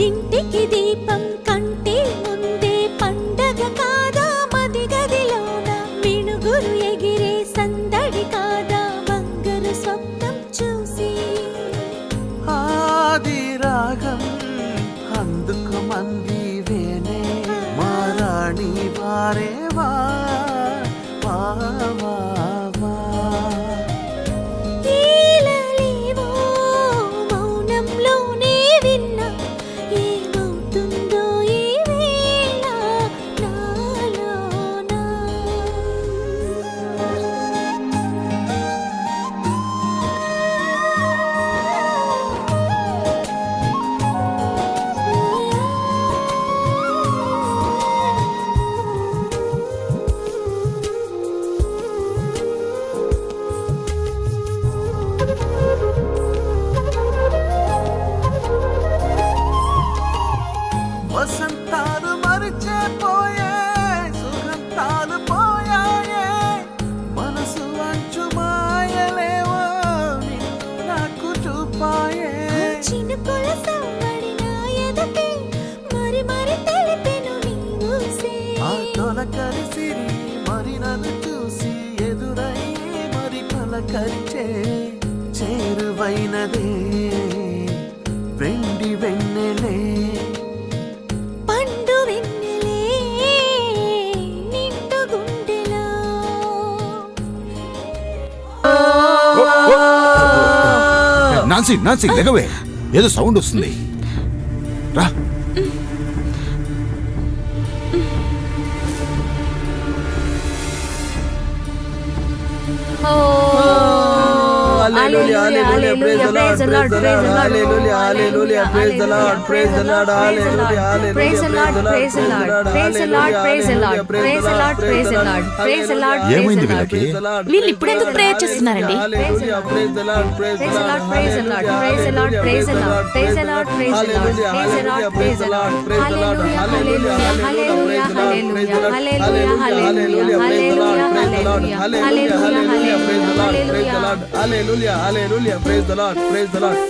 ఇంటికి దీపం కంటే ముందే పండగ కాదా, మది గదిలోన మిణుగురు ఎగిరే సందడి కాదా, బంగారు స్వప్నం చూసి. ఆది రాగం అందుకు మంది వేనే మారాణి వారే వా వా వా వా. ఈలలేవో మౌనంలోనే విన్నా, ఏమవుతుందో ఈ వేళ నాలోనా. వసంతాలు మరిచే పోయే సుగంధాలు పోయాయే, మనసు అంచు మాయలేవో నిన్ను నాకు చూపాయే. చినుకుల సవ్వడి నా ఎదకే మరి మరి తెలిపెను నీ ఊసే. ఆ తొలకరిసిరి మరి నన్ను చూసి ఎదురయ్యే మరి పలకరిచే. చేరువైనదే వెండి వెన్నెలే, పండు వెన్నెలే నిండు గుండెలో. నాన్సీ నాన్సీ లెగవే, ఏదో సౌండ్ వస్తుంది. రా. Hallelujah, hallelujah, praise the Lord, praise the Lord, hallelujah, hallelujah, praise the Lord, praise the Lord, hallelujah, hallelujah, Praise the Lord, praise the Lord, praise the Lord, praise the Lord, praise the Lord, praise the Lord, praise the Lord, ఏమైంది వీళ్ళకి? వీళ్ళు ఇప్పుడెందుకు prayer చేస్తున్నారండి? hallelujah, praise the Lord, praise the Lord, praise the Lord, praise the Lord, praise the Lord, praise the Lord, praise the Lord, praise the Lord, praise the Lord, hallelujah, hallelujah, hallelujah, hallelujah, hallelujah, hallelujah, hallelujah, hallelujah, hallelujah, praise the Lord, praise the Lord, hallelujah, hallelujah, praise the Lord, praise the Lord.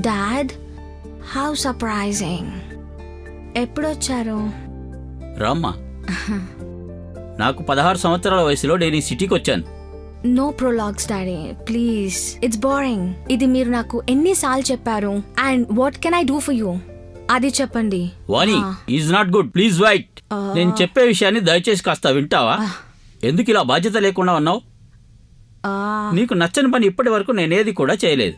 Dad, how surprising. ఎప్పుడొచ్చారు? రామ్మా. నాకు 16 సంవత్సరాల వయసులో నేను ఈ సిటీకి వచ్చాను. No prologues daddy please, it's boring. ఇది మీరు నాకు ఎన్నిసార్లు చెప్పారు. And what can I do for you అది చెప్పండి. Vani is not good, please wait. నేను చెప్పే విషయాన్ని దయచేసి కాస్త వింటావా? ఎందుకు ఇలా బాధ్యత లేకుండా ఉన్నావు? నీకు నచ్చని పని ఇప్పటి వరకు నేనేది కూడా చేయలేదు.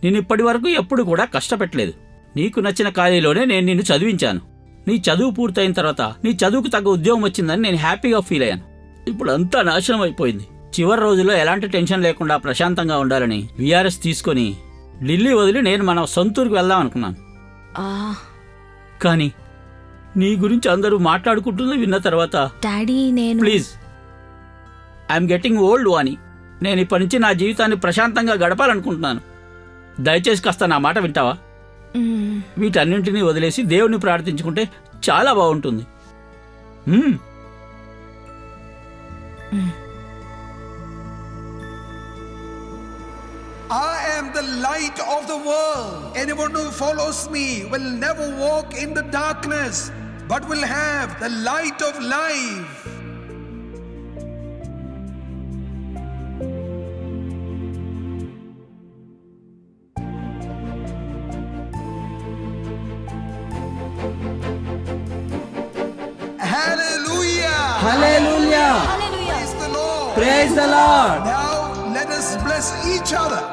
నేను ఇప్పటి వరకు ఎప్పుడు కూడా కష్టపెట్టలేదు. నీకు నచ్చిన ఖాళీలోనే నేను నిన్ను చదివించాను. నీ చదువు పూర్తయిన తర్వాత నీ చదువుకు తగ్గ ఉద్యోగం వచ్చిందని నేను హ్యాపీగా ఫీల్ అయ్యాను. ఇప్పుడు అంతా నాశనం అయిపోయింది. చివరి రోజుల్లో ఎలాంటి టెన్షన్ లేకుండా ప్రశాంతంగా ఉండాలని విఆర్ఎస్ తీసుకొని ఢిల్లీ వదిలి నేను మన సొంతూరుకు వెళ్దాం అనుకున్నాను. కానీ నీ గురించి అందరూ మాట్లాడుకుంటుంది విన్న తర్వాత డాడీ నేను ప్లీజ్, ఐఎమ్ గెట్టింగ్ ఓల్డ్ వాణి. నేను ఇప్పటి నుంచి నా జీవితాన్ని ప్రశాంతంగా గడపాలనుకుంటున్నాను. దయచేసి కాస్త నా మాట వింటావా? వీటన్నింటినీ వదిలేసి దేవుని ప్రార్థించుకుంటే చాలా బాగుంటుంది. I am the light of the world. Anyone who follows me will never walk in the darkness, but will have the light of life. Hallelujah! Hallelujah, Praise the Lord. Praise the lord. Now let us bless each other.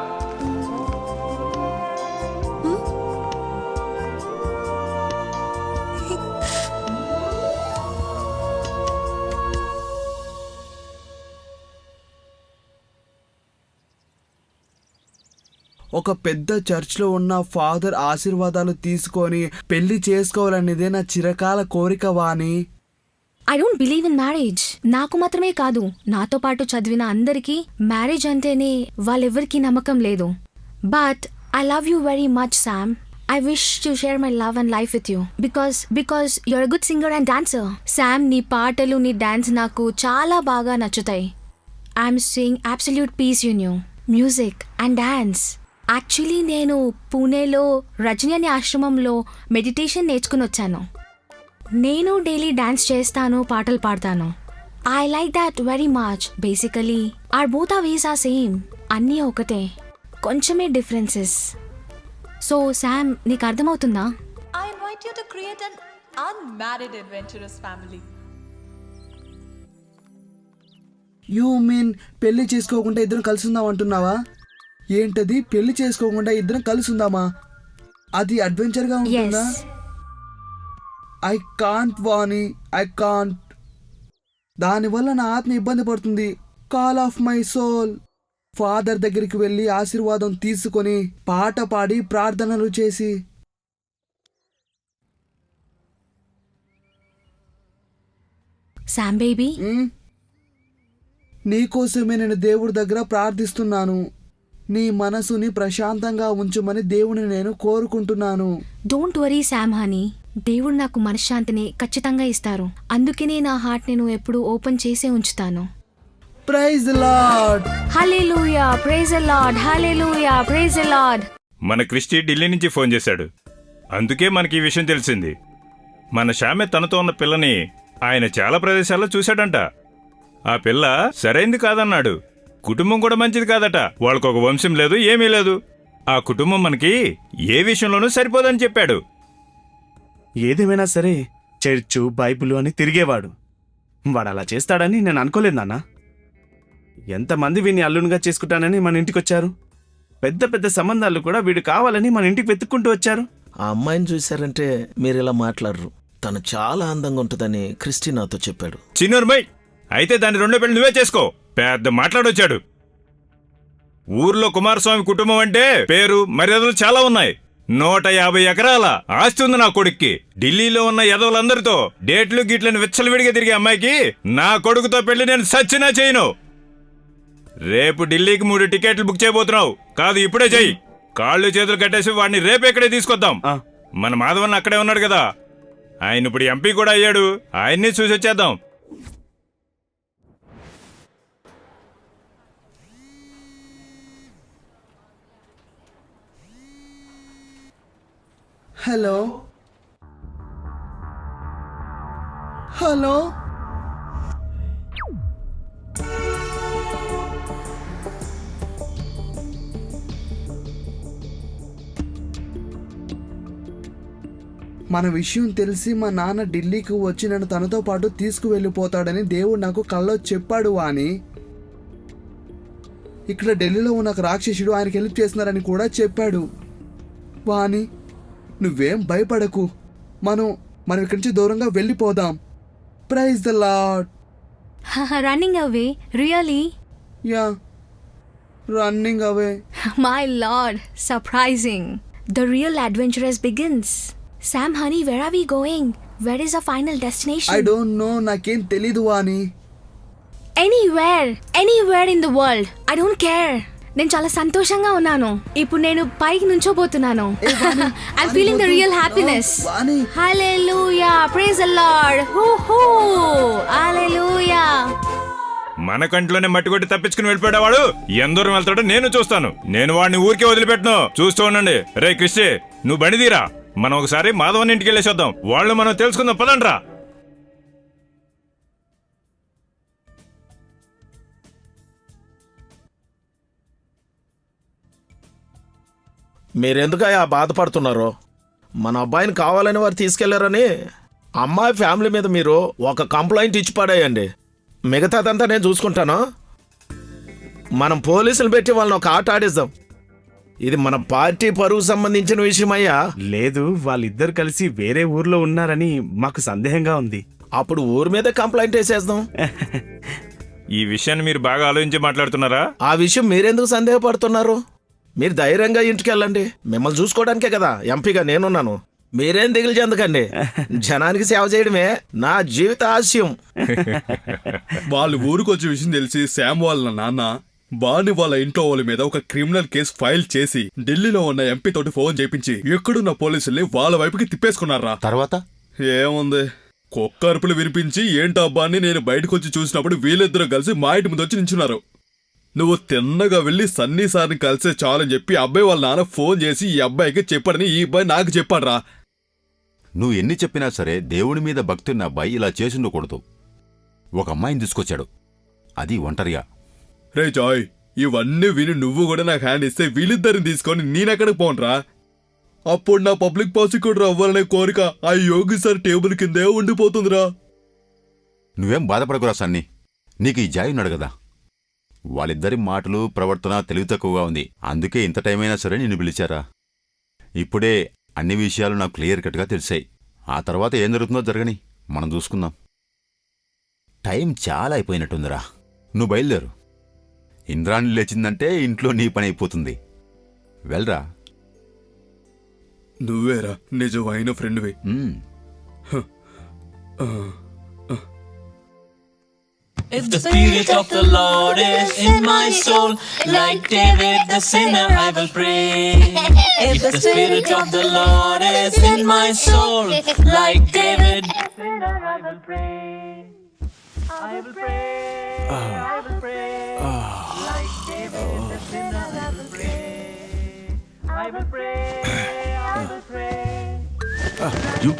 ఒక పెద్ద చర్చ్లో ఉన్న father ఆశీర్వాదాలు తీసుకొని పెళ్లి చేసుకోవాలనేదే నా చిరకాల కోరిక Vani. I don't believe in marriage. నాకు మాత్రమే కాదు, నాతో పాటు చదివిన అందరికీ మ్యారేజ్ అంటేనే వాళ్ళెవ్వరికీ నమ్మకం లేదు. But I love you very much Sam. I wish to share my love and life with you because you're a good singer and dancer. Sam, నీ పాటలు నీ డాన్స్ నాకు చాలా బాగా నచ్చుతాయి. I'm seeing absolute peace in you. Music and dance. Actually నేను పూణేలో రజని అనే ఆశ్రమంలో మెడిటేషన్ నేర్చుకుని వచ్చాను. నేను డైలీ డాన్స్ చేస్తాను, పాటలు పాడతాను. I like that very much. Basically are both are ways are same. అన్నీ ఒకటే, కొంచెమే డిఫరెన్సెస్. సో శామ్, నీకు అర్థమవుతుందా? I invite you to create an unmarried adventurous family. You mean పెళ్లి చేసుకోకుండా ఇద్దరం కలిసి ఉందాం అంటున్నావా? ఏంటది, పెళ్లి చేసుకోకుండా ఇద్దరం కలిసి ఉందామా? అది అడ్వెంచర్గా ఉంటుందా? Yes. I can't Vani, I can't. దానివల్ల నా ఆత్మ ఇబ్బంది పడుతుంది. Call of my soul. Father దగ్గరికి వెళ్ళి ఆశీర్వాదం తీసుకొని పాట పాడి ప్రార్థనలు చేసి శామ్ బేబీ, నీకోసమే నేను దేవుడి దగ్గర ప్రార్థిస్తున్నాను. నీ మనసుని ప్రశాంతంగా ఉంచుమని దేవుని నేను కోరుకుంటున్నాను. Don't worry Sam honey. దేవుడు నాకు మనశ్శాంతిని ఖచ్చితంగా ఇస్తారు. అందుకనే నా హార్ట్ నేను ఎప్పుడూ ఓపెన్ చేసే ఉంచుతాను. Praise the lord. Hallelujah, praise the lord, hallelujah, praise the lord. మన క్రిస్టి ఢిల్లీ నుంచి ఫోన్ చేశాడు. అందుకే మనకి ఈ విషయం తెలిసింది. మన షామె తనతో ఉన్న పిల్లని ఆయన చాలా ప్రదేశాల్లో చూశాడంట. ఆ పిల్ల సరైంది కాదన్నాడు. కుటుంబం కూడా మంచిది కాదట. వాళ్ళకొక వంశం లేదు, ఏమీ లేదు. ఆ కుటుంబం మనకి ఏ విషయంలోనూ సరిపోదని చెప్పాడు. ఏదేమైనా సరే చర్చు బైబిలు అని తిరిగేవాడు. వాడు అలా చేస్తాడని నేను అనుకోలేదు నాన్న. ఎంతమంది వీడిని అల్లునిగా చేసుకుంటానని మన ఇంటికి వచ్చారు. పెద్ద పెద్ద సంబంధాలు కూడా వీడు కావాలని మన ఇంటికి వెతుక్కుంటూ వచ్చారు. ఆ అమ్మాయిని చూశారంటే మీరు ఇలా మాట్లాడరు. తను చాలా అందంగా ఉంటుందని క్రిస్టి నాతో చెప్పాడు. చిన్నూరుమై, అయితే దాని రెండో పెళ్లి నువ్వే చేసుకో. పెద్ద మాట్లాడొచ్చాడు. ఊర్లో కుమారస్వామి కుటుంబం అంటే పేరు మర్యాదలు చాలా ఉన్నాయి. 150 ఎకరాల ఆస్తి ఉంది నా కొడుక్కి. ఢిల్లీలో ఉన్న యదవులందరితో డేట్లు గిట్లను విచ్చలవిడిగా తిరిగే అమ్మాయికి నా కొడుకుతో పెళ్లి నేను సచ్చినా చేయను. రేపు ఢిల్లీకి 3 టికెట్లు బుక్ చేయబోతున్నావు. కాదు, ఇప్పుడే చెయ్యి. కాళ్ళు చేతులు కట్టేసి వాడిని రేపు ఇక్కడే తీసుకొద్దాం. మన మాధవన్ అక్కడే ఉన్నాడు కదా, ఆయన ఇప్పుడు ఎంపీ కూడా అయ్యాడు. ఆయన్ని చూసి వచ్చేద్దాం. హలో, హలో మన విషయం తెలిసి మా నాన్న ఢిల్లీకి వచ్చి నన్ను తనతో పాటు తీసుకువెళ్ళిపోతాడని దేవుడు నాకు కల్లో చెప్పాడు వాణి. ఇక్కడ ఢిల్లీలో ఉన్న ఒక రాక్షసుడు ఆయనకి హెల్ప్ చేస్తున్నారని కూడా చెప్పాడు. వాణి నువ్వేం భయపడకు, మనం ఇక్కడి నుంచి దూరంగా వెళ్ళిపోదాం. Praise the lord. Running away really? Yeah, running away. My lord, surprising. The real adventure begins. Sam, honey, where are we going? Where is our final destination? I don't know, నాకేం తెలీదు వాణి. Anywhere in the world. I don't care. నేను చాలా సంతోషంగా ఉన్నాను. ఇప్పుడు నేను పైకి నుంచోబోతున్నాను. I'm feeling the real happiness. Vani Hallelujah. Praise the Lord. Hoo-hoo. Hallelujah. మన కంట్లోనే మట్టి కొట్టి తప్పించుకుని వెళ్ళిపోయాడు. ఎంత దూరం వెళ్తాడో నేను చూస్తాను. నేను వాడిని ఊరికే వదిలిపెట్టను. చూస్తూ ఉండండి. రే క్రిస్టి, నువ్వు బండిదీరా. మనం ఒకసారి మాధవన్ ఇంటికి వెళ్ళేసొద్దాం. వాళ్ళు మనం తెలుసుకుందాం, పదండ్రా. మీరెందుకయ్యా బాధపడుతున్నారో? మన అబ్బాయిని కావాలని వారు తీసుకెళ్లారని అమ్మాయి ఫ్యామిలీ మీద మీరు ఒక కంప్లైంట్ ఇచ్చి పడేయండి. మిగతాదంతా నేను చూసుకుంటాను. మనం పోలీసులు పెట్టి వాళ్ళని ఒక ఆట ఆడిద్దాం. ఇది మన పార్టీ పరువు సంబంధించిన విషయమయ్యా. లేదు, వాళ్ళిద్దరు కలిసి వేరే ఊర్లో ఉన్నారని మాకు సందేహంగా ఉంది. అప్పుడు ఊరి మీద కంప్లైంట్ వేసేద్దాం. ఈ విషయాన్ని మీరు బాగా ఆలోచించి మాట్లాడుతున్నారా? ఆ విషయం మీరెందుకు సందేహపడుతున్నారు? మీరు ధైర్యంగా ఇంటికి వెళ్ళండి. మిమ్మల్ని చూసుకోవడానికే కదా ఎంపీగా నేనున్నాను. మీరేం దిగులు చెందకండి. జనానికి సేవ చేయడమే నా జీవిత ఆశయం. వాళ్ళు ఊరికొచ్చే విషయం తెలిసి శామ్ వాళ్ళ నాన్న బాని వాళ్ళ ఇంట్లో వాళ్ళ మీద ఒక క్రిమినల్ కేసు ఫైల్ చేసి ఢిల్లీలో ఉన్న ఎంపీ తోటి ఫోన్ చేపించి ఎక్కడున్న పోలీసుల్ని వాళ్ళ వైపుకి తిప్పేసుకున్నారా. తర్వాత ఏముంది, కుక్క అరుపులు వినిపించి ఏంటబ్బా అని నేను బయటకు వచ్చి చూసినప్పుడు వీళ్ళిద్దరూ కలిసి మా ఇంటి ముందు వచ్చి నించున్నారు. నువ్వు తిన్నగా వెళ్ళి సన్నీ సార్ని కలిసే చాలని చెప్పి అబ్బాయి వాళ్ళ నాన్న ఫోన్ చేసి ఈ అబ్బాయికి చెప్పాడని ఈ అబ్బాయి నాకు చెప్పాడ్రా. నువ్వు ఎన్ని చెప్పినా సరే దేవుడి మీద భక్తి ఉన్న అబ్బాయి ఇలా చేసుండకూడదు. ఒక అమ్మాయిని తీసుకొచ్చాడు, అది ఒంటరిగా. రే జాయ్, ఇవన్నీ విని నువ్వు కూడా నాకు హ్యాండ్ ఇస్తే వీళ్ళిద్దరిని తీసుకొని నేనెక్కడికి పోనరా? అప్పుడు నా పబ్లిక్ ప్రాసిక్యూటర్ అవ్వాలనే కోరిక ఆ యోగి సార్ టేబుల్ కిందే ఉండిపోతుందిరా. నువ్వేం బాధపడకురా సన్నీ, నీకు ఈ జాయ్ ఉన్నాడు కదా. వాళ్ళిద్దరి మాటలు ప్రవర్తన తెలివి తక్కువగా ఉంది, అందుకే ఇంత టైం అయినా సరే నిన్ను పిలిచారా. ఇప్పుడే అన్ని విషయాలు నాకు క్లియర్ కట్గా తెలిసాయి. ఆ తర్వాత ఏం జరుగుతుందో జరగని, మనం చూసుకుందాం. టైం చాలా అయిపోయినట్టుందిరా, నువ్వు బయలుదేరు. ఇంద్రాణి లేచిందంటే ఇంట్లో నీ పని అయిపోతుంది. వెళ్ళరా. నువ్వేరా నిజమైన ఫ్రెండ్వి. If the Spirit of the Lord is in my soul, like David the sinner I will pray. If the Spirit of the Lord is in my soul, like David the sinner I will pray. I will pray, I will pray, like David the sinner I will pray. I will pray, I will pray. You.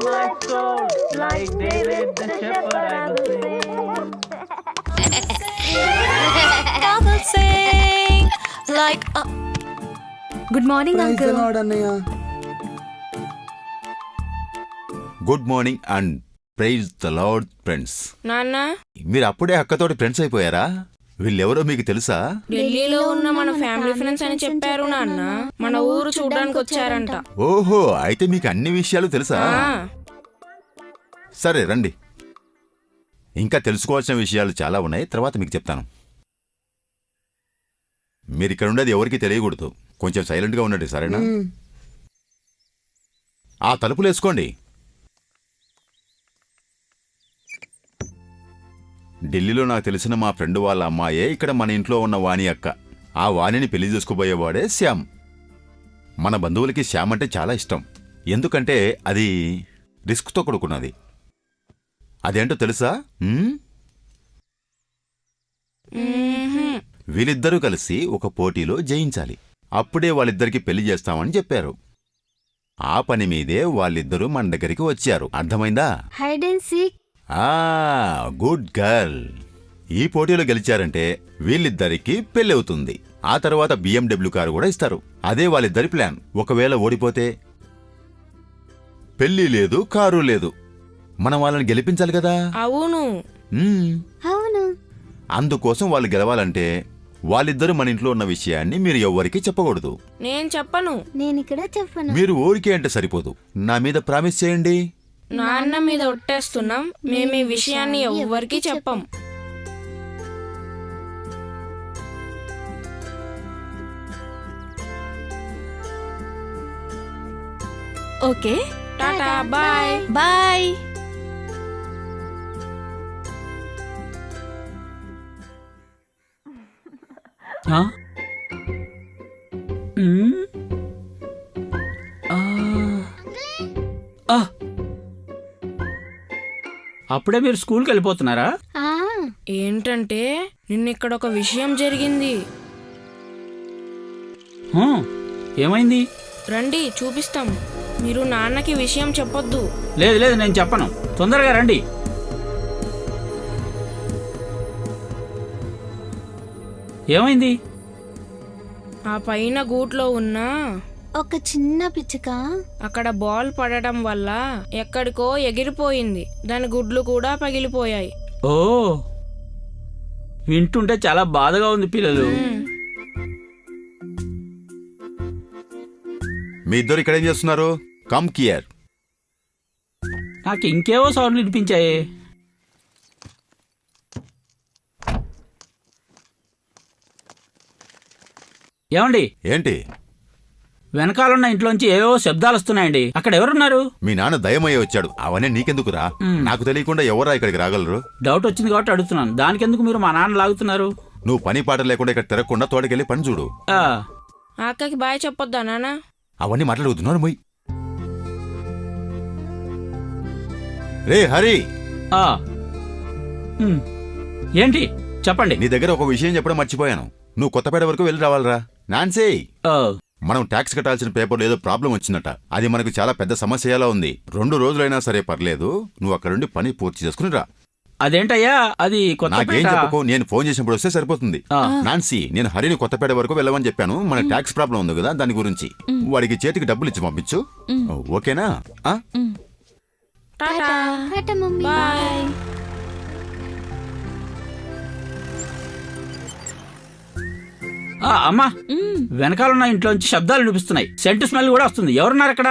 My soul, like David the shepherd I will sing. I will sing like Good morning, praise the uncle. Lord అన్నయ్య. Good morning and praise the Lord friends. నాన్న, మీరు అప్పుడే అక్కతోటి friends అయిపోయారా? వీళ్ళెవరో మీకు తెలుసా? ఢిల్లీలో ఉన్న మన ఫ్యామిలీ ఫ్రెండ్స్ అని చెప్పారు నాన్న. మన ఊరు చూడడానికి వచ్చారంట. ఓహో, అయితే మీకు అన్ని విషయాలు తెలుసా? సరే రండి, ఇంకా తెలుసుకోవాల్సిన విషయాలు చాలా ఉన్నాయి, తర్వాత మీకు చెప్తాను. మీరు ఇక్కడ ఉండేది ఎవరికి తెలియకూడదు, కొంచెం సైలెంట్గా ఉండండి, సరేనా? ఆ తలుపులు వేసుకోండి. ఢిల్లీలో నాకు తెలిసిన మా ఫ్రెండ్ వాళ్ళ అమ్మాయే ఇక్కడ మన ఇంట్లో ఉన్న వాణి అక్క. ఆ వాణిని పెళ్లి చేసుకోబోయేవాడే శ్యామ్. మన బంధువులకి శ్యామ్ అంటే చాలా ఇష్టం, ఎందుకంటే అది రిస్క్తో కూడుకున్నది. అదేంటో తెలుసా? వీళ్ళిద్దరూ కలిసి ఒక పోటీలో జయించాలి. అప్పుడే వాళ్ళిద్దరికి పెళ్లి చేస్తామని చెప్పారు. ఆ పని మీదే వాళ్ళిద్దరూ మన దగ్గరికి వచ్చారు. అర్థమైందా? Hide and seek. Good girl. ఈ పోటీలో గెలిచారంటే వీళ్ళిద్దరికి పెళ్ళవుతుంది. ఆ తర్వాత BMW కారు కూడా ఇస్తారు. అదే వాళ్ళిద్దరి ప్లాన్. ఒకవేళ ఓడిపోతే పెళ్లి లేదు, కారు లేదు. మనం వాళ్ళని గెలిపించాలి కదా. అవును. అవును. అందుకోసం వాళ్ళు గెలవాలంటే వాళ్ళిద్దరూ మన ఇంట్లో ఉన్న విషయాన్ని మీరు ఎవ్వరికీ చెప్పకూడదు. నేను చెప్పను. నేను ఇక్కడ చెప్పను. మీరు ఊరికే అంటే సరిపోదు. నా మీద ప్రామిస్ చేయండి. నాన్న మీద ఒట్టేస్తున్నాం, మేము ఈ విషయాన్ని ఎవ్వరికీ చెప్పం. Okay, tata, bye. బాయ్. ఆ? మ్మ్? ఆ. ఆ. అప్పుడే మీరు స్కూల్కి వెళ్ళిపోతున్నారా? ఏంటంటే నిన్న ఇక్కడ ఒక విషయం జరిగింది. హా, ఏమైంది? రండి చూపిస్తాం. మీరు నాన్నకి విషయం చెప్పొద్దు. లేదు లేదు, నేను చెప్పను. తొందరగా రండి. ఏమైంది? ఆ పైన గూట్లో ఉన్న ఒక చిన్న పిచ్చుక అక్కడ బాల్ పడడం వల్ల ఎక్కడికో ఎగిరిపోయింది. దాని గుడ్లు కూడా పగిలిపోయాయి. ఓ, వింటుంటే చాలా బాధగా ఉంది పిల్లలు. మీ ఇద్దరు ఇక్కడేం చేస్తున్నారు? Come Keir. నాకు ఇంకేవో సౌండ్లు వినిపించాయి. ఏమండి? ఏంటి? వెనకాలన్న ఇంట్లోంచి ఏవో శబ్దాలు వస్తున్నాయండి. అక్కడ ఎవరున్నారు? మీ నాన్న దయమయ్య వచ్చాడు. అవన్నీ నీకెందుకురా? నాకు తెలియకుండా ఎవరా ఇక్కడికి రాగలరు? డౌట్ వచ్చింది కాబట్టి అడుగుతున్నాను. దానికెందుకు మీరు మా నాన్న లాగుతున్నారు? నువ్వు పని పాట లేకుండా ఇక్కడ తిరగకుండా తోటకెళ్ళి పని చూడు. అక్కకి బాయ్ చెప్పొద్దా నాన్న? అవన్నీ మాట్లాడుతున్నారు మొయ్. రే హరి, ఏంటి చెప్పండి. నీ దగ్గర ఒక విషయం చెప్పడం మర్చిపోయాను. నువ్వు కొత్తపేట వరకు వెళ్ళి రావాలరా. నాన్సీ, మనం ట్యాక్స్ కట్టాల్సిన పేపర్లో ఏదో ప్రాబ్లం వచ్చిందట. అది మనకు చాలా పెద్ద సమస్యలా ఉంది. 2 రోజులైనా సరే పర్లేదు, నువ్వు అక్కడ నుండి పని పూర్తి చేసుకుని రా. అదేంటయ్యా, అది నాకేం చెప్పకు, నేను ఫోన్ చేసినప్పుడు వస్తే సరిపోతుంది. నాన్సీ, నేను హరిని కొత్తపేట వరకు వెళ్ళమని చెప్పాను. మన ట్యాక్స్ ప్రాబ్లం ఉంది కదా, దాని గురించి. వాడికి చేతికి డబ్బులు ఇచ్చి పంపించు. ఓకేనా? టాటా, బాయ్. అమ్మా, వెనకాలన్న ఇంట్లోంచి శబ్దాలు వినిపిస్తున్నాయి. సెంటు స్మెల్ కూడా వస్తుంది. ఎవరున్నారు అక్కడ?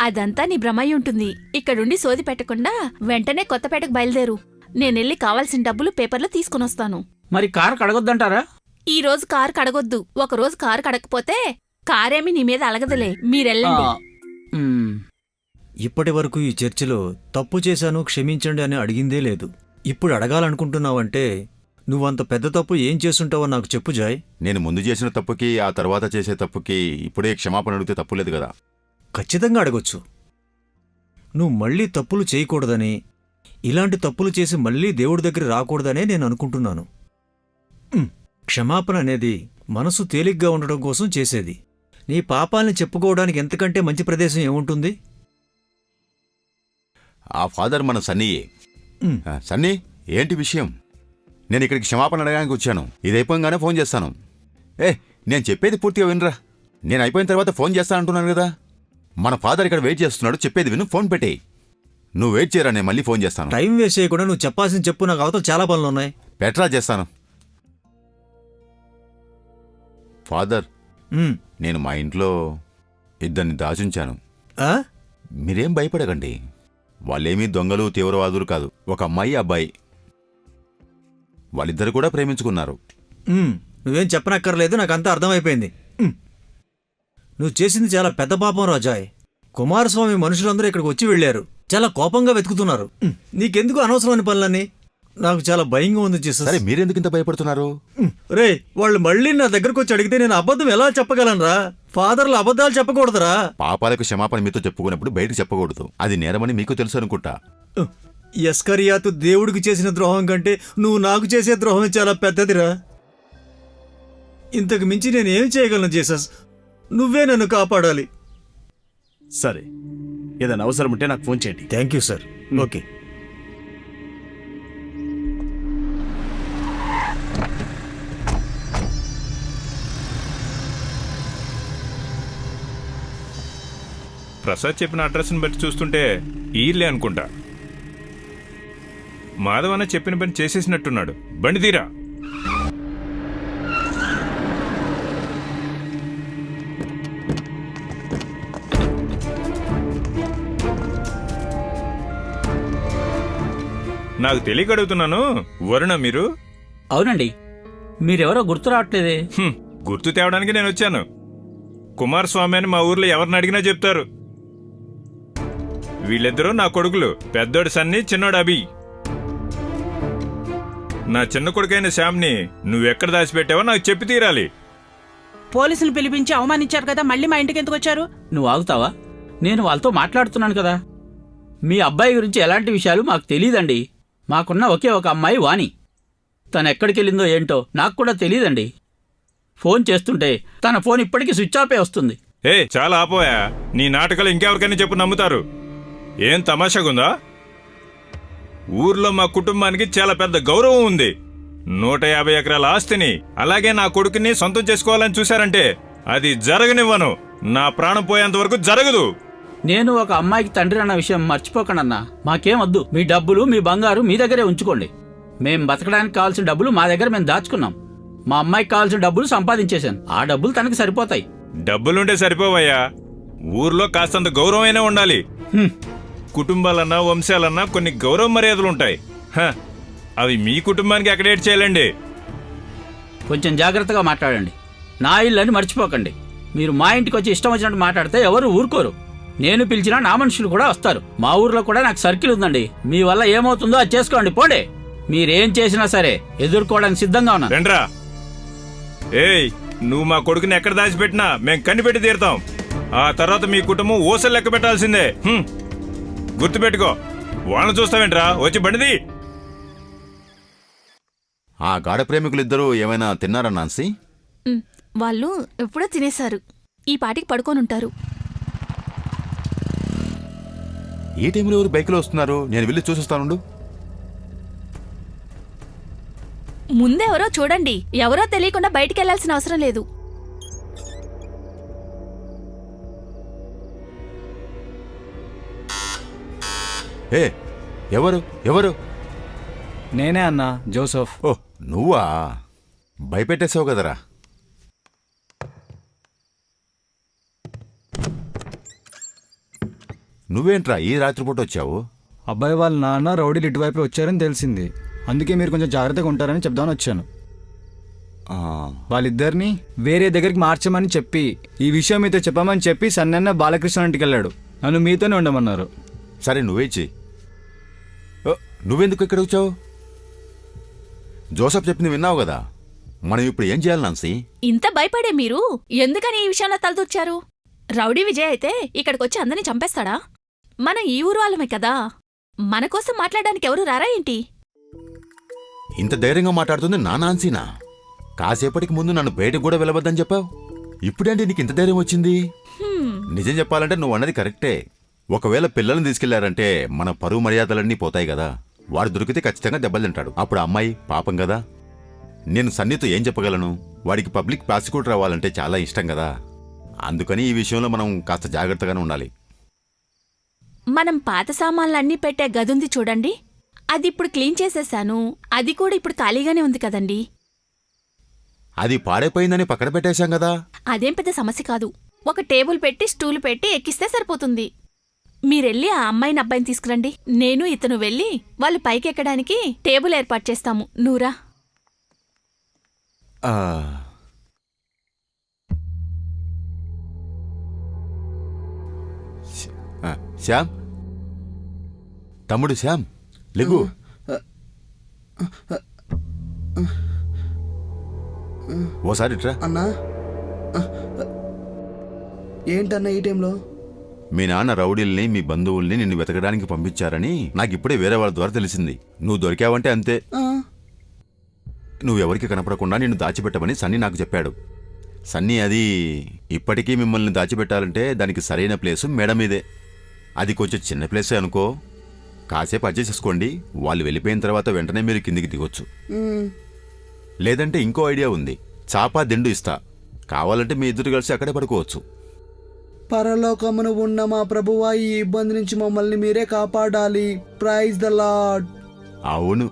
అదంతా నీ భ్రమై ఉంటుంది. ఇక్కడుండి సోది పెట్టకుండా వెంటనే కొత్తపేటకు బయలుదేరు. నేనెళ్ళి కావాల్సిన డబ్బులు పేపర్లో తీసుకుని వస్తాను. మరి కారు కడగొద్దంటారా? ఈ రోజు కారు కడగొద్దు. ఒక రోజు కారు కడకపోతే కారేమి నీ మీద అలగదులే. మీరెళ్ళండి. ఇప్పటి వరకు ఈ చర్చిలో తప్పు చేశాను క్షమించండి అని అడిగిందే లేదు. ఇప్పుడు అడగాలనుకుంటున్నావంటే నువ్వంత పెద్ద తప్పు ఏం చేసుంటావో నాకు చెప్పు జాయ్. నేను ముందు చేసిన తప్పుకి ఆ తర్వాత చేసే తప్పుకి ఇప్పుడే క్షమాపణ అడిగితే తప్పులేదు కదా. ఖచ్చితంగా అడగొచ్చు. నువ్వు మళ్ళీ తప్పులు చేయకూడదని, ఇలాంటి తప్పులు చేసి మళ్ళీ దేవుడి దగ్గర రాకూడదనే నేను అనుకుంటున్నాను. క్షమాపణ అనేది మనసు తేలిగ్గా ఉండడం కోసం చేసేది. నీ పాపాల్ని చెప్పుకోవడానికి ఎంతకంటే మంచి ప్రదేశం ఏముంటుంది? ఆ ఫాదర్ మన సన్నీయే. సన్నీ, ఏంటి విషయం? నేను ఇక్కడికి క్షమాపణ అడగడానికి వచ్చాను. ఇది అయిపోగానే ఫోన్ చేస్తాను. నేను చెప్పేది పూర్తిగా వినరా. నేను అయిపోయిన తర్వాత ఫోన్ చేస్తాను అంటున్నాను కదా. మన ఫాదర్ ఇక్కడ వెయిట్ చేస్తున్నాడు. చెప్పేది విను, ఫోన్ పెట్టేయి. నువ్వు వెయిట్ చేయరా, నేను మళ్ళీ ఫోన్ చేస్తాను. టైం వేస్ట్ చేయకుండా నువ్వు చెప్పాల్సిన చెప్పు. నాకు అవతల చాలా పనులు ఉన్నాయి. పెట్రా చేస్తాను. ఫాదర్, నేను మా ఇంట్లో ఇద్దరిని దాచుంచాను. మీరేం భయపడకండి. వాళ్ళేమీ దొంగలు తీవ్రవాదులు కాదు. ఒక అమ్మాయి, అబ్బాయి. వాళ్ళిద్దరు కూడా ప్రేమించుకున్నారు. నువ్వేం చెప్పనక్కర్లేదు, నాకంతా అర్థమైపోయింది. నువ్వు చేసింది చాలా పెద్ద పాపం రాజాయ్. కుమారస్వామి మనుషులందరూ ఇక్కడికి వచ్చి వెళ్ళారు. చాలా కోపంగా వెతుకుతున్నారు. నీకెందుకు అనవసరమైన పనులని? నాకు చాలా భయంగా ఉంది జీసస్. సరే, మీరెందుకు ఇంత భయపడుతున్నారు? రే, వాళ్ళు మళ్ళీ నా దగ్గరకు వచ్చి అడిగితే నేను అబద్ధం ఎలా చెప్పగలనరా? ఫాదర్లు అబద్ధాలు చెప్పకూడదురా. పాపాలకు క్షమాపణ మీతో చెప్పుకున్నప్పుడు బయటకు చెప్పకూడదు. అది నేరమని మీకు తెలుసు అనుకుంటా. యస్కరియాతు దేవుడికి చేసిన ద్రోహం కంటే నువ్వు నాకు చేసే ద్రోహం చాలా పెద్దదిరా. ఇంతకు మించి నేనేం చేయగలను జీసస్? నువ్వే నన్ను కాపాడాలి. సరే, ఏదైనా అవసరం ఉంటే నాకు ఫోన్ చేయండి. Thank you sir. Okay. Prasad చెప్పిన అడ్రస్ని బట్టి చూస్తుంటే ఈర్లే అనుకుంటా. మాధవన్న చెప్పిన పని చేసేసినట్టున్నాడు. బండి తీరా. నాకు తెలియక అడుగుతున్నాను, వరుణ మీరు? అవునండి. మీరెవరో గుర్తు రావట్లేదే. గుర్తు తేవడానికి నేను వచ్చాను. కుమారస్వామి అని మా ఊర్లో ఎవరిని అడిగినా చెప్తారు. వీళ్ళిద్దరూ నా కొడుకులు. పెద్దోడు సన్ని, చిన్నోడు అభి. నా చిన్న కొడుకైన శ్యామ్ని నువ్వెక్కడ దాచిపెట్టావో నాకు చెప్పి తీరాలి. పోలీసులు పిలిపించి అవమానించారు కదా, మళ్ళీ మా ఇంటికి ఎందుకు వచ్చారు? నువ్వు ఆగుతావా? నేను వాళ్ళతో మాట్లాడుతున్నాను కదా. మీ అబ్బాయి గురించి ఎలాంటి విషయాలు మాకు తెలీదండి. మాకున్న ఒకే ఒక అమ్మాయి వాణి. తను ఎక్కడికెళ్ళిందో ఏంటో నాకు కూడా తెలీదండి. ఫోన్ చేస్తుంటే తన ఫోన్ ఇప్పటికీ స్విచ్ ఆఫే వస్తుంది. చాలా ఆపోయా. నీ నాటకాలు ఇంకెవరికైనా చెప్పు నమ్ముతారు. ఏం తమాషాగుందా? ఊర్లో మా కుటుంబానికి చాలా పెద్ద గౌరవం ఉంది. 150 ఎకరాల ఆస్తిని అలాగే నా కొడుకుని సొంతం చేసుకోవాలని చూశారంటే అది జరగనివ్వను. నా ప్రాణం పోయేంత వరకు జరగదు. నేను ఒక అమ్మాయికి తండ్రి అన్న విషయం మర్చిపోకండన్నా. మాకేం వద్దు. మీ డబ్బులు, మీ బంగారు మీ దగ్గరే ఉంచుకోండి. మేం బతకడానికి కావాల్సిన డబ్బులు మా దగ్గర మేము దాచుకున్నాం. మా అమ్మాయికి కావాల్సిన డబ్బులు సంపాదించేశాను. ఆ డబ్బులు తనకి సరిపోతాయి. డబ్బులుంటే సరిపోవయ్యా. ఊర్లో కాస్తంత గౌరవమైనా ఉండాలి. కుటుంబాలన్నా వంశాలన్నా కొన్ని గౌరవ మర్యాదలుంటాయి. అవి మీ కుటుంబానికి ఎక్కడేట్ చేయాలండి. కొంచెం జాగ్రత్తగా మాట్లాడండి. నా ఇల్లని మర్చిపోకండి. మీరు మా ఇంటికి వచ్చి ఇష్టం వచ్చినట్టు మాట్లాడితే ఎవరు ఊరుకోరు. నేను పిలిచినా నా మనుషులు కూడా వస్తారు. మా ఊర్లో కూడా నాకు సర్కిల్ ఉందండి. మీ వల్ల ఏమవుతుందో అది చేసుకోండి, పోండి. మీరేం చేసినా సరే ఎదుర్కోవడానికి సిద్ధంగా ఉన్నా. రండ్రా. నువ్వు మా కొడుకుని ఎక్కడ దాచిపెట్టినా మేం కనిపెట్టి తీరుతాం. ఆ తర్వాత మీ కుటుంబం ఊసలు లెక్క పెట్టాల్సిందే. గుర్తుపెట్టుకో. వాళ్ళని చూస్తావేంట్రా, వచ్చి బండిది. ఆ గాఢ ప్రేమికులిద్దరూ ఏమైనా తిన్నారా నాన్సీ? వాళ్ళు ఎప్పుడో తినేశారు. ఈ పాటికి పడుకోనుంటారు. ఈ టైంలో ఎవరు బైక్లో వస్తున్నారు? నేను వెళ్ళి చూసిస్తానుండు. ముందెవరో చూడండి. ఎవరో తెలియకుండా బయటికి వెళ్లాల్సిన అవసరం లేదు. ఎవరు ఎవరు? నేనే అన్నా, జోసఫ్. ఓ నువ్వా? భయపెట్టేసావు కదరా. నువ్వేంట్రా ఈ రాత్రిపూట వచ్చావు? అబ్బాయి వాళ్ళ నాన్న రౌడీలు ఇటువైపు వచ్చారని తెలిసింది. అందుకే మీరు కొంచెం జాగ్రత్తగా ఉంటారని చెప్దామని వచ్చాను. వాళ్ళిద్దరిని వేరే దగ్గరికి మార్చమని చెప్పి, ఈ విషయం మీతో చెప్పమని చెప్పి సన్నన్న బాలకృష్ణ ఇంటికి వెళ్ళాడు. నన్ను మీతోనే ఉండమన్నారు. సరే నువ్వే చెయ్యి. నువ్వెందుకు ఇక్కడ వచ్చావు? జోసఫ్ చెప్పింది విన్నావు కదా. మనం ఇప్పుడు ఏం చేయాలి నాన్సీ? ఇంత భయపడే మీరు ఎందుకని ఈ విషయంలో తలదూర్చారు? రౌడీ విజయ్ అయితే ఇక్కడికొచ్చి అందరినీ చంపేస్తాడా? మనం ఈ ఊరు వాళ్ళమే కదా. మన కోసం మాట్లాడడానికి ఎవరు రారా ఏంటి? ఇంత ధైర్యంగా మాట్లాడుతుంది నా నాన్సీనా? కాసేపటికి ముందు నన్ను బయటకు కూడా వెళ్ళవద్దని చెప్పావు. ఇప్పుడేంటి నీకు ఇంత ధైర్యం వచ్చింది? నిజం చెప్పాలంటే నువ్వు అన్నది కరెక్టే. ఒకవేళ పిల్లల్ని తీసుకెళ్లారంటే మన పరువు మర్యాదలన్నీ పోతాయి కదా. వాడు దొరికితే ఖచ్చితంగా దెబ్బలు తింటాడు. అప్పుడు అమ్మాయి పాపం కదా. నేను సన్నీతో ఏం చెప్పగలను? వాడికి పబ్లిక్ ప్రాసిక్యూటర్ అవ్వాలంటే చాలా ఇష్టం కదా. అందుకని ఈ విషయంలో మనం కాస్త జాగ్రత్తగానే ఉండాలి. మనం పాత సామాన్లన్నీ పెట్టే గదుంది చూడండి, అది ఇప్పుడు క్లీన్ చేసేశాను. అది కూడా ఇప్పుడు ఖాళీగానే ఉంది కదండి. అది పాడైపోయిందని పక్కన పెట్టేశాం కదా. అదేం పెద్ద సమస్య కాదు. ఒక టేబుల్ పెట్టి స్టూలు పెట్టి ఎక్కిస్తే సరిపోతుంది. మీరెళ్ళి ఆ అమ్మాయిని అబ్బాయిని తీసుకురండి. నేను ఇతను వెళ్ళి వాళ్ళు పైకి ఎక్కడానికి టేబుల్ ఏర్పాటు చేస్తాము. నూరా. శ్యామ్, తమ్ముడు శ్యామ్, లెగు. ఓసారి ట్రా. అన్నా, ఏంటన్నా ఈ టైంలో? మీ నాన్న రౌడీల్ని, మీ బంధువుల్ని నిన్ను వెతకడానికి పంపించారని నాకిప్పుడే వేరే వాళ్ళ ద్వారా తెలిసింది. నువ్వు దొరికావంటే అంతే. నువ్వెవరికి కనపడకుండా నిన్ను దాచిపెట్టమని సన్నీ నాకు చెప్పాడు. సన్నీ అది ఇప్పటికీ మిమ్మల్ని దాచిపెట్టాలంటే దానికి సరైన ప్లేసు మేడ మీదే. అది కొంచెం చిన్న ప్లేసే అనుకో. కాసేపు అడ్జస్ట్ చేసుకోండి. వాళ్ళు వెళ్ళిపోయిన తర్వాత వెంటనే మీరు కిందికి దిగొచ్చు. లేదంటే ఇంకో ఐడియా ఉంది. చాపా దిండు ఇస్తా, కావాలంటే మీ ఇద్దరు కలిసి అక్కడే పడుకోవచ్చు. పరలోకమును ఉన్న మా ప్రభువా, ఈ ఇబ్బంది నుంచి మమ్మల్ని మీరే కాపాడాలి. Praise the lord. అవును,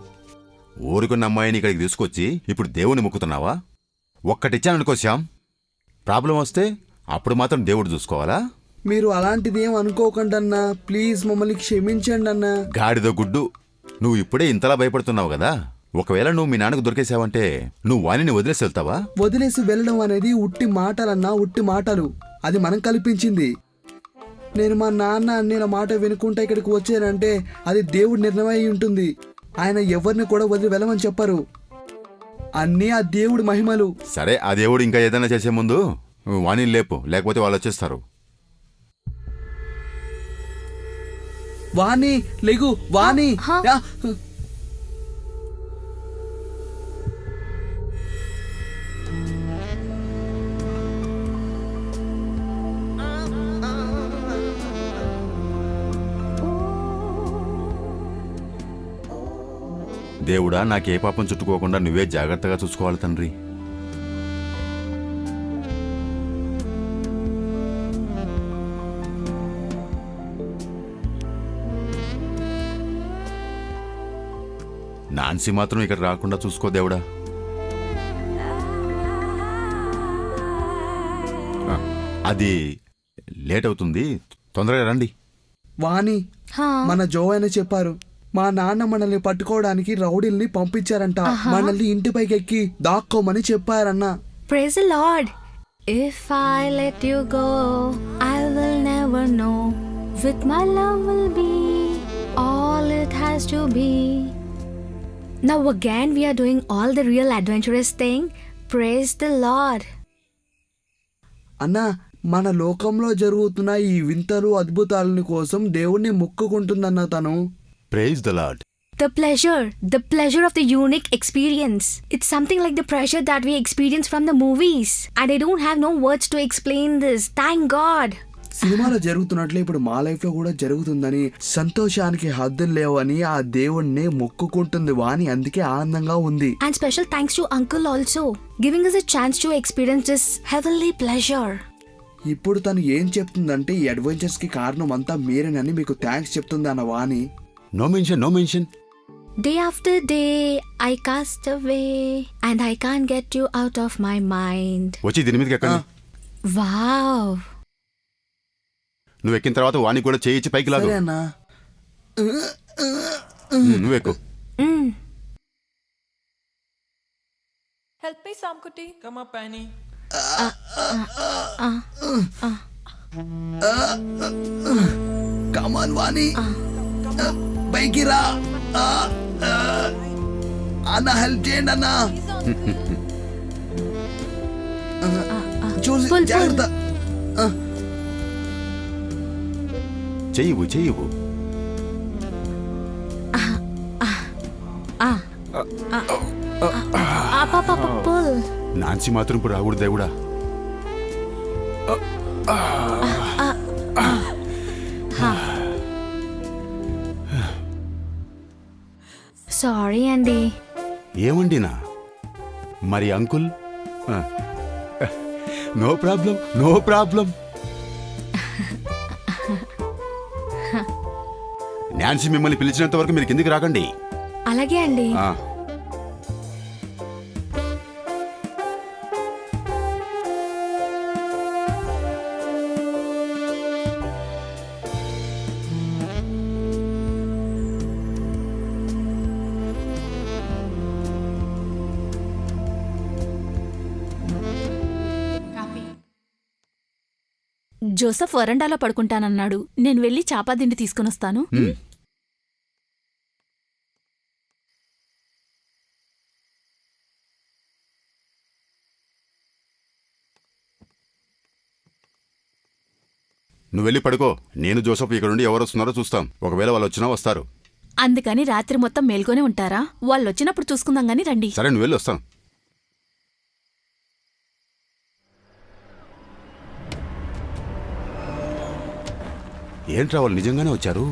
ఊరుకున్న అమ్మాయిని ఇక్కడికి తీసుకొచ్చి ఇప్పుడు దేవుని మొక్కుతున్నావా? ఒక్కటిచ్చాననుకో శ్యామ్, ప్రాబ్లం వస్తే అప్పుడు మాత్రం దేవుడు చూసుకోవాలా? మీరు అలాంటిది ఏం అనుకోకండి అన్నా. ప్లీజ్ మమ్మల్ని క్షమించండి అన్నా. గాడిద గుడ్డు, నువ్వు ఇప్పుడే ఇంతలా భయపడుతున్నావు కదా. ఒకవేళ నువ్వు మీ నాన్నకు దొరికేసావంటే నువ్వు వాణిని వదిలేసి వెళ్తావా? వదిలేసి వెళ్ళడం అనేది ఉట్టి మాటలన్నా, ఉట్టి మాటలు. అది మనం కల్పించింది. నేను మా నాన్న అన్న మాట వినుకుంటా ఇక్కడికి వచ్చానంటే అది దేవుడి నిర్ణయం అయి ఉంటుంది. ఆయన ఎవరిని కూడా వదిలి వెళ్ళమని చెప్పరు. అన్నీ ఆ దేవుడి మహిమలు. సరే, ఆ దేవుడు ఇంకా ఏదైనా చేసే ముందు వాణిని లేపు, లేకపోతే వాళ్ళు వచ్చేస్తారు. వాణి లేగు, వాణి. యా. దేవుడా, నాకే పాపం చుట్టుకోకుండా నువ్వే జాగ్రత్తగా చూసుకోవాలి తండ్రి. నాన్సీ మాత్రం ఇక్కడ రాకుండా చూసుకో దేవుడా. అది లేట్ అవుతుంది, తొందరగా రండి. వాణి, మన జోవైన చెప్పారు మా నాన్న మనల్ని పట్టుకోవడానికి రౌడీల్ని పంపించారంట. మనల్ని ఇంటిపైకి ఎక్కి దాక్కోమని చెప్పారన్న. Praise the Lord. If I let you go, I will never know. With my love will be all it has to be. Now again we are doing all the real adventurous thing. Praise the Lord. అన్నా, మన లోకంలో జరుగుతున్న ఈ వింతలు అద్భుతాలని కోసం దేవుణ్ణి మొక్కుకుంటుందన్న తను. Praise the Lord. The pleasure of the unique experience. It's something like the pleasure that we experience from the movies. And I don't have no words to explain this. Thank God. సినిమాలో జరుగుతున్నట్లే ఇప్పుడు మా life లో కూడా జరుగుతుందని, సంతోషానికి హద్దులు లేవని ఆ దేవుణ్ణి మొక్కుకుంటుంది వాణి. అందుకే ఆనందంగా ఉంది. And special thanks to Uncle also, giving us a chance to experience this heavenly pleasure. ఇప్పుడు తను ఏం చెప్తుందంటే ఈ అడ్వెంచర్స్ కి కారణం అంతా మీరేనని మీకు థ్యాంక్స్ చెప్తుంది అన్న వాణి. No mention. Day after day, I cast away, and I can't get you out of my mind. వచ్చి దీని మీదకి ఎక్కండి. Wow. నువ్వు ఎక్కిన తర్వాత వాణి కూడా చేయించి పైకి లాగు. సరే అన్నా. నువ్వెక్కు. Help me, Samkuti. Come up, Annie. Come on, వాణి. పైకి రా. అన్న హెల్ప్ చేయండి అన్న. చూసి Pull. జాగ్రత్త. చెయ్యవు. Pull. నాన్సీ మాత్రం ఇప్పుడు రాకూడదు దేవుడా. Sorry, Andy. ఏమండినా మరి అంకుల్? No problem. నాన్సీ మిమ్మల్ని పిలిచినంత వరకు మీరు కిందికి రాకండి. అలాగే అండి. జోసెఫ్ వరండాలో పడుకుంటానన్నాడు. నేను వెళ్ళి చాపాదిండి తీసుకునొస్తాను. నువ్వు వెళ్ళి పడుకో. నేను జోసఫ్ ఇక్కడ నుండి ఎవరు వస్తున్నారో చూస్తాం. ఒకవేళ వాళ్ళు వచ్చినా వస్తారు. అందుకని రాత్రి మొత్తం మేల్కొనే ఉంటారా? వాళ్ళొచ్చినప్పుడు చూసుకుందాం గాని రండి. సరే, నువ్వు వెళ్ళి వస్తాను. ఏంట్రా వాళ్ళు నిజంగానే వచ్చారు?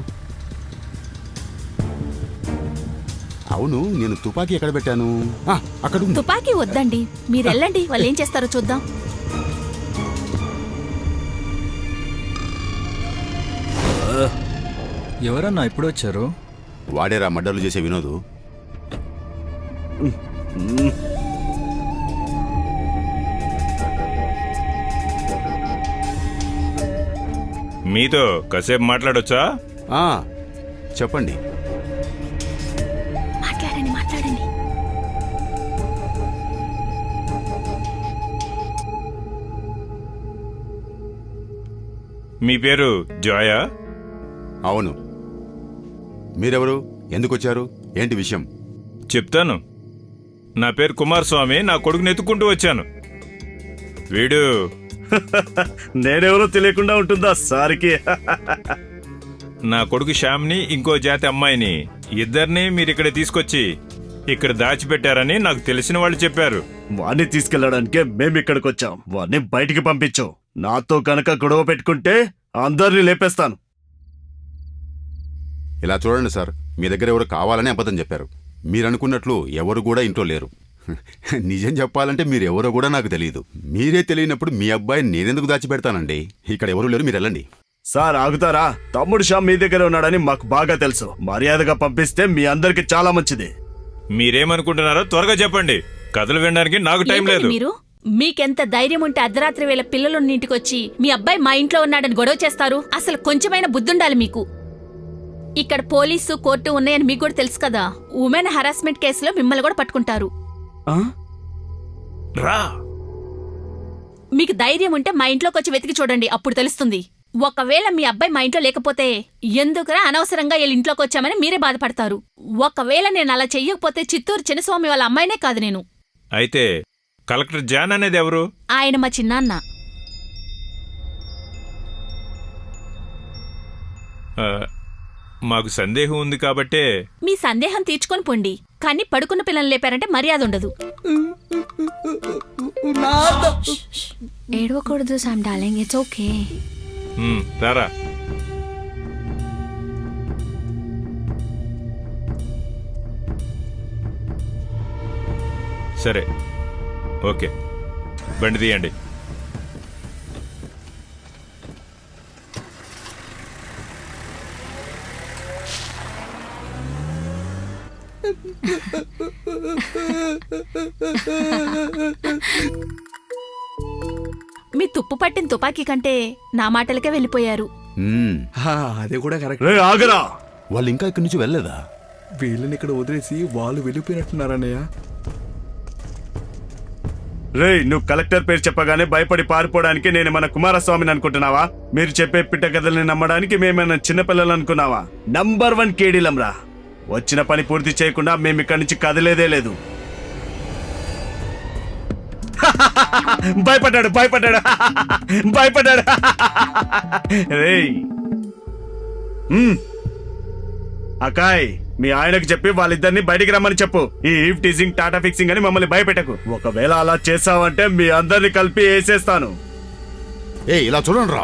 అవును, నేను తుపాకీ ఎక్కడ పెట్టాను? అక్కడ ఉంది. తుపాకీ వద్దండి, మీరు వెళ్ళండి, వాళ్ళు ఏం చేస్తారో చూద్దాం. ఎవరన్నా ఇప్పుడు వచ్చారు? వాడేరా మడ్డలు చేసే వినోదు. మీతో కాసేపు మాట్లాడొచ్చా? చెప్పండి. మాట్లాడండి, మాట్లాడండి. మీ పేరు జోయా? అవును. మీరెవరు? ఎందుకు వచ్చారు? ఏంటి విషయం? చెప్తాను. నా పేరు కుమారస్వామి. నా కొడుకుని ఎత్తుకుంటూ వచ్చాను. వీడు నేనెవరో తెలియకుండా ఉంటుందా సారికి? నా కొడుకు శ్యామ్ని, ఇంకో జాతి అమ్మాయిని, ఇద్దరిని మీరు ఇక్కడ తీసుకొచ్చి ఇక్కడ దాచిపెట్టారని నాకు తెలిసిన వాళ్ళు చెప్పారు. వాణ్ణి తీసుకెళ్లడానికే మేమిక్కడికి వచ్చాం. వాణ్ణి బయటికి పంపించు. నాతో కనుక గొడవ పెట్టుకుంటే అందరినీ లేపేస్తాను. ఇలా చూడండి సార్, మీ దగ్గర ఎవరు కావాలని అబద్ధం చెప్పారు. మీరనుకున్నట్లు ఎవరు కూడా ఇంట్లో లేరు. నిజం చెప్పాలంటే మీరెవరో కూడా నాకు తెలియదు. మీరే తెలియనప్పుడు మీ అబ్బాయిని నేనెందుకు దాచిపెడతానండి? ఇక్కడ ఎవరు లేరు, మీరు వెళ్ళండి. సార్ ఆగుతారా? తమ్ముడు శ్యామ్ మీ దగ్గర ఉన్నాడని మాకు బాగా తెలుసు. మర్యాదగా పంపిస్తే మీ అందరికి చాలా మంచిది. మీరేమనుకుంటున్నారో త్వరగా చెప్పండి. కథలు వినడానికి నాకు టైం ఏంటండి లేదు. మీరు? మీకెంత ధైర్యం ఉంటే అర్ధరాత్రి వేళ పిల్లలున్న ఇంటికొచ్చి మీ అబ్బాయి మా ఇంట్లో ఉన్నాడని గొడవ చేస్తారు? అసలు కొంచెమైనా బుద్ధుండాలి మీకు. ఇక్కడ పోలీసు, కోర్టు ఉన్నాయని మీకు కూడా తెలుసు కదా. ఉమెన్ హరాస్మెంట్ కేసులో మిమ్మల్ని కూడా పట్టుకుంటారు. రా, మీకు ధైర్యం ఉంటే మా ఇంట్లోకి వచ్చి వెతికి చూడండి, అప్పుడు తెలుస్తుంది. ఒకవేళ మీ అబ్బాయి మా ఇంట్లో లేకపోతే ఎందుకురా అనవసరంగా వీళ్ళ ఇంట్లోకి వచ్చామని మీరే బాధపడతారు. ఒకవేళ నేను అలా చెయ్యకపోతే చిత్తూరు చిన్నస్వామి వాళ్ళ అమ్మాయినే కాదు నేను. అయితే కలెక్టర్ జాన్ అనేది ఎవరు? ఆయన మా చిన్నాన్న. మాకు సందేహం ఉంది కాబట్టే. మీ సందేహం తీర్చుకొని పోండి, కానీ పడుకున్న పిల్లల్ని లేపారంటే మర్యాద ఉండదు. ఏడవకూడదు సామ్ డార్లింగ్, ఇట్స్ ఓకే. రారా. సరే, ఓకే, బండి తీయండి. మీ తుప్పు పట్టిన తుపాకీ కంటే నా మాటలకే వెళ్ళిపోయారు. అదే కూడా కరెక్ట్. ఆగరా, వాళ్ళు ఇంకా ఇక్కడి నుంచి వెళ్ళలేదా? వీళ్ళని ఇక్కడ వదిలేసి వాళ్ళు వెళ్ళిపోయినట్టున్నారన్నయ్య. రేయ్, నువ్వు కలెక్టర్ పేరు చెప్పగానే భయపడి పారిపోవడానికి నేను మన కుమారస్వామిని అనుకుంటున్నావా? మీరు చెప్పే పిట్ట కథల్ని నమ్మడానికి మేమేమైనా చిన్నపిల్లలు అనుకున్నావా? నంబర్ 1 కేడీలంరా. వచ్చిన పని పూర్తి చేయకుండా మేము ఇక్కడి నుంచి కదిలేదే లేదు. భయపడ్డాడు భయపడ్డాడు భయపడ్డాడు. రేయ్, అకాయ్, మీ ఆయనకు చెప్పి వాళ్ళిద్దరిని బయటికి రమ్మని చెప్పు. ఈ ఈవ్ టీజింగ్, టాటా ఫిక్సింగ్ అని మమ్మల్ని భయపెట్టకు. ఒకవేళ అలా చేసావంటే మీ అందరిని కలిపి వేసేస్తాను. ఇలా చూడండి రా,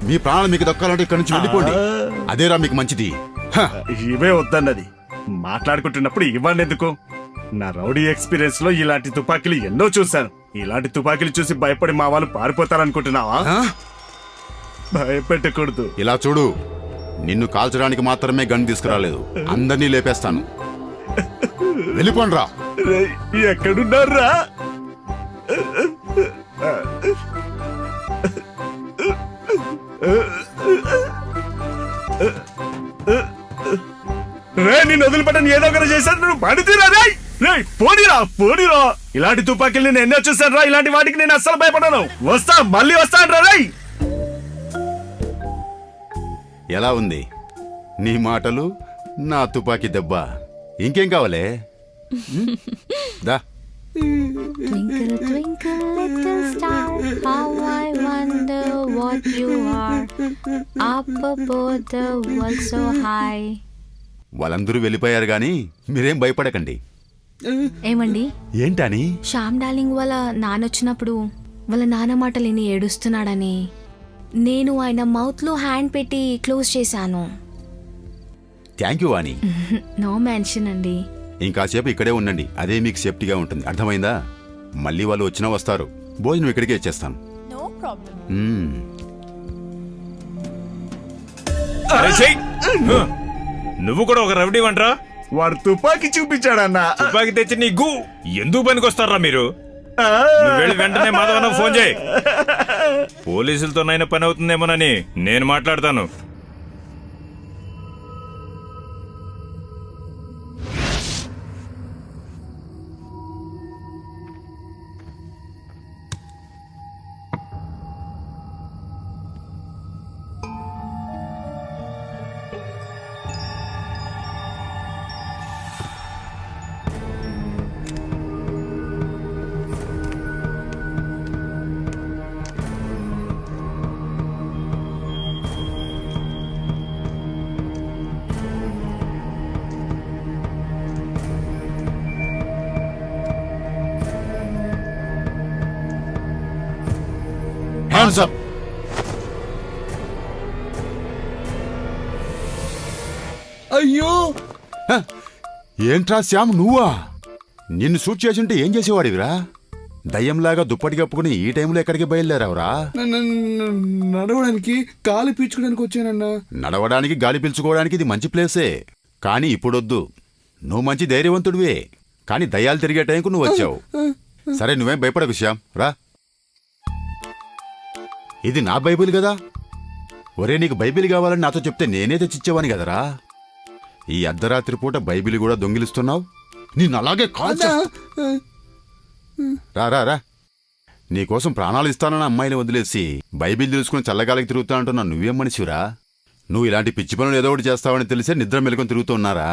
మీ ప్రాణాలు మీకు దక్కాలంటే ఇక్కడి నుంచి వెళ్ళిపోండి. అదేరా మీకు మంచిది. ఇవే వద్దన్నది. మాట్లాడుకుంటున్నప్పుడు ఇవ్వండి ఎందుకు? నా రౌడీ ఎక్స్పీరియన్స్ లో ఇలాంటి తుపాకీలు ఎన్నో చూశాను. ఇలాంటి తుపాకీలు చూసి భయపడి మా వాళ్ళు పారిపోతారనుకుంటున్నావా? భయపెట్టకూడదు. ఇలా చూడు, నిన్ను కాల్చడానికి మాత్రమే గన్ తీసుకురాలేదు, అందరినీ లేపేస్తాను. వెళ్ళిపోండి రా. ఎక్కడున్నారా? రే, నేను వదిలిపెట్టని ఏదో ఒకటి చేశాను. నువ్వు పడితేరా? పోనీరా పోనీరా. ఇలాంటి తుపాకీలు నేను ఎన్నో చూశాను రా. ఇలాంటి వాటికి నేను అస్సలు భయపడను. వస్తా, మళ్ళీ వస్తాను రా. రై, ఎలా ఉంది నీ మాటలు, నా తుపాకీ దెబ్బ? ఇంకేం కావాలే? దా. Twinkle, twinkle, little star, how I wonder what you are. Up above the world so high. వాళ్ళందరూ వెళ్ళిపోయారు గాని మీరేం భయపడకండి. ఏమండి? ఏంటని? శ్యామ్ డార్లింగ్ వాళ్ళ నాన్న వచ్చినప్పుడు వాళ్ళ నాన్న మాటలు విని ఏడుస్తున్నాడని నేను ఆయన మౌత్లో హ్యాండ్ పెట్టి క్లోజ్ చేశాను. Thank you Vani. No mention అండి. ఇంకాసేపు ఇక్కడే ఉండండి, అదే మీకు సేఫ్టీగా ఉంటుంది. అర్థమైందా? మళ్ళీ వాళ్ళు వచ్చినా వస్తారు. భోజనం ఇక్కడికే ఇచ్చేస్తాను. No problem. అరే చెయ్. నువ్వు కూడా ఒక రౌడీ వంటరా? వాడు తుపాకీ చూపించాడన్నా. తుపాకీ తెచ్చి నీ గు ఎందుకు పనికొస్తారా మీరు? నువ్వు వెళ్ళి వెంటనే మాధవన్న ఫోన్ చేయి. పోలీసులతోనైనా పని అవుతుందేమోనని నేను మాట్లాడతాను. Hands up. అయ్యో ఏంట్రా శ్యామ్, నువ్వా? నిన్ను షూట్ చేసింటే ఏం చేసేవాడివిరా? దయ్యంలాగా దుప్పటి కప్పుకుని ఈ టైంలో ఎక్కడికి బయలుదేరావురా? నడవడానికి కాలు పీల్చుకోవడానికి వచ్చానన్నా. నడవడానికి గాలి పీల్చుకోవడానికి ఇది మంచి ప్లేసే, కానీ ఇప్పుడొద్దు. నువ్వు మంచి ధైర్యవంతుడివే, కానీ దయ్యాలు తిరిగే టైంకు నువ్వు వచ్చావు. సరే, నువ్వేం భయపడకు శ్యామ్, రా. ఇది నా బైబిల్ కదా. ఒరే, నీకు బైబిల్ కావాలని నాతో చెప్తే నేనే తెచ్చిచ్చేవాని కదరా. ఈ అర్ధరాత్రి పూట బైబిల్ కూడా దొంగిలిస్తున్నావు. నిన్ను అలాగే రా రా రా. నీకోసం ప్రాణాలు ఇస్తానన్న అమ్మాయిని వదిలేసి బైబిల్ తెలుసుకుని చల్లగాలికి తిరుగుతా అంటున్నా నువ్వేం మనిషిరా? నువ్వు ఇలాంటి పిచ్చి పనులు ఏదో ఒకటి చేస్తావని తెలిసే నిద్ర మెలుకొని తిరుగుతున్నారా?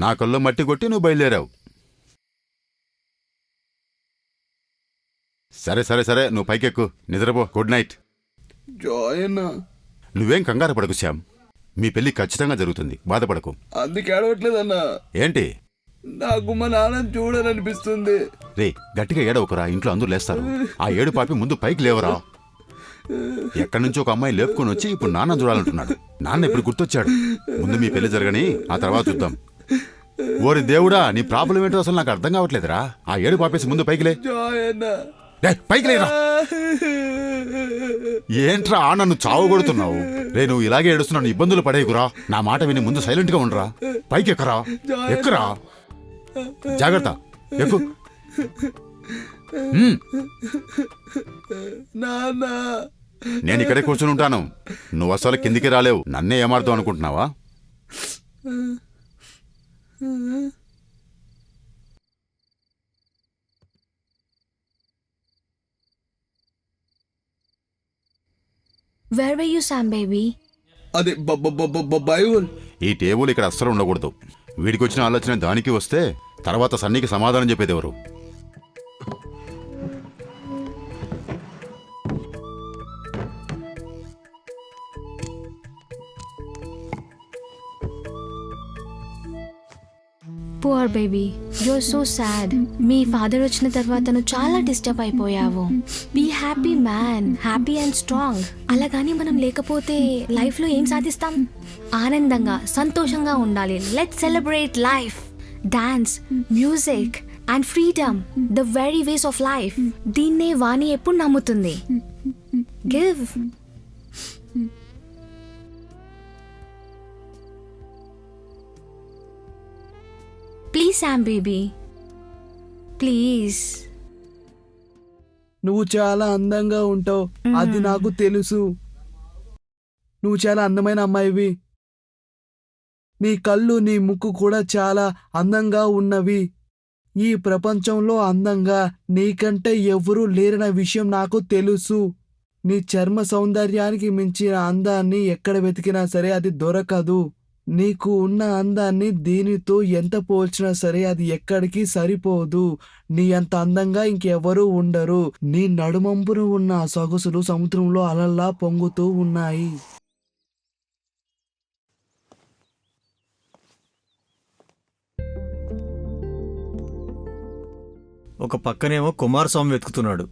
నా కల్లో మట్టి కొట్టి నువ్వు బయలుదేరావు. సరే సరే సరే, నువ్వు పైకెక్కు, నిద్రపో. Good night. నువ్వేం కంగారు పడకు శ్యామ్, మీ పెళ్లి ఖచ్చితంగా జరుగుతుంది, బాధపడకు. అందుకే ఏడవట్లేదన్నా. ఏంటి? నాకు మా నాన్న చూడాలనిపిస్తుంది. రే, గట్టిగా ఏడవకురా, ఇంట్లో అందరూ లేస్తారు. ఆ ఏడు పాపి ముందు పైకి లేవరా. ఎక్కడి నుంచి ఒక అమ్మాయి లేపుకొని వచ్చి ఇప్పుడు నాన్న చూడాలంటున్నాడు. నాన్న ఇప్పుడు గుర్తొచ్చాడు. ముందు మీ పెళ్లి జరగని, ఆ తర్వాత చూద్దాం. ఓరి దేవుడా, నీ ప్రాబ్లం ఏంటో అసలు నాకు అర్థం కావట్లేదురా. ఆ ఏడు పాపేసి ముందు పైకి లే. పైకి లేరా. ఏంట్రా నన్ను చావు కొడుతున్నావు? రే, నువ్వు ఇలాగే ఏడుస్తున్నావు, ఇబ్బందులు పడేకురా. నా మాట విని ముందు సైలెంట్ గా ఉండరా. పైకి ఎక్కరా, ఎక్కురా. జాగ్రత్త, ఎక్కు. నేను ఇక్కడే కూర్చుని ఉంటాను. నువ్వు అసలు కిందికి రాలేవు. నన్నే ఏమారుతావు అనుకుంటున్నావా? Where were you, Sam baby? అదే బైబుల్. ఈ టేబుల్ ఇక్కడ అస్సలు ఉండకూడదు. వీడికి వచ్చిన ఆలోచన దానికి వస్తే తర్వాత సన్నీకి సమాధానం చెప్పేది ఎవరు? Poor baby, you're so sad. మీ ఫాదర్ వచ్చిన తర్వాత నువ్వు చాలా డిస్టర్బ్ అయిపోయావు. Be happy man, happy and strong. అలాగని మనం లేకపోతే లైఫ్లో ఏం సాధిస్తాం? ఆనందంగా, సంతోషంగా ఉండాలి. Let's celebrate life. Dance, music and freedom, the very ways of life. దీన్నే వాణి ఎప్పుడు నమ్ముతుంది. Give. Please Sam baby, please. నువ్వు చాలా అందంగా ఉంటావు, అది నాకు తెలుసు. నువ్వు చాలా అందమైన అమ్మాయివి. నీ కళ్ళు, నీ ముక్కు కూడా చాలా అందంగా ఉన్నవి. ఈ ప్రపంచంలో అందంగా నీకంటే ఎవరూ లేరన్న విషయం నాకు తెలుసు. నీ చర్మ సౌందర్యానికి మించిన అందాన్ని ఎక్కడ వెతికినా సరే అది దొరకదు. నీకు ఉన్న అందాన్ని దీనితో ఎంత పోల్చినా సరే అది ఎక్కడికి సరిపోదు. నీ అంత అందంగా ఇంకెవరూ ఉండరు. నీ నడుమంపున ఉన్న ఆ సొగసులు సముద్రంలో అలల్లా పొంగుతూ ఉన్నాయి. ఒక పక్కనేమో కుమారస్వామి వెతుకుతున్నాడు,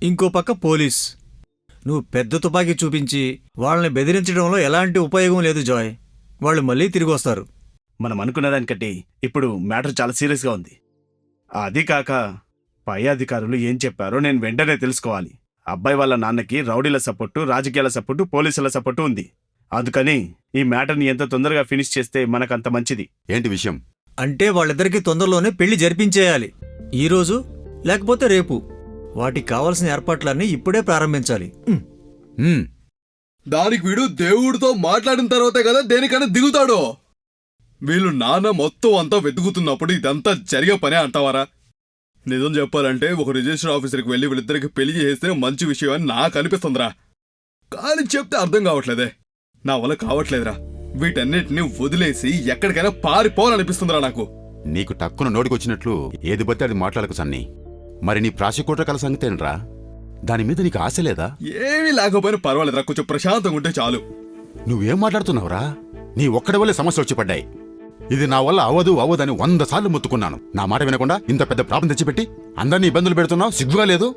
ఇంకో పక్క పోలీస్. నువ్వు పెద్ద తుపాకీ చూపించి వాళ్ళని బెదిరించడంలో ఎలాంటి ఉపయోగం లేదు జాయ్. వాళ్ళు మళ్ళీ తిరిగి వస్తారు. మనం అనుకున్న దానికంటే ఇప్పుడు మ్యాటర్ చాలా సీరియస్గా ఉంది. అది కాక పై అధికారులు ఏం చెప్పారో నేను వెంటనే తెలుసుకోవాలి. అబ్బాయి వాళ్ళ నాన్నకి రౌడీల సపోర్టు, రాజకీయాల సపోర్టు, పోలీసుల సపోర్టు ఉంది. అందుకని ఈ మ్యాటర్ని ఎంత తొందరగా ఫినిష్ చేస్తే మనకంత మంచిది. ఏంటి విషయం? అంటే వాళ్ళిద్దరికీ తొందరలోనే పెళ్లి జరిపించేయాలి. ఈరోజు లేకపోతే రేపు. వాటికి కావాల్సిన ఏర్పాట్లన్నీ ఇప్పుడే ప్రారంభించాలి. దానికి వీడు దేవుడితో మాట్లాడిన తర్వాతే కదా దేనికైనా దిగుతాడు. వీళ్ళు నాన్న మొత్తం అంతా వెతుకుతున్నప్పుడు ఇదంతా జరిగే పనే అంటావారా? నిజం చెప్పాలంటే ఒక రిజిస్టర్ ఆఫీసర్కి వెళ్ళి వీళ్ళిద్దరికి పెళ్లి చేస్తే మంచి విషయం అని నాకు అనిపిస్తుందిరా. కానీ చెప్తే అర్థం కావట్లేదే. నా వల్ల కావట్లేదురా. వీటన్నిటిని వదిలేసి ఎక్కడికైనా పారిపోవాలనిపిస్తుందిరా నాకు. నీకు టక్కున నోటికొచ్చినట్లు ఏది బట్టి అది మాట్లాడకు సన్నీ. మరి నీ ప్రాసిక్యూటర్ కల సంగతేనరా? దాని మీద నీకు ఆశ లేదా? ఏమీ లేకపోయినా పర్వాలేదురా, కొంచెం ప్రశాంతంగా ఉంటే చాలు. నువ్వేం మాట్లాడుతున్నావురా? నీ ఒక్కడి వల్లే సమస్యలు వచ్చి పడ్డాయి. ఇది నా వల్ల అవ్వదని 100 సార్లు మొత్తుకున్నాను. నా మాట వినకుండా ఇంత పెద్ద ప్రాబ్లం తెచ్చిపెట్టి అందరినీ ఇబ్బందులు పెడుతున్నావు. సిగ్గుగా లేదు?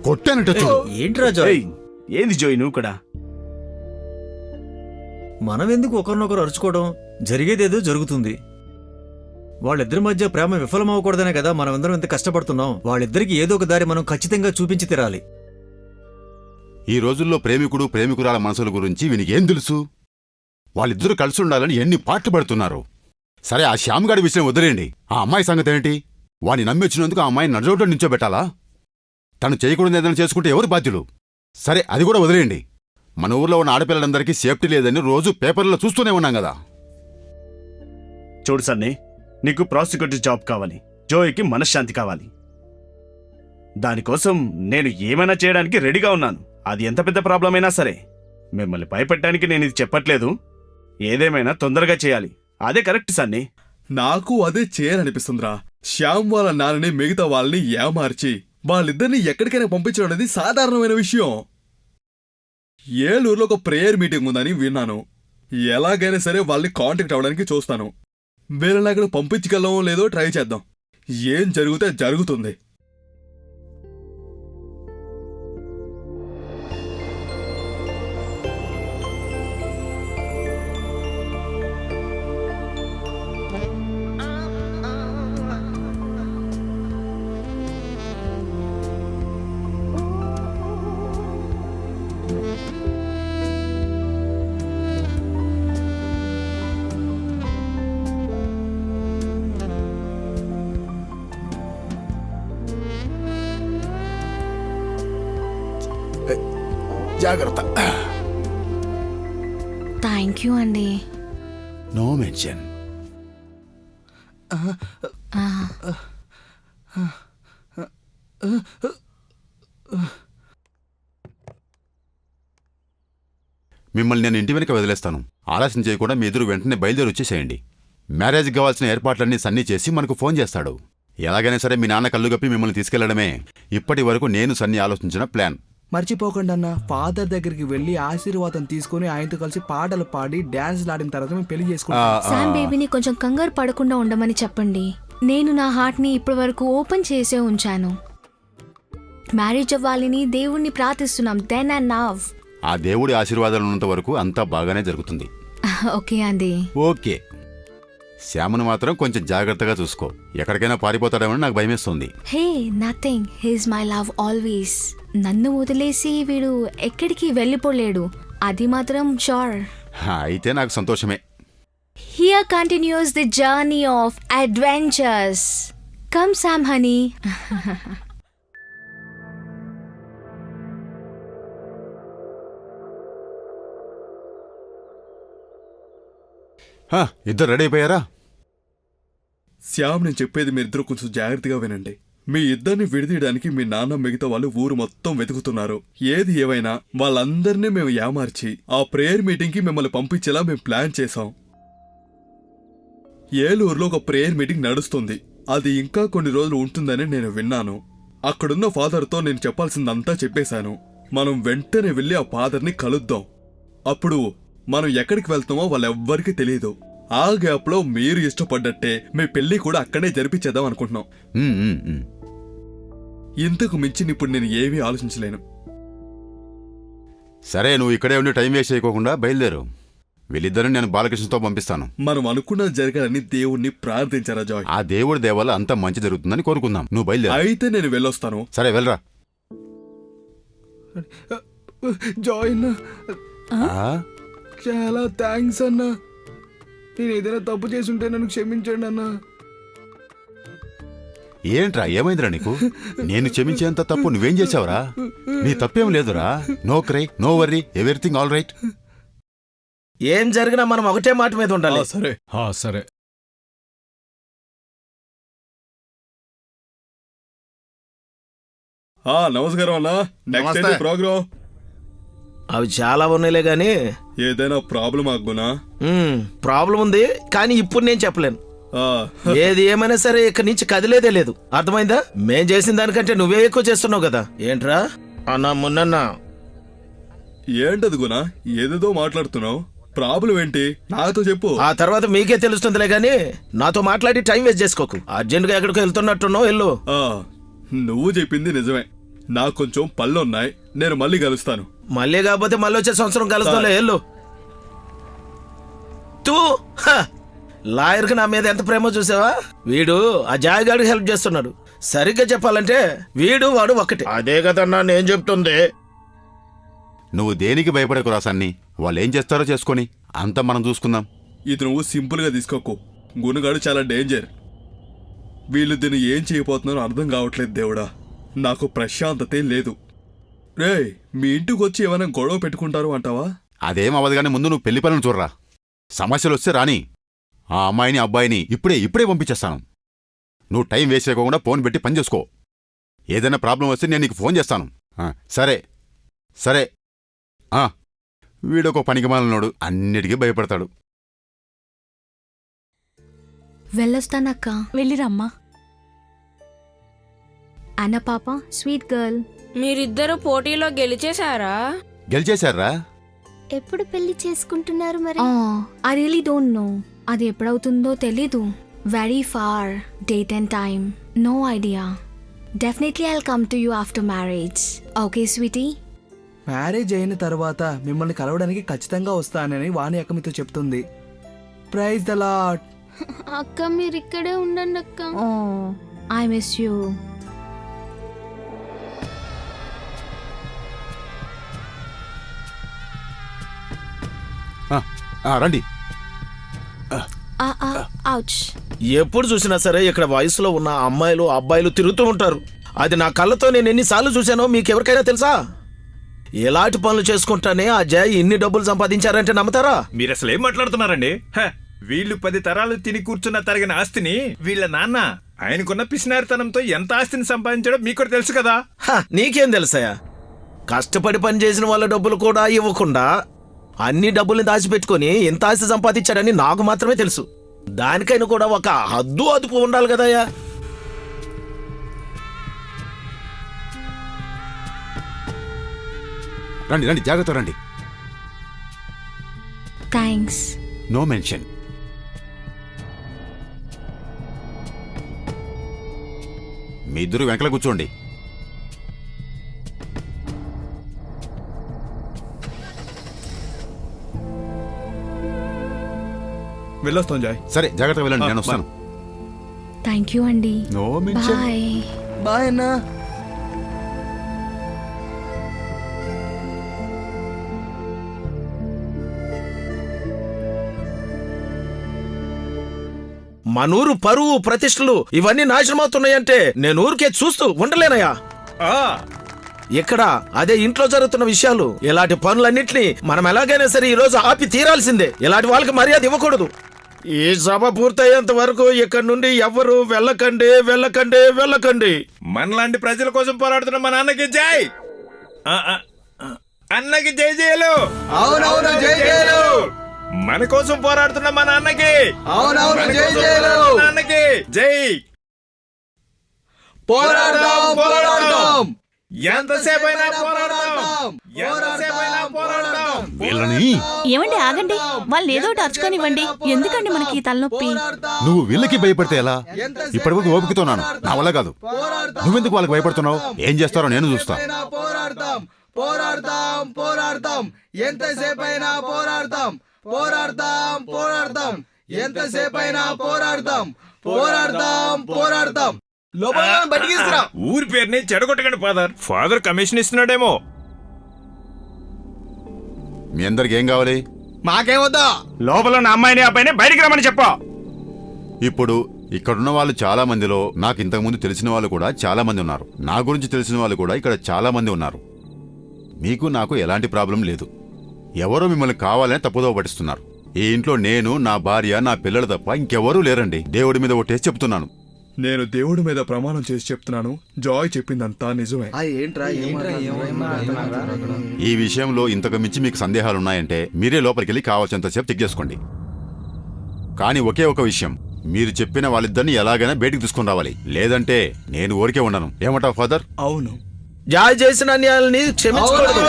కొట్టానంటే చూడు. ఏంట్రా జాయ్? ఏంది జోయ్ నువ్వు కూడా? మనం ఎందుకు ఒకరినొకరు అరుచుకోవడం? జరిగేదేదో జరుగుతుంది. వాళ్ళిద్దరి మధ్య ప్రేమ విఫలమవ్వకూడదనే కదా మనమందరం ఇంత కష్టపడుతున్నాం. వాళ్ళిద్దరికి ఏదో ఒక దారి మనం ఖచ్చితంగా చూపించి తీరాలి. ఈ రోజుల్లో ప్రేమికుడు ప్రేమికురాల మనసుల గురించి వీనికేం తెలుసు? వాళ్ళిద్దరూ కలిసి ఉండాలని ఎన్ని పాటలు పడుతున్నారు. సరే, ఆ శ్యామ్గాడి విషయం వదిలేయండి. ఆ అమ్మాయి సంగతి ఏంటి? వాణ్ణి నమ్మి వచ్చినందుకు ఆ అమ్మాయిని నడురోడ్లో నించోబెట్టాలా? తను చేయకూడదు ఏదైనా చేసుకుంటే ఎవరు బాధ్యులు? సరే, అది కూడా వదిలేయండి. మన ఊర్లో ఉన్న ఆడపిల్లలందరికీ సేఫ్టీ లేదని రోజు పేపర్లో చూస్తూనే ఉన్నాం కదా. చూడు సన్నీ, నీకు ప్రాసిక్యూటర్ జాబ్ కావాలి, జోయికి మనశ్శాంతి కావాలి. దానికోసం నేను ఏమైనా చేయడానికి రెడీగా ఉన్నాను. అది ఎంత పెద్ద ప్రాబ్లం అయినా సరే. మిమ్మల్ని భయపెట్టడానికి నేను ఇది చెప్పట్లేదు. ఏదేమైనా తొందరగా చేయాలి. అదే కరెక్ట్ సన్నీ. నాకు అదే చేయాలనిపిస్తుందిరా. శ్యామ్ వాళ్ళ నాన్నని మిగతా వాళ్ళని ఏమార్చి వాళ్ళిద్దరిని ఎక్కడికైనా పంపించడం అనేది సాధారణమైన విషయం. ఏలూరులో ఒక ప్రేయర్ మీటింగ్ ఉందని విన్నాను. ఎలాగైనా సరే వాళ్ళని కాంటాక్ట్ అవ్వడానికి చూస్తాను. వీళ్ళని అక్కడ పంపించగలమో లేదో ట్రై చేద్దాం. ఏం జరిగితే జరుగుతుంది. జాగ్రత్త. థ్యాంక్ యూ అండి. No mention. మిమ్మల్ని నేను ఇంటి వెనక వదిలేస్తాను. ఆలస్యం చేయకుండా మీ ఎదురు వెంటనే బయలుదేరి వచ్చేసేయండి. మ్యారేజ్కి కావాల్సిన ఏర్పాట్లన్నీ సన్నీ చేసి మనకు ఫోన్ చేస్తాడు. ఎలాగైనా సరే మీ నాన్న కళ్ళు గప్పి మిమ్మల్ని తీసుకెళ్లడమే ఇప్పటి వరకు నేను సన్నీ ఆలోచించిన ప్లాన్. మర్చిపోకండి అన్న, ఫాదర్ దగ్గరికి వెళ్ళి ఆశీర్వాదం తీసుకుని ఆయనతో కలిసి పాటలు పాడి డాన్స్లు ఆడిన తర్వాత మేము పెళ్లి చేసుకుంటాం. శామ్ బేబీని కొంచెం కంగారు పడకుండా ఉండమని చెప్పండి. నేను నా హార్ట్ని ఇప్పటి వరకు ఓపెన్ చేసే ఉంచాను. మ్యారేజ్ అవ్వాలని దేవుణ్ణి ప్రార్థిస్తున్నాం. Then and now. ఆ దేవుడి ఆశీర్వాదాలు ఉన్నంత వరకు అంతా బాగానే జరుగుతుంది. ఓకే అండి. ఓకే. శ్యామను మాత్రం కొంచెం జాగ్రత్తగా చూసుకో. ఎక్కడికైనా పారిపోతాడేమని నాకు భయమేస్తుంది. Hey nothing, he's my love always. నన్ను వదిలేసి వీడు ఎక్కడికి వెళ్ళిపోలేడు, అది మాత్రం షూర్. అయితే నాకు సంతోషమే. Here continues the journey of adventures. Come Sam honey. ఇద్దరు రెడీ అయిపోయారా? శ్యామ్, నేను చెప్పేది మీరిద్దరూ కొంచెం జాగ్రత్తగా వినండి. మీ ఇద్దరిని విడదీయడానికి మీ నాన్న మిగతా వాళ్ళు ఊరు మొత్తం వెతుకుతున్నారు. ఏది ఏవైనా వాళ్ళందరినీ మేము ఏమార్చి ఆ ప్రేయర్ మీటింగ్కి మిమ్మల్ని పంపించేలా మేము ప్లాన్ చేశాం. ఏలూరులో ఒక ప్రేయర్ మీటింగ్ నడుస్తుంది. అది ఇంకా కొన్ని రోజులు ఉంటుందని నేను విన్నాను. అక్కడున్న ఫాదర్తో నేను చెప్పాల్సిందంతా చెప్పేశాను. మనం వెంటనే వెళ్ళి ఆ ఫాదర్ని కలుద్దాం. అప్పుడు మనం ఎక్కడికి వెళ్తామో వాళ్ళెవ్వరికీ తెలియదు. ఆ గ్యాప్లో మీరు ఇష్టపడ్డట్టే మీ పెళ్లి కూడా అక్కడే జరిపించేద్దాం అనుకుంటున్నాం. ఇంతకు మించి ఇప్పుడు నేను ఏమీ ఆలోచించలేను. సరే నువ్వు ఇక్కడే ఉండి టైం వేస్ట్ చేయకోకుండా బయలుదేరు. వీళ్ళిద్దరిని నేను బాలకృష్ణతో పంపిస్తాను. మనం అనుకున్నది జరగాలని దేవుణ్ణి ప్రార్థించారా జాయ్? ఆ దేవుడి దేవాల అంతా మంచి జరుగుతుందని కోరుకుందాం. నువ్వు బయలుదేరు. అయితే నేను వెళ్ళొస్తాను. సరే వెళ్ళరా. జాయ్ అన్న, ఆ? చాలా థ్యాంక్స్ అన్న. నేను ఏదైనా తప్పు చేసుంటే నన్ను క్షమించండి అన్న. ఏంట్రా ఏమైందిరా నీకు? నేను క్షమించేంత తప్పు నువ్వేం చేసావురా? నీ తప్పేం లేదురా. No cry, no worry, everything all right. ఏం జరిగినా మనం ఒకటే మాట మీద ఉండాలి. సరే సరే. నమస్కారం అన్నా. నెక్స్ట్ నమస్తే. ప్రోగ్రామ్. అవి చాలా ఉన్నాయిలే గాని ఏదైనా ప్రాబ్లం ఆగునా? ప్రాబ్లం ఉంది, కానీ ఇప్పుడు నేను చెప్పలేను. ఏది ఏమైనా సరే ఇక్కడి నుంచి కదిలేదే లేదు, అర్థమైందా? మేం చేసిన దానికంటే నువ్వే ఎక్కువ చేస్తున్నావు కదా. ఏంట్రా అన్నా మొన్న ఏంటది గునా? ఏదేదో మాట్లాడుతున్నావు. ప్రాబ్లం ఏంటి నాతో చెప్పు. ఆ తర్వాత మీకే తెలుస్తుందిలే గాని నాతో మాట్లాడి టైం వేస్ట్ చేసుకోకు. అర్జెంట్ గా ఎక్కడికో వెళ్తున్నట్టున్నావు, వెళ్ళు. నువ్వు చెప్పింది నిజమే. నాకు కొంచెం పళ్ళున్నాయి, నేను మళ్ళీ కలుస్తాను. మళ్ళీ కాకపోతే మళ్ళీ వచ్చే సంవత్సరం కలుస్తాలే, వెళ్ళు. తూ లాయర్కి నా మీద ఎంత ప్రేమ చూసావా? వీడు ఆ జాయగాడికి హెల్ప్ చేస్తున్నాడు. సరిగ్గా చెప్పాలంటే వీడు వాడు ఒక్కటే. అదే కదన్నా నేను చెప్తుంది. నువ్వు దేనికి భయపడకురా సన్ని. వాళ్ళు ఏం చేస్తారో చేసుకొని అంతా మనం చూసుకుందాం. ఇది నువ్వు సింపుల్ గా తీసుకోకు. గుణగాడు చాలా డేంజర్. వీళ్ళు దీన్ని ఏం చేయబోతున్నారో అర్థం కావట్లేదు దేవుడా. నాకు ప్రశాంతతే లేదు. రే, మీ ఇంటికి వచ్చి ఏమైనా గొడవ పెట్టుకుంటారు అంటావా? అదేం అవ్వదు కానీ ముందు నువ్వు పెళ్లి పనులు చూడరా. సమస్యలు వస్తే రాని. ఆ అమ్మాయిని అబ్బాయిని ఇప్పుడే పంపించేస్తాను. నువ్వు టైం వేస్ట్ చేయకుండా ఫోన్ పెట్టి పని చేసుకో. ఏదైనా ప్రాబ్లం వస్తే నేను నీకు ఫోన్ చేస్తాను. సరే సరే. వీడొక పనికిమాలినోడు, అన్నిటికీ భయపడతాడు. వెళ్ళొస్తానక్క. వెళ్ళిరమ్మా. అన్న పాప స్వీట్ గర్ల్. మీరిద్దరు పోటీలో గెలిచేశారా? గెలిచేశారా? ఎప్పుడు పెళ్లి చేసుకుంటున్నారు మరి? I really don't know. అది ఎప్పుడవుతుందో తెలీదు. Very far date and time, no idea. Definitely I'll come to you after marriage. Okay sweetie? Marriage అయిన తర్వాత మిమ్మల్ని కలవడానికి ఖచ్చితంగా వస్తానని వాణి అక్క మీతో చెప్తుంది. Praise the lord. అక్క మీరు ఇక్కడే ఉండండి అక్క. I miss you. రండి. ఎప్పుడు చూసినా సరే ఇక్కడ వయసులో ఉన్న అమ్మాయిలు అబ్బాయిలు తిరుగుతూ ఉంటారు. అది నా కళ్ళతో నేను ఎన్నిసార్లు చూశానో మీకెవరికైనా తెలుసా? ఎలాంటి పనులు చేసుకుంటానే ఆ జై ఇన్ని డబ్బులు సంపాదించారంటే నమ్ముతారా? మీరు అసలు ఏం మాట్లాడుతున్నారండి? వీళ్ళు 10 తరాలు తిని కూర్చున్న తరగిన ఆస్తిని వీళ్ళ నాన్న ఆయనకున్న పిసినారితనంతో ఎంత ఆస్తిని సంపాదించాడో మీకు కూడా తెలుసు కదా. నీకేం తెలుసాయా? కష్టపడి పని చేసిన వాళ్ళ డబ్బులు కూడా ఇవ్వకుండా అన్ని డబ్బుల్ని దాచిపెట్టుకుని ఎంత ఆస్తి సంపాదించాడని నాకు మాత్రమే తెలుసు. దానికైనా కూడా ఒక హద్దు అదుపు ఉండాలి కదయ్యా. రండి రండి, జాగ్రత్త రండి. థ్యాంక్స్. No mention. మీ ఇద్దరు వెనకల కూర్చోండి. వెళ్ళొస్తాం జాయ్. సరే జాగ్రత్తగా వెళ్ళండి, నేను వస్తాను. థ్యాంక్ యూ అండి. No mention. బాయ్. బాయ్ అన్నా. మనూరు పరువు ప్రతిష్టలు ఇవన్నీ నాశనమవుతున్నాయంటే నేను ఊరికే చూస్తూ ఉండలేనయ్యా. ఇక్కడ అదే ఇంట్లో జరుగుతున్న విషయాలు, ఇలాంటి పనులన్నింటినీ మనం ఎలాగైనా సరే ఈ రోజు ఆపి తీరాల్సిందే. ఇలాంటి వాళ్ళకి మర్యాద ఇవ్వకూడదు. ఈ సభ పూర్తయ్యేంత వరకు ఇక్కడ నుండి ఎవ్వరూ వెళ్ళకండి, వెళ్ళకండి, వెళ్ళకండి. మనలాంటి ప్రజల కోసం పోరాడుతున్న మా నాన్నకి జై. అన్నకి జై జయలు. అవునవును జై జయలు. మన కోసం పోరాడుతున్న మా నాన్నకి. అవునవును జై జయలు. నాన్నకి జై. పోరాడదాం పోరాడదాం. ఎంతసేపైనా పోరాడదాం. ఎంతసేపైనా పోరాడదాం. వీళ్ళని ఏమండి ఆగండి, వాళ్ళు ఏదో ఒకటి అరుచుకొనివ్వండి. ఎందుకండి మనకి ఈ తలనొప్పి? నువ్వు వీళ్ళకి భయపడితే ఎలా? ఇప్పటివరకు ఓపికతోన్నాను, నా వల్ల కాదు. నువ్వెందుకు వాళ్ళకి భయపడుతున్నావు? ఏం చేస్తారో నేను చూస్తా. పోరాడదాం పోరాడతాం పోరాడతాం ఎంతసేపైనా పోరాడతాం పోరాడతాం పోరాడతాం ఎంతసేపైనా పోరాడతాం పోరాడతాం పోరాడతాం లోపల బయటికి తీసుకురా. ఊరి పేరుని చెడగొట్టకండి ఫాదర్. ఫాదర్ కమిషన్ ఇస్తున్నాడేమో. మీ అందరికి ఏం కావాలి? మాకేమొద్దా. లోపల ఉన్న అమ్మాయిని అబ్బాయిని బయటికి రమ్మని చెప్పు. ఇప్పుడు ఇక్కడున్న వాళ్ళు చాలా మందిలో నాకు ఇంతకుముందు తెలిసిన వాళ్ళు కూడా చాలా మంది ఉన్నారు. నా గురించి తెలిసిన వాళ్ళు కూడా ఇక్కడ చాలా మంది ఉన్నారు. మీకు నాకు ఎలాంటి ప్రాబ్లం లేదు. ఎవరో మిమ్మల్ని కావాలని తప్పుదోవ పట్టిస్తున్నారు. ఈ ఇంట్లో నేను, నా భార్య, నా పిల్లలు తప్ప ఇంకెవరూ లేరండి. దేవుడి మీద ఒట్టేసి చెప్తున్నాను. నేను దేవుడి మీద ప్రమాణం చేసి చెప్తున్నాను, జాయ్ చెప్పిందంతా నిజమే. ఈ విషయంలో ఇంతకు మించి మీకు సందేహాలున్నాయంటే మీరే లోపలికెళ్ళి కావాల్సినంతసేపు చెక్ చేసుకోండి. కానీ ఒకే ఒక విషయం, మీరు చెప్పిన వాళ్ళిద్దరిని ఎలాగైనా బయటికి తీసుకుని రావాలి. లేదంటే నేను ఊరికే ఉండను. ఏమంటావు ఫాదర్? అవును. జాయ్ చేసిన అన్యాయాలని క్షమించకూడదు.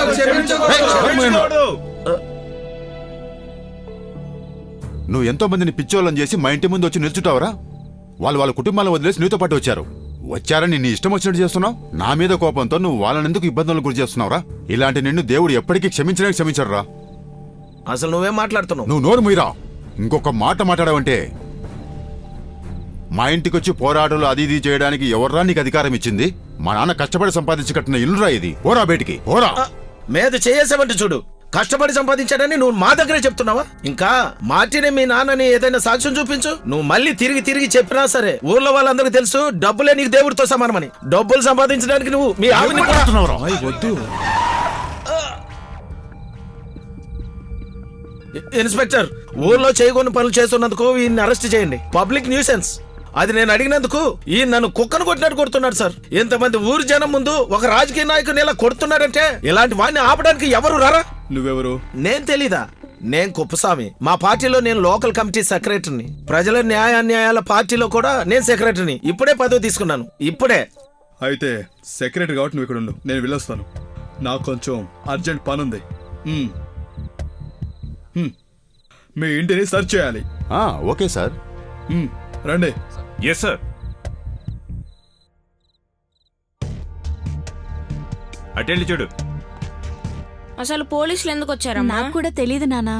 నువ్వు ఎంతో మందిని పిచ్చోళ్ళని చేసి మా ఇంటి ముందు వచ్చి నిల్చుంటావరా? వాళ్ళు వాళ్ళ కుటుంబాలను వదిలేసి నీతో పాటు వచ్చారని నీ ఇష్టం వచ్చినట్టు చేస్తున్నావు. నా మీద కోపంతో నువ్వు వాళ్ళనెందుకు ఇబ్బందులకు గురి చేస్తున్నావురా? ఇలాంటి నిన్ను దేవుడు ఎప్పటికీ క్షమించరా? అసలు నువ్వేం మాట్లాడుతున్నావు? నువ్వు నోరు మీరా. ఇంకొక మాట మాట్లాడావంటే మా ఇంటికొచ్చి పోరాటాలు అది ఇది చేయడానికి ఎవర్రా నీకు అధికారం ఇచ్చింది? మా నాన్న కష్టపడి సంపాదించి కట్టిన ఇల్లురా ఇది. పోరా బయటికి, పోరా. మీద చేసేవంటి చూడు. కష్టపడి సంపాదించాడని నువ్వు మా దగ్గరే చెప్తున్నావా? ఇంకా మార్టినే మీ నాన్నని ఏదైనా సాక్ష్యం చూపించు. నువ్వు మళ్ళీ తిరిగి చెప్పినా సరే ఊర్లో వాళ్ళందరికీ తెలుసు డబ్బులే నీకు దేవుడితో సమానమని. డబ్బులు సంపాదించడానికి నువ్వు మీ ఆవిని వద్దు. ఇన్స్పెక్టర్, ఊర్లో చేయకూడని పనులు చేస్తున్నందుకు ఈయన్ని అరెస్ట్ చేయండి. Public nuisance. అది నేను అడిగినందుకు ఈయన నన్ను కుక్కను కొట్టినట్టు కొడుతున్నాడు సార్. ఇంతమంది ఊరు జనం ముందు ఒక రాజకీయ నాయకుని ఇలా కొడుతున్నాడంటే ఇలాంటి వాడిని ఆపడానికి ఎవరు రారా? నువ్వెవరు? నేను తెలీదా? నేను కుప్పస్వామి. మా పార్టీలో నేను లోకల్ కమిటీ సెక్రటరీని. ప్రజల న్యాయాన్యాయాల పార్టీలో కూడా నేను సెక్రటరీని. ఇప్పుడే పదవి తీసుకున్నాను. ఇప్పుడే. అయితే సెక్రటరీ కాబట్టి నువ్వు ఇక్కడ ఉండు, నేను వెళ్ళొస్తాను. నాకు కొంచెం అర్జెంట్ పనుంది. మీ ఇంటిని సర్చ్ చేయాలి. Okay sir. రండి. Yes sir. అటెండ్ చూడు. అసలు పోలీసులు ఎందుకు వచ్చారమ్మా? నాకు కూడా తెలియదు నానా.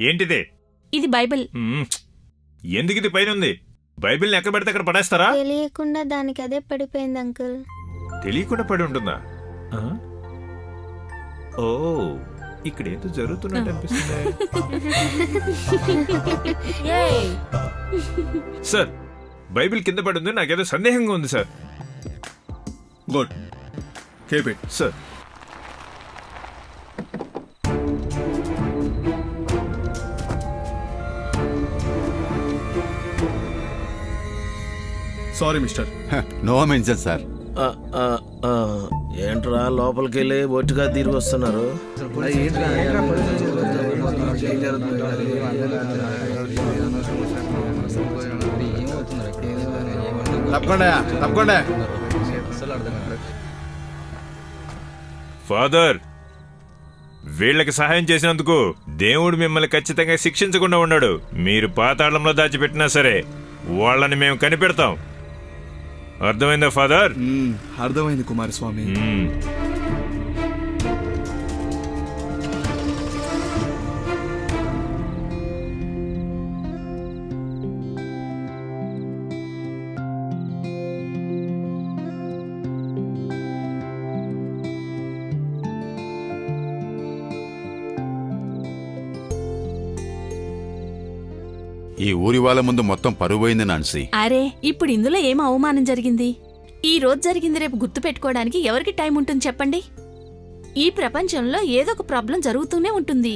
ఏంటిది? ఇది బైబిల్. ఎందుకు ఇది పైన ఉంది? బైబిల్ని ఎక్కడ పడితే అక్కడ పడేస్తారా? తెలియకుండా దానికి అదే పడిపోయింది అంకుల్. తెలియకుండా పడి ఉంటుందా? ఓ, ఇక్కడ ఏదో జరుగుతున్నట్టు అనిపిస్తుంది. సార్, బైబిల్ కింద పడి ఉంది. నాకేదో సందేహంగా ఉంది sir. Good. Keep it. Sir. Sorry mister. No mention sir. ఏంట్రా లోపలికి వెళ్ళి ఒట్టిగా తిరిగి వస్తున్నారు? తప్పకుండా. ఫాదర్, వీళ్ళకి సహాయం చేసినందుకు దేవుడు మిమ్మల్ని ఖచ్చితంగా శిక్షించకుండా ఉన్నాడు. మీరు పాతాళంలో దాచిపెట్టినా సరే వాళ్ళని మేము కనిపెడతాం. అర్థమైందా ఫాదర్? అర్థమైంది కుమారస్వామి. ఈ ఊరి వాళ్ళ ముందు మొత్తం పరువైంది నాన్సీ. అరే, ఇప్పుడు ఇందులో ఏం అవమానం జరిగింది? ఈ రోజు జరిగింది రేపు గుర్తు పెట్టుకోవడానికి ఎవరికి టైం ఉంటుంది చెప్పండి? ఈ ప్రపంచంలో ఏదో ఒక ప్రాబ్లం జరుగుతూనే ఉంటుంది.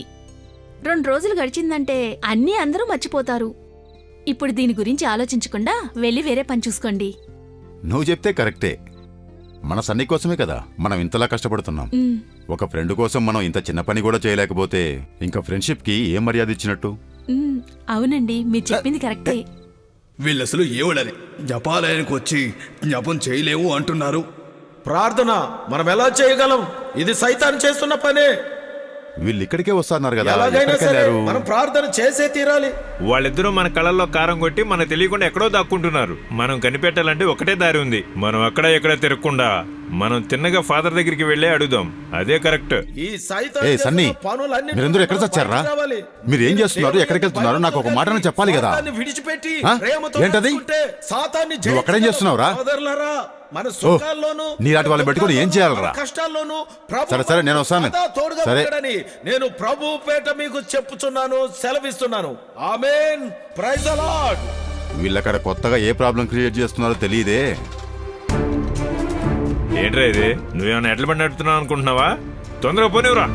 2 రోజులు గడిచిందంటే అన్నీ అందరూ మర్చిపోతారు. ఇప్పుడు దీని గురించి ఆలోచించకుండా వెళ్ళి వేరే పని చూసుకోండి. నువ్వు చెప్తే కరెక్టే. మన సన్ని కోసమే కదా మనం ఇంతలా కష్టపడుతున్నాం. ఒక ఫ్రెండ్ కోసం మనం ఇంత చిన్న పని కూడా చేయలేకపోతే ఇంకా ఫ్రెండ్షిప్కి ఏం మర్యాద ఇచ్చినట్టు? అవునండి మీరు చెప్పింది కరెక్టే. వీళ్ళసలు ఏవడని జపాలయానికి వచ్చి జపం చేయలేవు అంటున్నారు. ప్రార్థన మనం ఎలా చేయగలం? ఇది సైతాన్ చేస్తున్న పనే. వీళ్ళు ఇక్కడికే వస్తున్నారు కదా, ఎలాగైనా ఎక్కడికి సరే వెళ్ళారు? మనం ప్రార్థన చేసే తీరాలి. వాళ్ళిద్దరూ మన కళ్ళల్లో కారం కొట్టి మనకు తెలియకుండా ఎక్కడో దాక్కుంటున్నారు. మనం కనిపెట్టాలంటే ఒకటే దారి ఉంది. మనం అక్కడ ఎక్కడ తిరగకుండా మనం తిన్నగా ఫాదర్ దగ్గరికి వెళ్ళే అడుగుదాం. అదే కరెక్ట్. ఈ సైతాన్ ఏ సన్నీ, చేస్తున్న పనులన్నీ మీరందరూ ఎక్కడ చచ్చారా? రావాలి. మీరు ఏం చేస్తున్నారు, ఎక్కడికి వెళ్తున్నారు? నాకు ఒక మాటను చెప్పాలి కదా. సాతాన్ని విడిచిపెట్టి ఆ? ప్రేమతో ఏంటది? నడుచుకుంటే సాతాన్ని నువ్వు అక్కడేం జయించగలం. చేస్తున్నావురా? సోదరులారా, మన సుఖాల్లోనూ నీలాంటి వాళ్ళని పెట్టుకొని ఏం చేయాలరా? కష్టాల్లోనూ ప్రభు సరే, సరే, నేను వస్తాను. సదా తోడుగా సరే. ఉంటాడని నేను ప్రభు పేట మీకు చెప్పుచున్నాను, సెలవిస్తున్నాను. ఆమేన్. Praise the Lord. వీళ్ళక్కడ కొత్తగా ఏ ప్రాబ్లం క్రియేట్ చేస్తున్నారో తెలియదే. ఏంట్రా ఇది? నువ్వేమైనా ఎట్ల బండి నడుపుతున్నావు అనుకుంటున్నావా? తొందరగా పోనివ్వరా.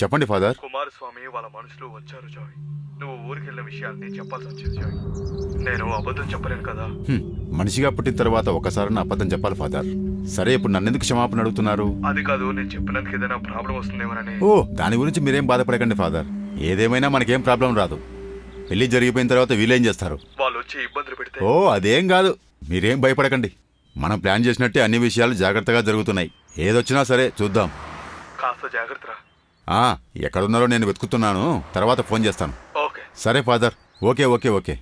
చెప్పండి ఫాదర్. కుమారస్వామి వాళ్ళ మనుషులు వచ్చారు జాయ్. నువ్వు ఊరికెళ్ళిన విషయాన్ని చెప్పాల్సి వచ్చింది జాయ్. నేను అబద్ధం చెప్పలేను కదా. మనిషిగా పుట్టిన తర్వాత ఒకసారి అబద్ధం చెప్పాలి ఫాదర్. సరే, ఇప్పుడు నన్నెందుకు క్షమాపణ అడుగుతున్నారు? అది కాదు, నేను చెప్పినందుకు ఏదైనా ప్రాబ్లం వస్తుందేమోనని. ఓ, దాని గురించి మీరేం బాధపడకండి ఫాదర్. ఏదేమైనా మనకేం ప్రాబ్లం రాదు. పెళ్లి జరిగిపోయిన తర్వాత వీళ్ళేం చేస్తారు? వాళ్ళు వచ్చి ఇబ్బందులు పెడితే. ఓ, అదేం కాదు, మీరేం భయపడకండి. మనం ప్లాన్ చేసినట్టే అన్ని విషయాలు జాగ్రత్తగా జరుగుతున్నాయి. ఏదొచ్చినా సరే చూద్దాం. కాస్త జాగ్రత్త. ఎక్కడున్నారో నేను వెతుకుతున్నాను, తర్వాత ఫోన్ చేస్తాను. ఓకే. సరే ఫాదర్. Okay okay okay.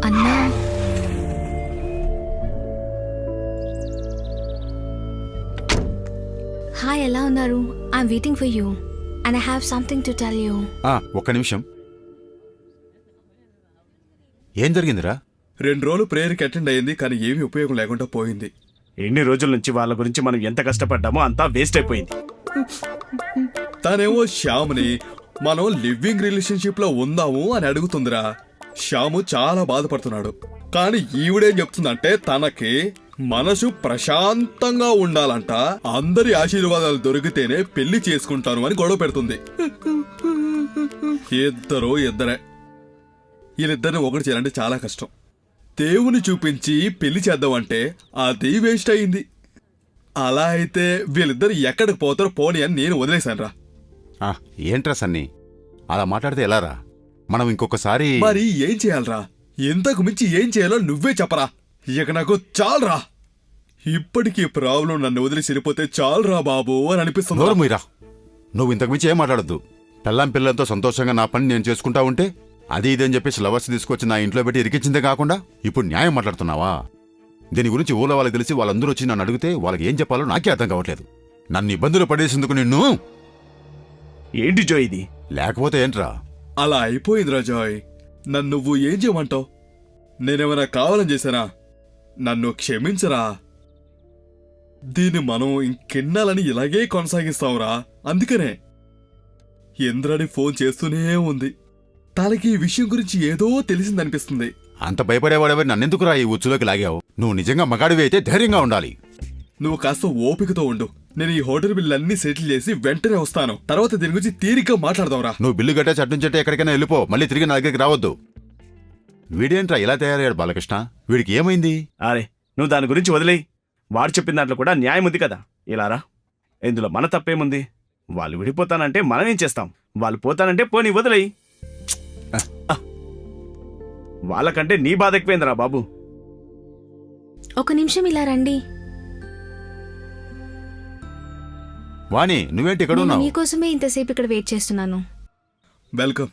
అన్నా, హాయ్, ఎలా ఉన్నారు? I'm waiting for you and I have something to tell you. ఒక్క నిమిషం. ఏం జరిగిందిరా? 2 రోజులు ప్రేయర్కి అటెండ్ అయ్యింది, కానీ ఏమీ ఉపయోగం లేకుండా పోయింది. ఎన్ని రోజుల నుంచి వాళ్ళ గురించి మనం ఎంత కష్టపడ్డామో అంతా వేస్ట్ అయిపోయింది. తనేమో శ్యామ్ని మనం లివింగ్ రిలేషన్షిప్ లో ఉందాము అని అడుగుతుందిరా. శ్యాము చాలా బాధపడుతున్నాడు. కానీ ఈవిడేం చెప్తుందంటే తనకి మనసు ప్రశాంతంగా ఉండాలంట, అందరి ఆశీర్వాదాలు దొరికితేనే పెళ్లి చేసుకుంటాను అని గొడవ పెడుతుంది. ఇద్దరే వీళ్ళిద్దరిని ఒకటి చేయాలంటే చాలా కష్టం. దేవుని చూపించి పెళ్లి చేద్దామంటే అది వేస్ట్ అయింది. అలా అయితే వీళ్ళిద్దరు ఎక్కడికి పోతారో పోనీ అని నేను వదిలేశాను రా. ఏంట్రా సన్నీ, అలా మాట్లాడితే ఎలారా? మనం ఇంకొకసారి. మరి ఏం చేయాలరా? ఇంతకు మించి ఏం చేయాలో నువ్వే చెప్పరా. ఇక నాకు చాలరా. ఇప్పటికీ ప్రాబ్లం నన్ను వదిలి వెళ్ళిపోతే చాలరా బాబు అని అనిపిస్తుంది. నోరు మీరా, నువ్వు ఇంతకు మించి ఏం మాట్లాడద్దు. పిల్లలతో సంతోషంగా నా పని నేను చేసుకుంటా ఉంటే అది ఇదని చెప్పేసి లవర్స్ తీసుకొచ్చి నా ఇంట్లో పెట్టి ఇరికించిందే కాకుండా ఇప్పుడు న్యాయం మాట్లాడుతున్నావా? దీని గురించి ఊళ్ళో వాళ్ళకి తెలిసి వాళ్ళందరూ వచ్చి నన్ను అడిగితే వాళ్ళకి ఏం చెప్పాలో నాకే అర్థం కావట్లేదు. నన్ను ఇబ్బందులు పడేసేందుకు నిన్ను. ఏంటి జో ఇది? లేకపోతే ఏంట్రా? అలా అయిపోయింది రాజాయ్. నన్ను నువ్వు ఏం చేయమంటావు? నేనేమైనా కావాలని చేశానా? నన్ను క్షమించరా. దీన్ని మనం ఇంకెన్నాలని ఇలాగే కొనసాగిస్తాంరా. అందుకనే ఇంద్రాణి ఫోన్ చేస్తూనే ఉంది. తనకి ఈ విషయం గురించి ఏదో తెలిసిందనిపిస్తుంది. అంత భయపడేవాడెవరి నన్నెందుకురా ఈ ఉచ్చులోకి లాగావు? నువ్వు నిజంగా మగాడివి అయితే ధైర్యంగా ఉండాలి. నువ్వు కాస్త ఓపికతో ఉండు. నేను ఈ హోటల్ బిల్లన్నీ సెటిల్ చేసి వెంటనే వస్తాను. తర్వాత దీని గురించి తీరిగ్గా మాట్లాడదాంరా. నువ్వు బిల్లు కట్టే చట్టుంచట్టే ఎక్కడికైనా వెళ్ళిపో. మళ్ళీ తిరిగి నా దగ్గరికి రావద్దు. వీడేంట్రా ఇలా తయారయ్యాడు బాలకృష్ణ? వీడికి ఏమైంది? అరే, నువ్వు దాని గురించి వదిలేయి. వాడు చెప్పిన దాంట్లో కూడా న్యాయం ఉంది కదా. ఇలారా, ఇందులో మన తప్పేముంది? వాళ్ళు విడిపోతానంటే మనం ఏం చేస్తాం? వాళ్ళు పోతానంటే పోనీ వదిలేయి. వాళ్ళకంటే నీ బాధ ఎక్కువైందిరా బాబు. ఒక నిమిషం ఇలా రండి. వాణి, నువ్వేంటి ఇక్కడ నేను ఉన్నావు? మీకోసమే ఇంతసేపు ఇక్కడ వెయిట్ చేస్తున్నాను. వెల్కమ్.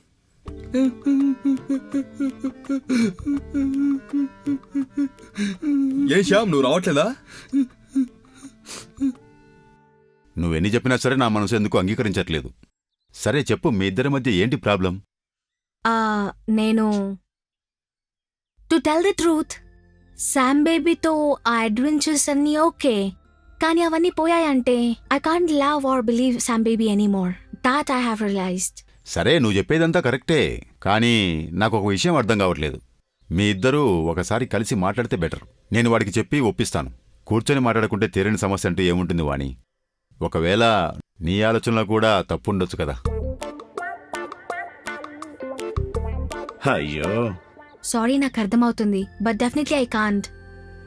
ఏ శ్యామ్, నువ్వు రావట్లేదా? నువ్వెన్ని చెప్పినా సరే నా మనసు ఎందుకు అంగీకరించట్లేదు. సరే చెప్పు, మీ ఇద్దరి మధ్య ఏంటి ప్రాబ్లం? నేను to tell the truth, Sam బేబీతో ఆ అడ్వెంచర్స్ అన్నీ ఓకే, కానీ అవన్నీ పోయాయంటే I can't love or believe Sam baby anymore. That I have realised. సరే నువ్వు చెప్పేదంతా కరెక్టే, కానీ నాకు ఒక విషయం అర్థం కావట్లేదు. మీ ఇద్దరూ ఒకసారి కలిసి మాట్లాడితే బెటర్. నేను వాడికి చెప్పి ఒప్పిస్తాను. కూర్చొని మాట్లాడుకుంటే తీరని సమస్య అంటూ ఏముంటుంది వాణి? ఒకవేళ నీ ఆలోచనలో కూడా తప్పుండొచ్చు కదా. అయ్యో, సారీ, నాకు అర్థమవుతుంది, బట్ డెఫినెట్లీ ఐ కాంట్.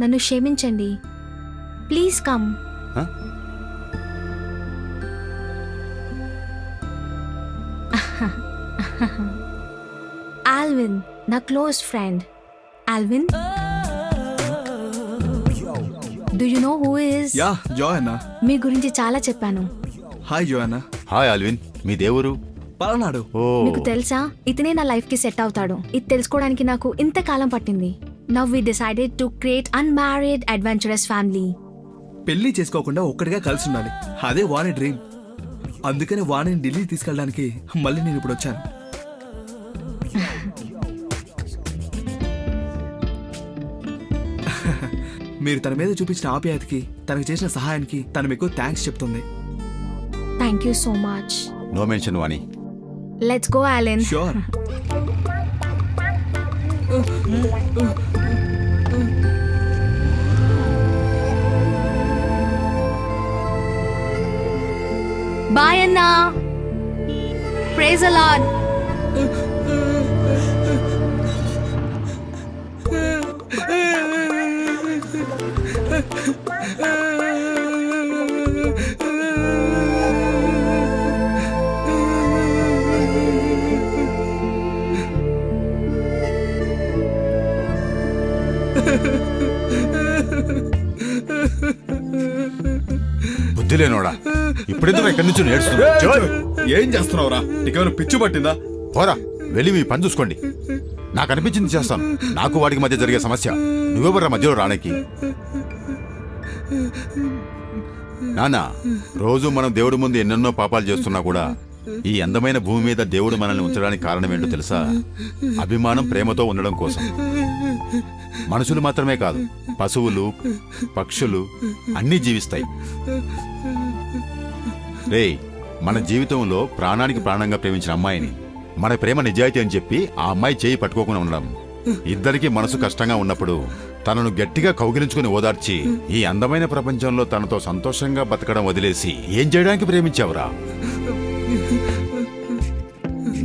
నన్ను క్షమించండి. Please come. హ? ఆల్విన్, నా close friend. Alvin, do you know who is? Yeah, Joanna. మీ గురించి చాలా చెప్పాను. Hi Joanna. హాయ్ ఆల్విన్, మీ దేవురు? పలనాడు. ఓ, మీకు తెలుసా, ఇతనే నా లైఫ్ కి సెట్ అవుతాడు. ఇది తెలుసుకోవడానికి నాకు ఇంతకాలం పట్టింది. Now we decided to create unmarried adventurous family. పెళ్లి చేసుకోకుండా ఒక్కడిగా కలిసి ఉండాలి, అదే వాణి డ్రీమ్. అందుకని వాణిని ఢిల్లీ తీసుకెళ్ళడానికి మళ్ళీ నేను ఇప్పుడు వచ్చాను. మీరు తన మీద చూపించిన ఆప్యాయతకి, తనకు చేసిన సహాయానికి తను మీకు థ్యాంక్స్ చెప్తుంది. Thank you so much. No mention Vani. Let's go Allen. Sure. Bye అన్నా. Praise the Lord. బుద్ధి లేనోడా, ఇప్పుడెందుకు ఇక్కడి నుంచి నేర్చుకున్నా? ఏం చేస్తున్నావురా? నీకేమైనా పిచ్చి పట్టిందా? పోరా, వెళ్ళి మీ పని చూసుకోండి. నాకు అనిపించింది చేస్తాను. నాకు వాడికి మధ్య జరిగే సమస్య నువ్వెవరా మధ్యలో రానికి? నానా, రోజు మనం దేవుడి ముందు ఎన్నెన్నో పాపాలు చేస్తున్నా కూడా ఈ అందమైన భూమి మీద దేవుడు మనల్ని ఉంచడానికి కారణం ఏంటో తెలుసా? అభిమానం, ప్రేమతో ఉండడం కోసం. మనుషులు మాత్రమే కాదు, పశువులు, పక్షులు అన్నీ జీవిస్తాయి. రేయ్, మన జీవితంలో ప్రాణానికి ప్రాణంగా ప్రేమించిన అమ్మాయిని, మన ప్రేమ నిజాయితీ అని చెప్పి ఆ అమ్మాయి చేయి పట్టుకోకుండా ఉండడం, ఇద్దరికీ మనసు కష్టంగా ఉన్నప్పుడు తనను గట్టిగా కౌగిలించుకుని ఓదార్చి ఈ అందమైన ప్రపంచంలో తనతో సంతోషంగా బతకడం వదిలేసి ఏం చేయడానికి ప్రేమించావురా?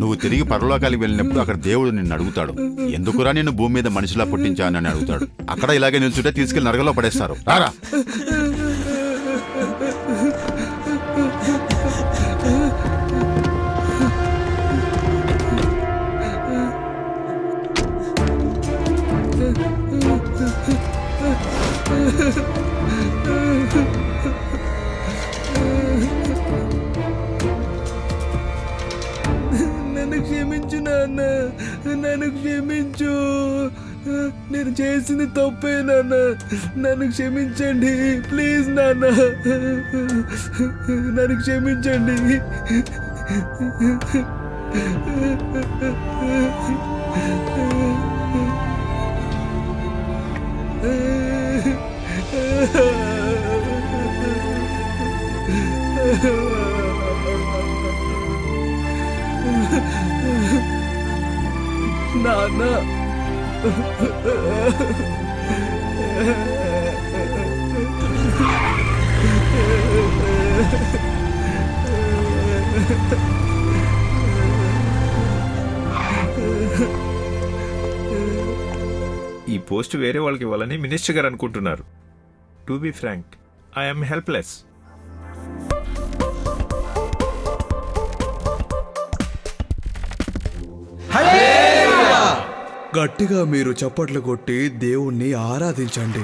నువ్వు తిరిగి పరలోకానికి వెళ్ళినప్పుడు అక్కడ దేవుడు నిన్ను అడుగుతాడు, ఎందుకురా నిన్ను భూమి మీద మనిషిలా పుట్టించానని అడుగుతాడు. అక్కడ ఇలాగే నిల్చుంటే తీసుకెళ్లి నరకలో పడేస్తారు. రారా. నన్ను క్షమించు నాన్న, నన్ను క్షమించు. నేను చేసింది తప్పే నాన్న, నన్ను క్షమించండి ప్లీజ్ నాన్న, నన్ను క్షమించండి. నాన్న, ఈ పోస్ట్ వేరే వాళ్ళకి ఇవ్వాలని మినిస్టర్ గారు అనుకుంటున్నారు. To be frank, I'm helpless. గట్టిగా మీరు చప్పట్లు కొట్టి దేవుణ్ణి ఆరాధించండి.